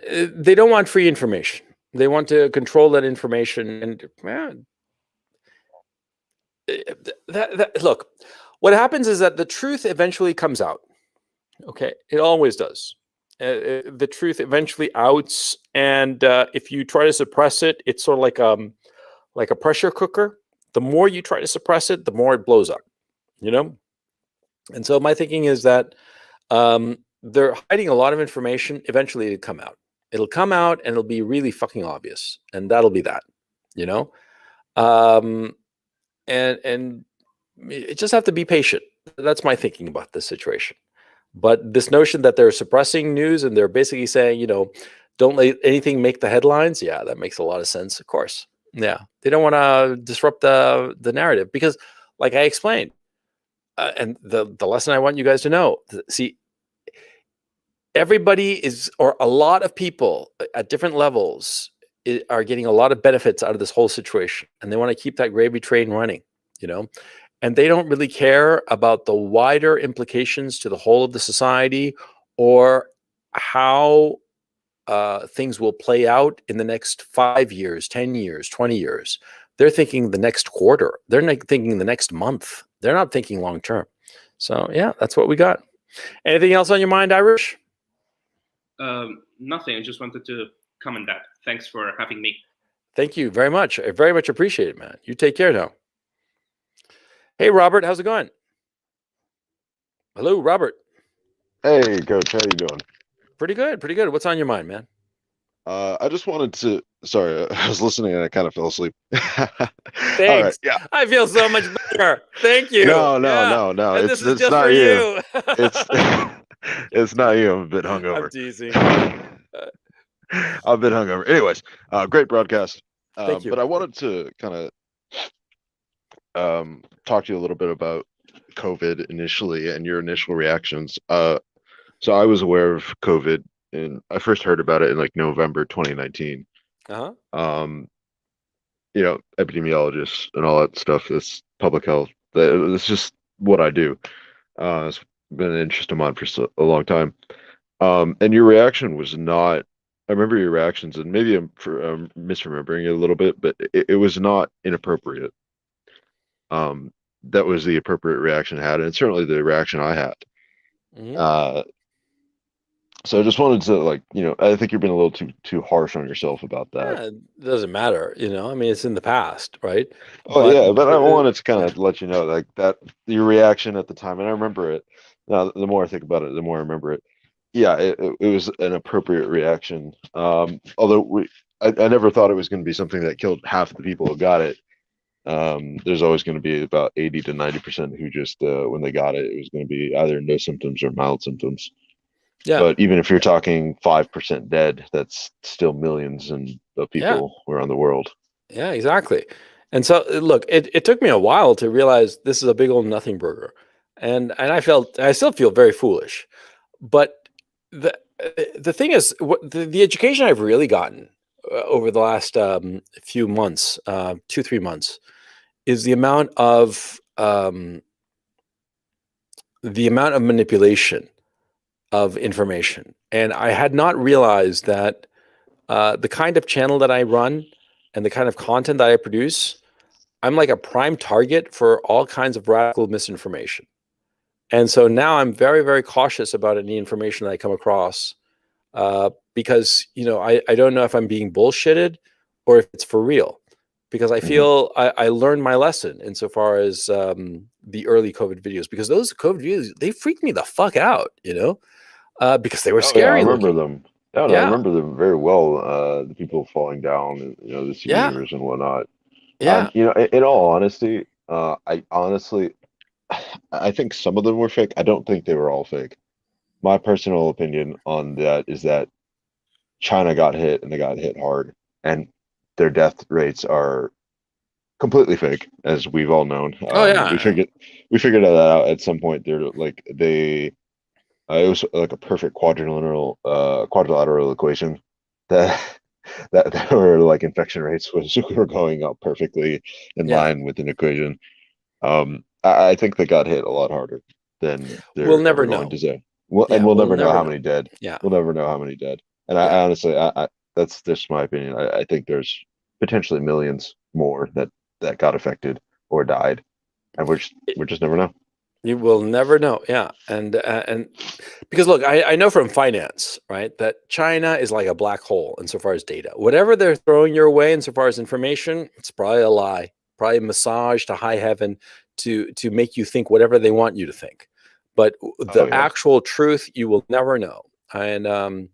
They don't want free information. They want to control that information. And look, what happens is that the truth eventually comes out. Okay, it always does. The truth eventually outs, and if you try to suppress it, it's sort of like a pressure cooker. The more you try to suppress it, the more it blows up. You know, and so my thinking is that they're hiding a lot of information. Eventually, it'll come out. It'll come out, and it'll be really fucking obvious, and that'll be that. You know, and you just have to be patient. That's my thinking about this situation. But this notion that they're suppressing news and they're basically saying, you know, don't let anything make the headlines. Yeah, that makes a lot of sense. Of course. Yeah, they don't want to disrupt the narrative because, like I explained, and the lesson I want you guys to know, see, everybody or a lot of people at different levels are getting a lot of benefits out of this whole situation, and they want to keep that gravy train running, you know, and they don't really care about the wider implications to the whole of the society or how things will play out in the next 5 years, 10 years, 20 years. They're thinking the next quarter. They're not thinking the next month. They're not thinking long term. So yeah, that's what we got. Anything else on your mind, Irish? Nothing. I just wanted to comment that. Thanks for having me. Thank you very much. I very much appreciate it, man. You take care now. Hey, Robert, how's it going? Hello, Robert. Hey, Coach, how you doing? Pretty good, pretty good. What's on your mind, man? I just wanted to. Sorry, I was listening and I kind of fell asleep. Thanks. All right, yeah. I feel so much better. Thank you. No. And It's just not for you. It's not you. I'm a bit hungover. I'm teasing. I'm a bit hungover. Anyways, great broadcast. Thank you. But I wanted to kind of talk to you a little bit about COVID initially and your initial reactions. So I was aware of COVID, and I first heard about it in like November 2019. You know, epidemiologists and all that stuff. That's public health. That's just what I do. It's been an interest of mine for a long time. And your reaction was not. I remember your reactions, and maybe I'm misremembering it a little bit, but it was not inappropriate. That was the appropriate reaction I had, and certainly the reaction I had. So I just wanted to, like, you know, I think you're being a little too harsh on yourself about that. Yeah, it doesn't matter, you know. I mean, it's in the past, right? But I wanted to kind of let you know, like, that your reaction at the time, and I remember it. Now, the more I think about it, the more I remember it. Yeah, it was an appropriate reaction. Although I never thought it was going to be something that killed half the people who got it. There's always going to be about 80 to 90% who just, when they got it, it was going to be either no symptoms or mild symptoms. Yeah. But even if you're talking 5% dead, that's still millions of people around the world. Yeah, exactly. And so, look, it took me a while to realize this is a big old nothing burger, and I still feel very foolish. But the thing is, the education I've really gotten over the last few months, 2-3 months, is the amount of manipulation of information. And I had not realized that the kind of channel that I run and the kind of content that I produce, I'm like a prime target for all kinds of radical misinformation. And so now I'm very, very cautious about any information that I come across because I don't know if I'm being bullshitted or if it's for real, because I feel I learned my lesson insofar as the early COVID videos, because those COVID videos, they freaked me the fuck out, because they were Yeah, I scary remember looking. them. Yeah, no, I remember them very well. The people falling down, and the Yeah. seniors and whatnot. Yeah. In all honesty, I think some of them were fake. I don't think they were all fake. My personal opinion on that is that China got hit, and they got hit hard, and their death rates are completely fake, as we've all known. Oh yeah. We figured that out at some point. They're like it was like a perfect quadrilateral equation that that were like infection rates were going up perfectly in line with an equation. I think they got hit a lot harder than We'll they're never ever going know. to say. We'll never know how many dead. Yeah. We'll never know how many dead. And I honestly, that's just my opinion. I think there's potentially millions more that got affected or died, and we're just never know. You will never know. Yeah. And because look, I know from finance, right, that China is like a black hole insofar as data. Whatever they're throwing your way insofar as information, it's probably a lie, probably massaged to high heaven to make you think whatever they want you to think. But the actual truth, you will never know. And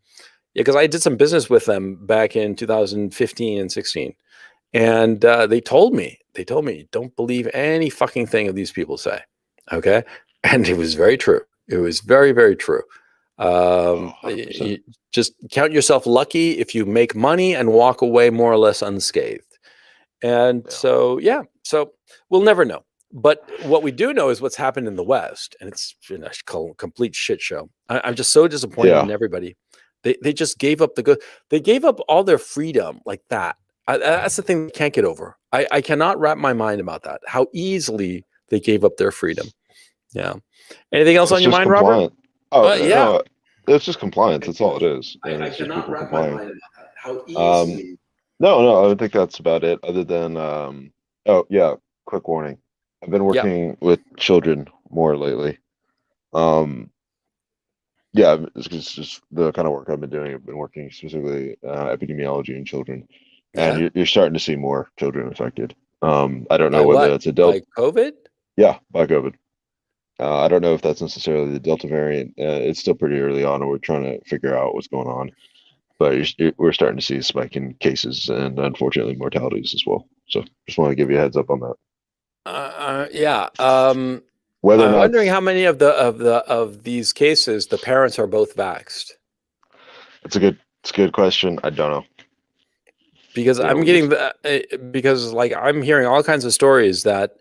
because I did some business with them back in 2015 and 16. And they told me, don't believe any fucking thing of these people say. Okay. And it was very true. It was very, very true. You just count yourself lucky if you make money and walk away more or less unscathed. And so we'll never know. But what we do know is what's happened in the West, and it's been a complete shit show. I'm just so disappointed in everybody. They just gave up they gave up all their freedom like that. That's the thing we can't get over. I cannot wrap my mind about that. How easily they gave up their freedom. Yeah. Anything else on your mind, Robert? Oh, yeah. No, it's just compliance. That's all it is. And I cannot wrap my mind about that. How easily. No, I don't think that's about it. Other than, quick warning. I've been working with children more lately. It's just the kind of work I've been doing. I've been working specifically epidemiology in children, and you're starting to see more children affected. I don't know whether that's a Delta. By COVID? Yeah, by COVID. I don't know if that's necessarily the Delta variant. It's still pretty early on, and we're trying to figure out what's going on. But we're starting to see a spike in cases and unfortunately mortalities as well. So just want to give you a heads up on that. I'm wondering how many of these cases the parents are both vaxxed. It's a good question. I don't know. Because I'm getting I'm hearing all kinds of stories that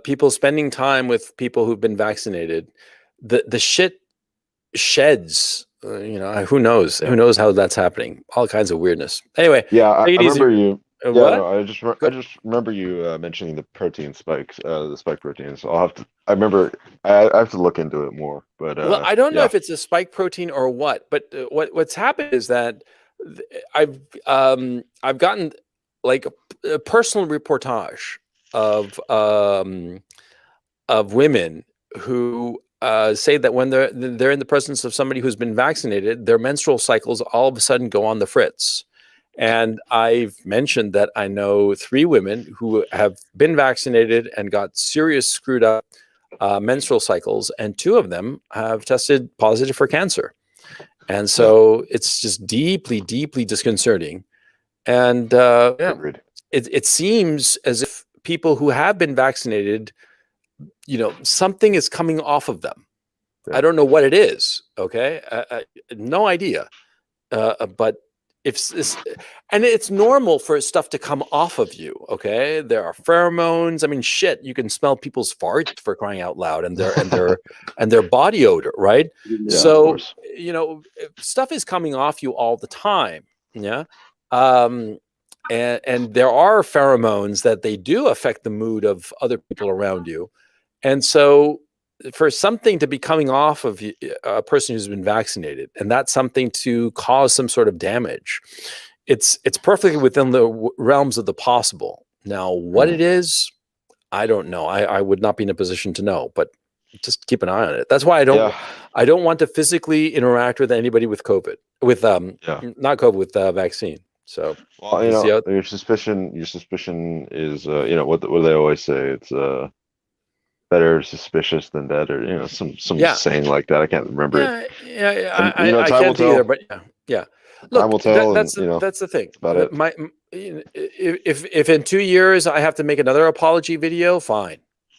people spending time with people who've been vaccinated, the shit sheds. Who knows how that's happening? All kinds of weirdness. Anyway, I remember you. What? No, I just remember you mentioning the protein spikes, the spike proteins. I have to look into it more. But well, I don't know if it's a spike protein or what. But what's happened is that I've gotten like a personal reportage of women who say that when they're in the presence of somebody who's been vaccinated, their menstrual cycles all of a sudden go on the fritz. And I've mentioned that I know 3 women who have been vaccinated and got serious screwed up menstrual cycles, and 2 of them have tested positive for cancer. And so it's just deeply, deeply disconcerting. And it seems as if people who have been vaccinated, something is coming off of them. I don't know what it is. Okay. No idea. But it's normal for stuff to come off of you. Okay. There are pheromones. I mean, shit, you can smell people's farts, for crying out loud, and their body odor. Right. Yeah, so, stuff is coming off you all the time. Yeah. And there are pheromones that they do affect the mood of other people around you. And so for something to be coming off of a person who's been vaccinated, and that's something to cause some sort of damage, it's perfectly within the realms of the possible. Now, what it is, I don't know. I would not be in a position to know, but just keep an eye on it. That's why I don't want to physically interact with anybody with COVID, with not COVID, with vaccine. So, well, your suspicion is, what do they always say? It's better suspicious than dead, or some saying like that. I can't remember it. Yeah. And, I time will can't tell. either, but yeah. Look, time will tell. That's the thing. About it. If in 2 years I have to make another apology video, fine.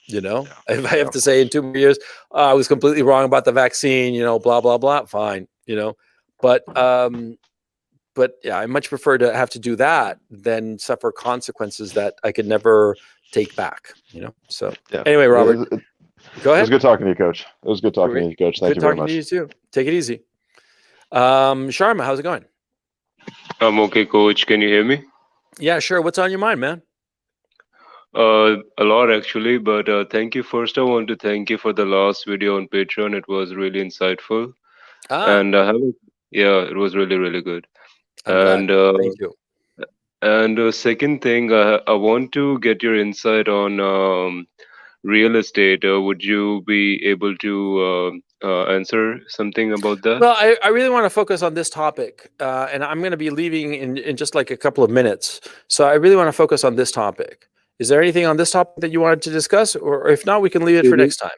If I have to say in 2 more years I was completely wrong about the vaccine, blah blah blah, fine. But yeah, I much prefer to have to do that than suffer consequences that I could never take back. So anyway, Robert, go ahead. It was good talking to you, Coach. It was good talking to you, Coach. Thank you very much. Good talking to you too. Take it easy. Sharma, how's it going? I'm okay, Coach. Can you hear me? Yeah, sure. What's on your mind, man? A lot actually, but thank you. First, I want to thank you for the last video on Patreon. It was really insightful, and it was really, really good. I'm glad. Thank you. And second thing, I want to get your insight on real estate. Would you be able to answer something about that? Well, I really want to focus on this topic, and I'm going to be leaving in just like a couple of minutes. So I really want to focus on this topic. Is there anything on this topic that you wanted to discuss, or if not, we can leave it for next time?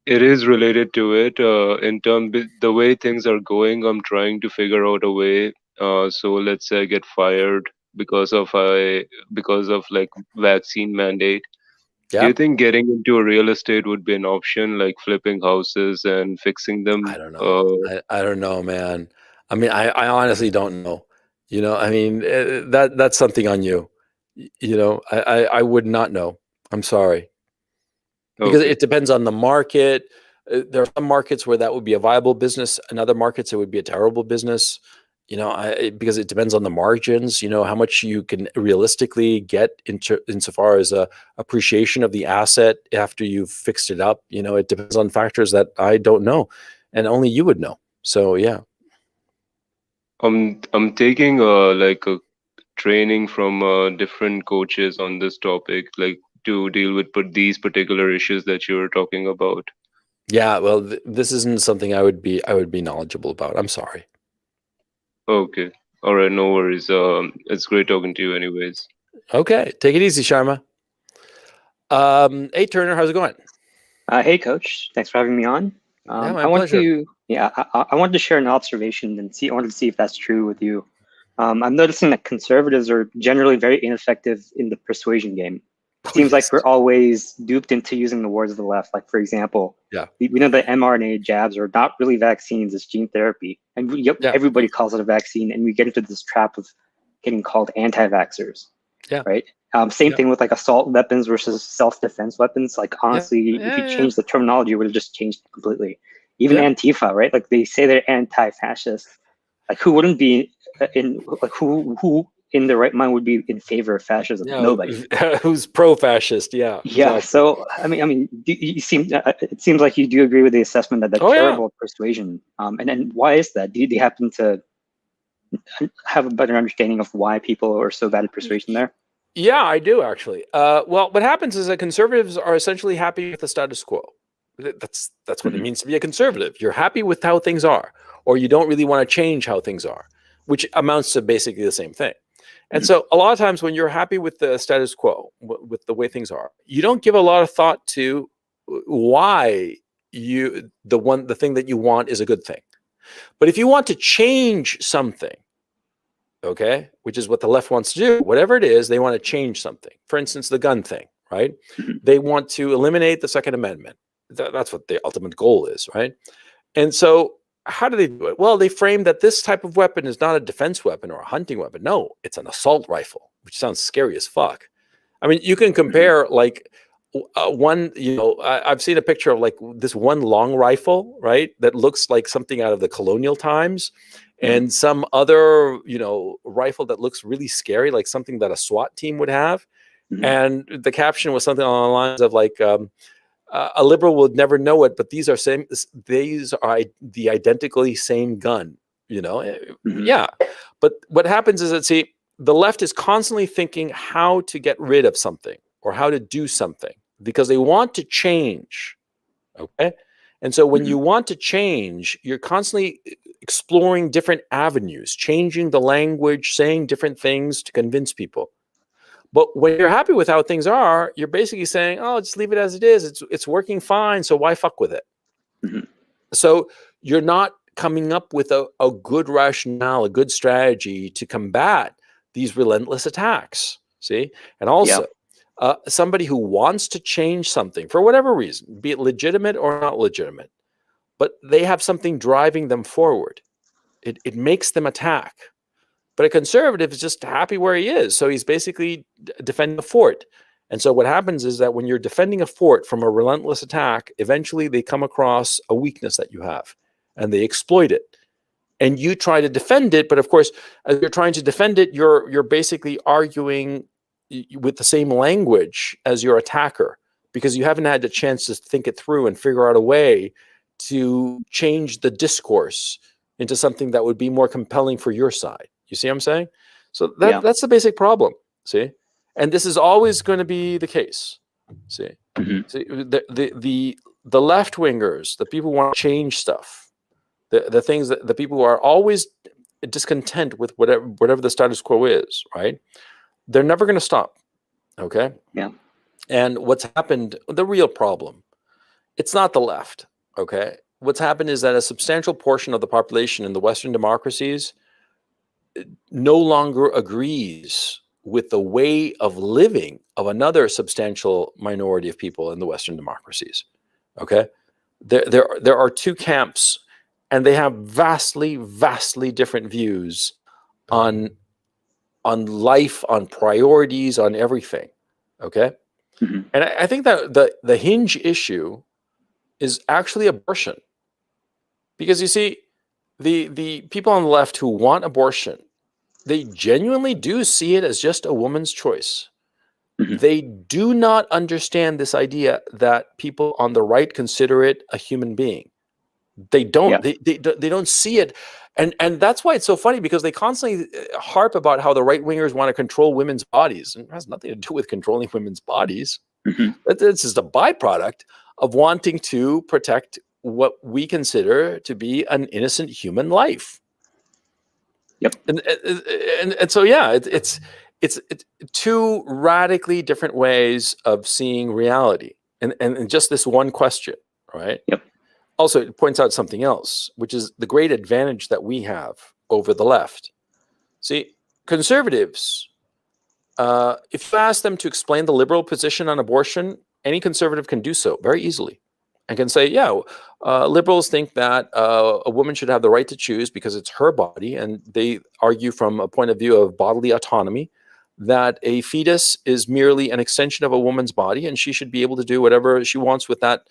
It is related to it. In terms of the way things are going, I'm trying to figure out a way. So let's say I get fired because of like vaccine mandate. Yeah. Do you think getting into a real estate would be an option, like flipping houses and fixing them? I don't know. I don't know, man. I mean, I honestly don't know. I mean, that's something on you. I would not know. I'm sorry. Because it depends on the market. There are some markets where that would be a viable business. In other markets, it would be a terrible business. Because it depends on the margins, how much you can realistically get insofar as appreciation of the asset after you've fixed it up. It depends on factors that I don't know, and only you would know. So yeah. I'm taking like a training from different coaches on this topic, like to deal with these particular issues that you were talking about. Yeah, well, this isn't something I would be knowledgeable about. I'm sorry. Okay. All right. No worries. It's great talking to you anyways. Okay. Take it easy, Sharma. Hey, Turner, how's it going? Hey, Coach. Thanks for having me on. My pleasure. I wanted to share an observation and I wanted to see if that's true with you. I'm noticing that conservatives are generally very ineffective in the persuasion game. It seems like we're always duped into using the words of the left. Like, for example, we know that mRNA jabs are not really vaccines, it's gene therapy. And everybody calls it a vaccine, and we get into this trap of getting called anti-vaxxers. Yeah. Right? Same thing with like assault weapons versus self-defense weapons. Like, honestly, if you change the terminology, it would have just changed completely. Even Antifa, right? Like, they say they're anti-fascist. Like, who wouldn't be who in the right mind would be in favor of fascism? Nobody. Who's pro-fascist? Yeah. Yeah. Exactly. So I mean, it seems like you do agree with the assessment that that's terrible persuasion. And then why is that? Do you happen to have a better understanding of why people are so bad at persuasion there? Yeah, I do actually. Well, what happens is that conservatives are essentially happy with the status quo. That's what it means to be a conservative. You're happy with how things are, or you don't really want to change how things are, which amounts to basically the same thing. And so a lot of times when you're happy with the status quo, with the way things are, you don't give a lot of thought to why the thing that you want is a good thing. But if you want to change something, okay, which is what the left wants to do, whatever it is, they want to change something. For instance, the gun thing, right? They want to eliminate the Second Amendment. That's what the ultimate goal is, right? And so how do they do it? Well, they frame that this type of weapon is not a defense weapon or a hunting weapon. No, it's an assault rifle, which sounds scary as fuck. I mean, you can compare like one, I've seen a picture of like this one long rifle, right? That looks like something out of the colonial times, and some other, rifle that looks really scary, like something that a SWAT team would have. And the caption was something along the lines of like, a liberal would never know it, but these are the identically same gun, Yeah. But what happens is that, see, the left is constantly thinking how to get rid of something or how to do something because they want to change Okay. And so when you want to change, you're constantly exploring different avenues, changing the language, saying different things to convince people. But when you're happy with how things are, you're basically saying, oh, just leave it as it is. It's working fine. So why fuck with it? So you're not coming up with a good rationale, a good strategy to combat these relentless attacks. See? And also, somebody who wants to change something for whatever reason, be it legitimate or not legitimate, but they have something driving them forward. It makes them attack. But a conservative is just happy where he is. So he's basically defending a fort. And so what happens is that when you're defending a fort from a relentless attack, eventually they come across a weakness that you have and they exploit it. And you try to defend it. But of course, as you're trying to defend it, you're basically arguing with the same language as your attacker, because you haven't had the chance to think it through and figure out a way to change the discourse into something that would be more compelling for your side. You see what I'm saying? So that's the basic problem. See? And this is always going to be the case. See? See, the left wingers, the people who want to change stuff, the things that the people who are always discontent with whatever the status quo is, right? They're never going to stop. Okay? Yeah. And what's happened, the real problem, it's not the left. Okay? What's happened is that a substantial portion of the population in the Western democracies no longer agrees with the way of living of another substantial minority of people in the Western democracies. Okay? There are two camps, and they have vastly different views on life, on priorities, on everything. Okay? And I think that the hinge issue is actually abortion. Because you see, the people on the left who want abortion, they genuinely do see it as just a woman's choice. They do not understand this idea that people on the right consider it a human being. They don't. They don't see it, and that's why it's so funny, because they constantly harp about how the right wingers want to control women's bodies, and it has nothing to do with controlling women's bodies. This is a byproduct of wanting to protect what we consider to be an innocent human life. And so it's two radically different ways of seeing reality, and just this one question, right? Also, it points out something else, which is the great advantage that we have over the left. See, conservatives, if you ask them to explain the liberal position on abortion, any conservative can do so very easily and can say, liberals think that a woman should have the right to choose because it's her body, and they argue from a point of view of bodily autonomy that a fetus is merely an extension of a woman's body, and she should be able to do whatever she wants with that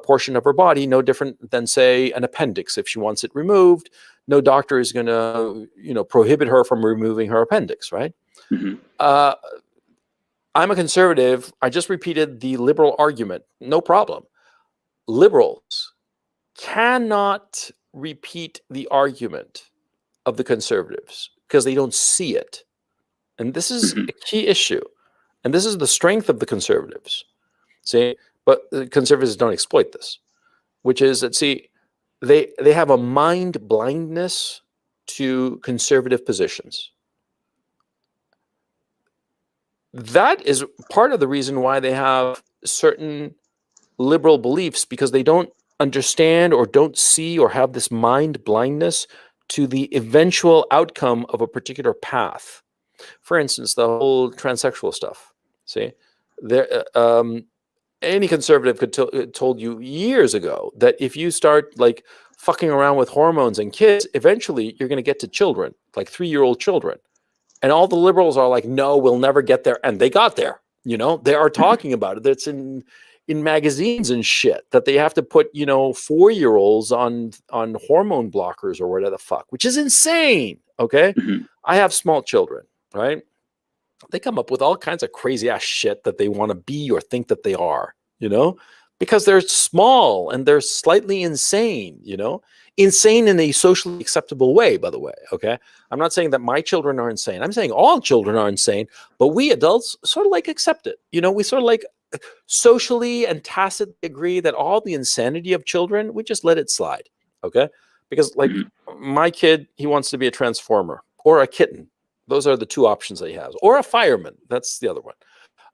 portion of her body, no different than, say, an appendix. If she wants it removed, no doctor is going to, prohibit her from removing her appendix, right? I'm a conservative. I just repeated the liberal argument. No problem. Liberals cannot repeat the argument of the conservatives because they don't see it. And this is a key issue. And this is the strength of the conservatives. See, but the conservatives don't exploit this, which is that, see, they have a mind blindness to conservative positions. That is part of the reason why they have certain liberal beliefs, because they don't understand or don't see or have this mind blindness to the eventual outcome of a particular path. For instance, the whole transsexual stuff. See, there, any conservative could told you years ago that if you start like fucking around with hormones and kids, eventually you're going to get to children, like 3-year-old children. And all the liberals are like, no, we'll never get there. And they got there. They are talking about it. That's in magazines and shit, that they have to put, 4-year-olds on hormone blockers or whatever the fuck, which is insane. Okay. I have small children, right? They come up with all kinds of crazy ass shit that they want to be or think that they are, because they're small and they're slightly insane, insane in a socially acceptable way, by the way. Okay. I'm not saying that my children are insane. I'm saying all children are insane, but we adults sort of like accept it. We sort of like socially and tacitly agree that all the insanity of children, we just let it slide, okay? Because like my kid, he wants to be a transformer or a kitten. Those are the two options that he has, or a fireman. That's the other one.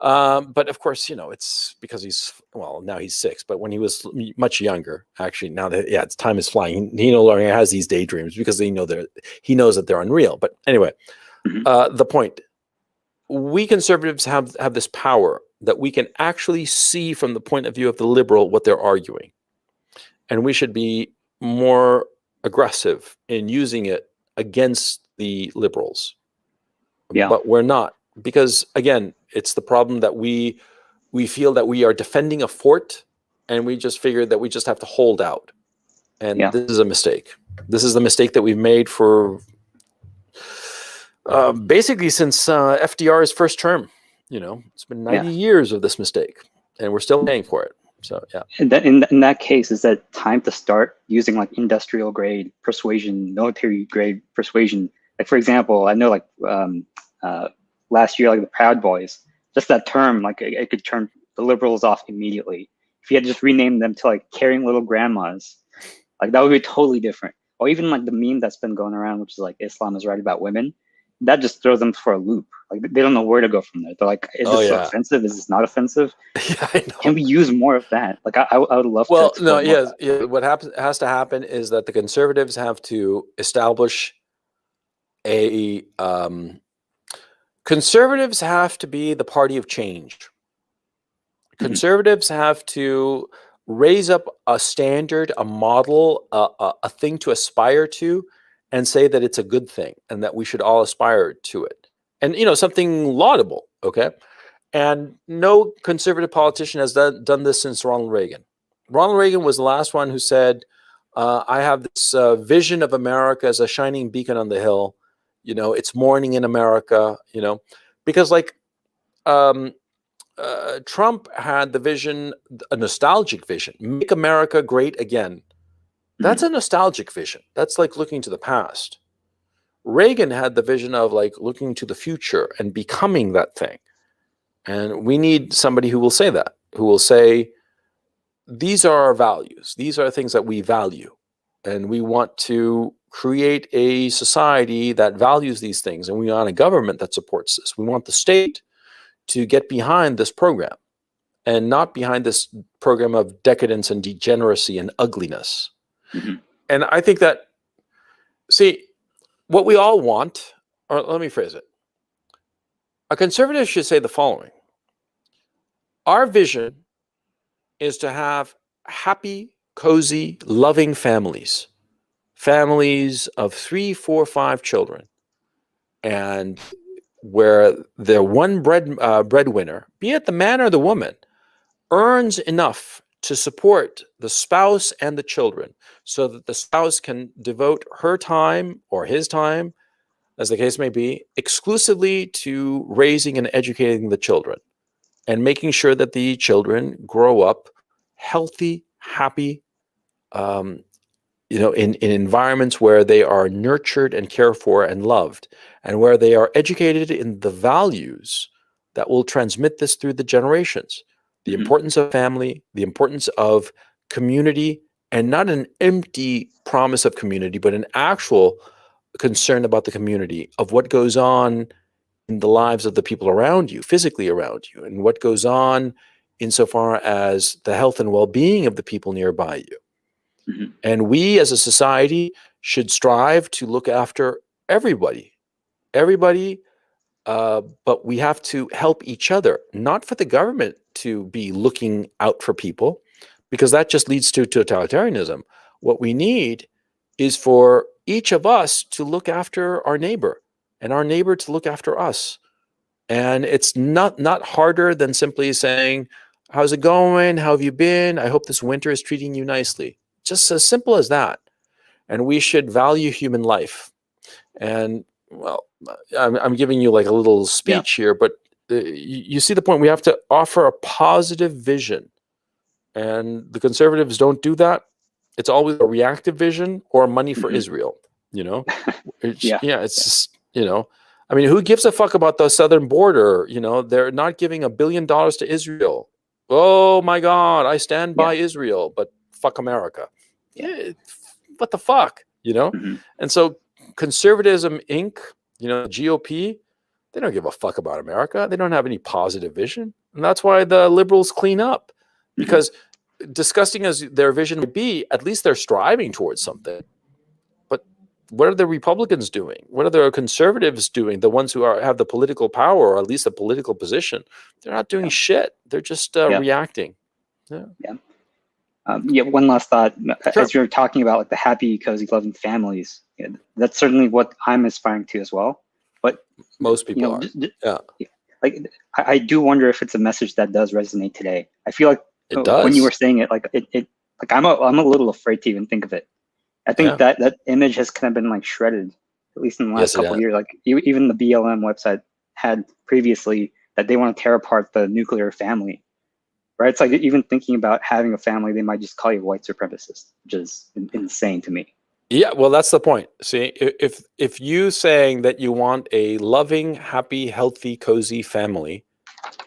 But of course, you know, it's because now he's 6, but when he was much younger, actually, now that, yeah, time is flying. He no longer has these daydreams because he knows that they're unreal. But anyway, the point, we conservatives have this power that we can actually see from the point of view of the liberal what they're arguing. And we should be more aggressive in using it against the liberals. Yeah. But we're not, because again, it's the problem that we feel that we are defending a fort, and we just figure that we just have to hold out. And this is a mistake. This is the mistake that we've made for basically since FDR's first term. You know, it's been 90 years of this mistake, and we're still paying for it. So yeah. And in that case, is that time to start using like industrial grade persuasion, military grade persuasion? Like for example, I know like last year, like the Proud Boys, just that term, like it could turn the liberals off immediately. If you had just renamed them to like caring little grandmas, like that would be totally different. Or even like the meme that's been going around, which is like Islam is right about women. That just throws them for a loop. Like they don't know where to go from there. They're like, is this offensive? Is this not offensive? Yeah, I know. Can we use more of that? Like I would love to. Well, no, yeah. What has to happen is that the conservatives have to establish a conservatives have to be the party of change. Conservatives have to raise up a standard, a model, a thing to aspire to, and say that it's a good thing and that we should all aspire to it. And, you know, something laudable, okay? And no conservative politician has done this since Ronald Reagan. Ronald Reagan was the last one who said, I have this vision of America as a shining beacon on the hill. You know, it's morning in America, you know, because like Trump had the vision, a nostalgic vision, make America great again. That's a nostalgic vision. That's like looking to the past. Reagan had the vision of like looking to the future and becoming that thing. And we need somebody who will say that, who will say, these are our values. These are things that we value. And we want to create a society that values these things. And we want a government that supports this. We want the state to get behind this program and not behind this program of decadence and degeneracy and ugliness. And I think that, see, what we all want, or let me phrase it. A conservative should say the following. Our vision is to have happy, cozy, loving families. Families of 3, 4, 5 children. And where the one breadwinner, be it the man or the woman, earns enough to support the spouse and the children so that the spouse can devote her time or his time, as the case may be, exclusively to raising and educating the children and making sure that the children grow up healthy, happy, you know, in environments where they are nurtured and cared for and loved, and where they are educated in the values that will transmit this through the generations. The importance of family, the importance of community, and not an empty promise of community, but an actual concern about the community, of what goes on in the lives of the people around you, physically around you, and what goes on insofar as the health and well-being of the people nearby you. And we as a society should strive to look after everybody, but we have to help each other, not for the government to be looking out for people, because that just leads to totalitarianism. What we need is for each of us to look after our neighbor, and our neighbor to look after us. And it's not harder than simply saying, how's it going? How have you been? I hope this winter is treating you nicely. Just as simple as that. And we should value human life. And well, I'm giving you like a little speech here, but you see the point. We have to offer a positive vision. And the conservatives don't do that. It's always a reactive vision or money for Israel, you know? It's just, you know, I mean, who gives a fuck about the southern border? You know, they're not giving $1 billion to Israel. Oh my God, I stand by Israel, but fuck America. What the fuck, you know? And so Conservatism Inc., you know, GOP, they don't give a fuck about America. They don't have any positive vision. And that's why the liberals clean up, because disgusting as their vision would be, at least they're striving towards something. But what are the Republicans doing? What are the conservatives doing? The ones who have the political power, or at least a political position, they're not doing shit. They're just reacting. One last thought. As you're talking about like the happy, cozy, loving families, that's certainly what I'm aspiring to as well. But most people are. Like I do wonder if it's a message that does resonate today. I feel like it does. When you were saying it, like I'm a little afraid to even think of it. I think that image has kind of been like shredded, at least in the last couple of years. Like even the BLM website had previously that they want to tear apart the nuclear family. Right? It's like even thinking about having a family, they might just call you a white supremacist, which is insane to me. Yeah, well, that's the point. See, if you saying that you want a loving, happy, healthy, cozy family,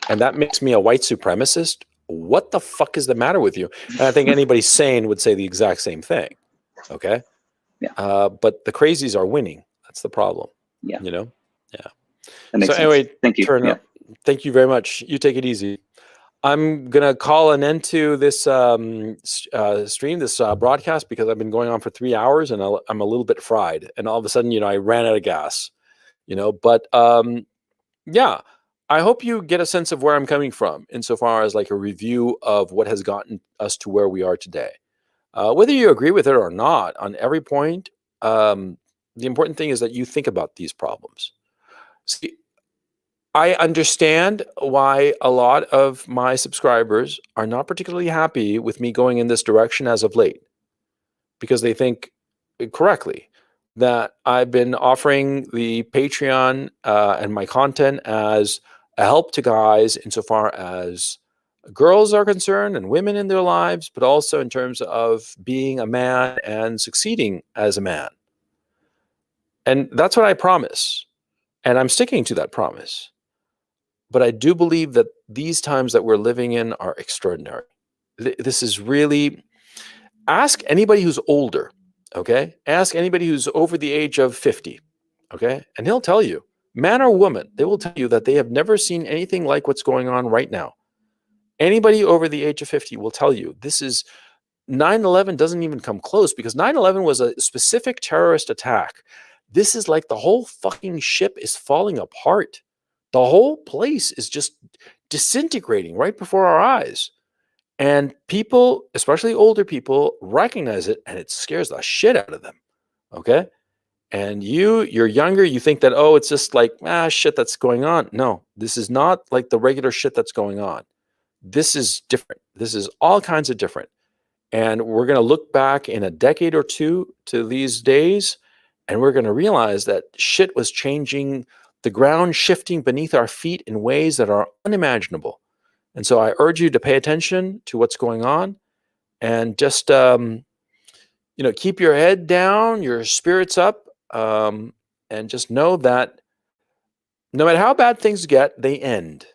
and that makes me a white supremacist, what the fuck is the matter with you? And I think anybody sane would say the exact same thing. Okay? Yeah. But the crazies are winning. That's the problem. Yeah. You know? Yeah. That makes sense. Anyway, thank you. Thank you very much. You take it easy. I'm going to call an end to this stream, this broadcast, because I've been going on for 3 hours and I'm a little bit fried. And all of a sudden, you know, I ran out of gas, you know, but yeah, I hope you get a sense of where I'm coming from insofar as like a review of what has gotten us to where we are today. Whether you agree with it or not on every point, the important thing is that you think about these problems. See, I understand why a lot of my subscribers are not particularly happy with me going in this direction as of late, because they think correctly that I've been offering the Patreon and my content as a help to guys insofar as girls are concerned and women in their lives, but also in terms of being a man and succeeding as a man. And that's what I promise. And I'm sticking to that promise. But I do believe that these times that we're living in are extraordinary. This is really, ask anybody who's older, okay? Ask anybody who's over the age of 50, okay? And he'll tell you, man or woman, they will tell you that they have never seen anything like what's going on right now. Anybody over the age of 50 will tell you this is 9/11 doesn't even come close, because 9/11 was a specific terrorist attack. This is like the whole fucking ship is falling apart. The whole place is just disintegrating right before our eyes. And people, especially older people, recognize it, and it scares the shit out of them. Okay? And you're younger, you think that, oh, it's just like, shit that's going on. No, this is not like the regular shit that's going on. This is different. This is all kinds of different. And we're going to look back in a decade or two to these days, and we're going to realize that shit was changing, the ground shifting beneath our feet in ways that are unimaginable. And so I urge you to pay attention to what's going on, and just, keep your head down, your spirits up, and just know that no matter how bad things get, they end.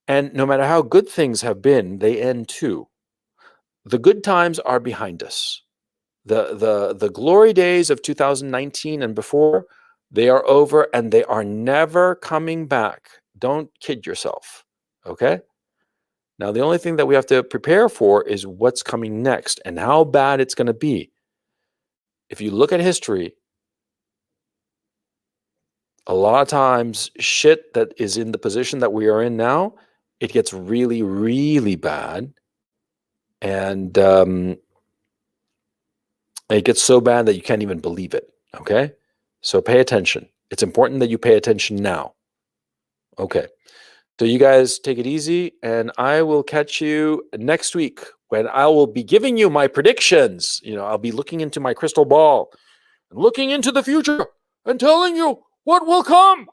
And no matter how good things have been, they end too. The good times are behind us. The glory days of 2019 and before, they are over, and they are never coming back. Don't kid yourself. Okay? Now, the only thing that we have to prepare for is what's coming next and how bad it's going to be. If you look at history, a lot of times shit that is in the position that we are in now, it gets really, really bad. And it gets so bad that you can't even believe it. Okay? So pay attention. It's important that you pay attention now. Okay. So you guys take it easy, and I will catch you next week when I will be giving you my predictions. I'll be looking into my crystal ball and looking into the future and telling you what will come.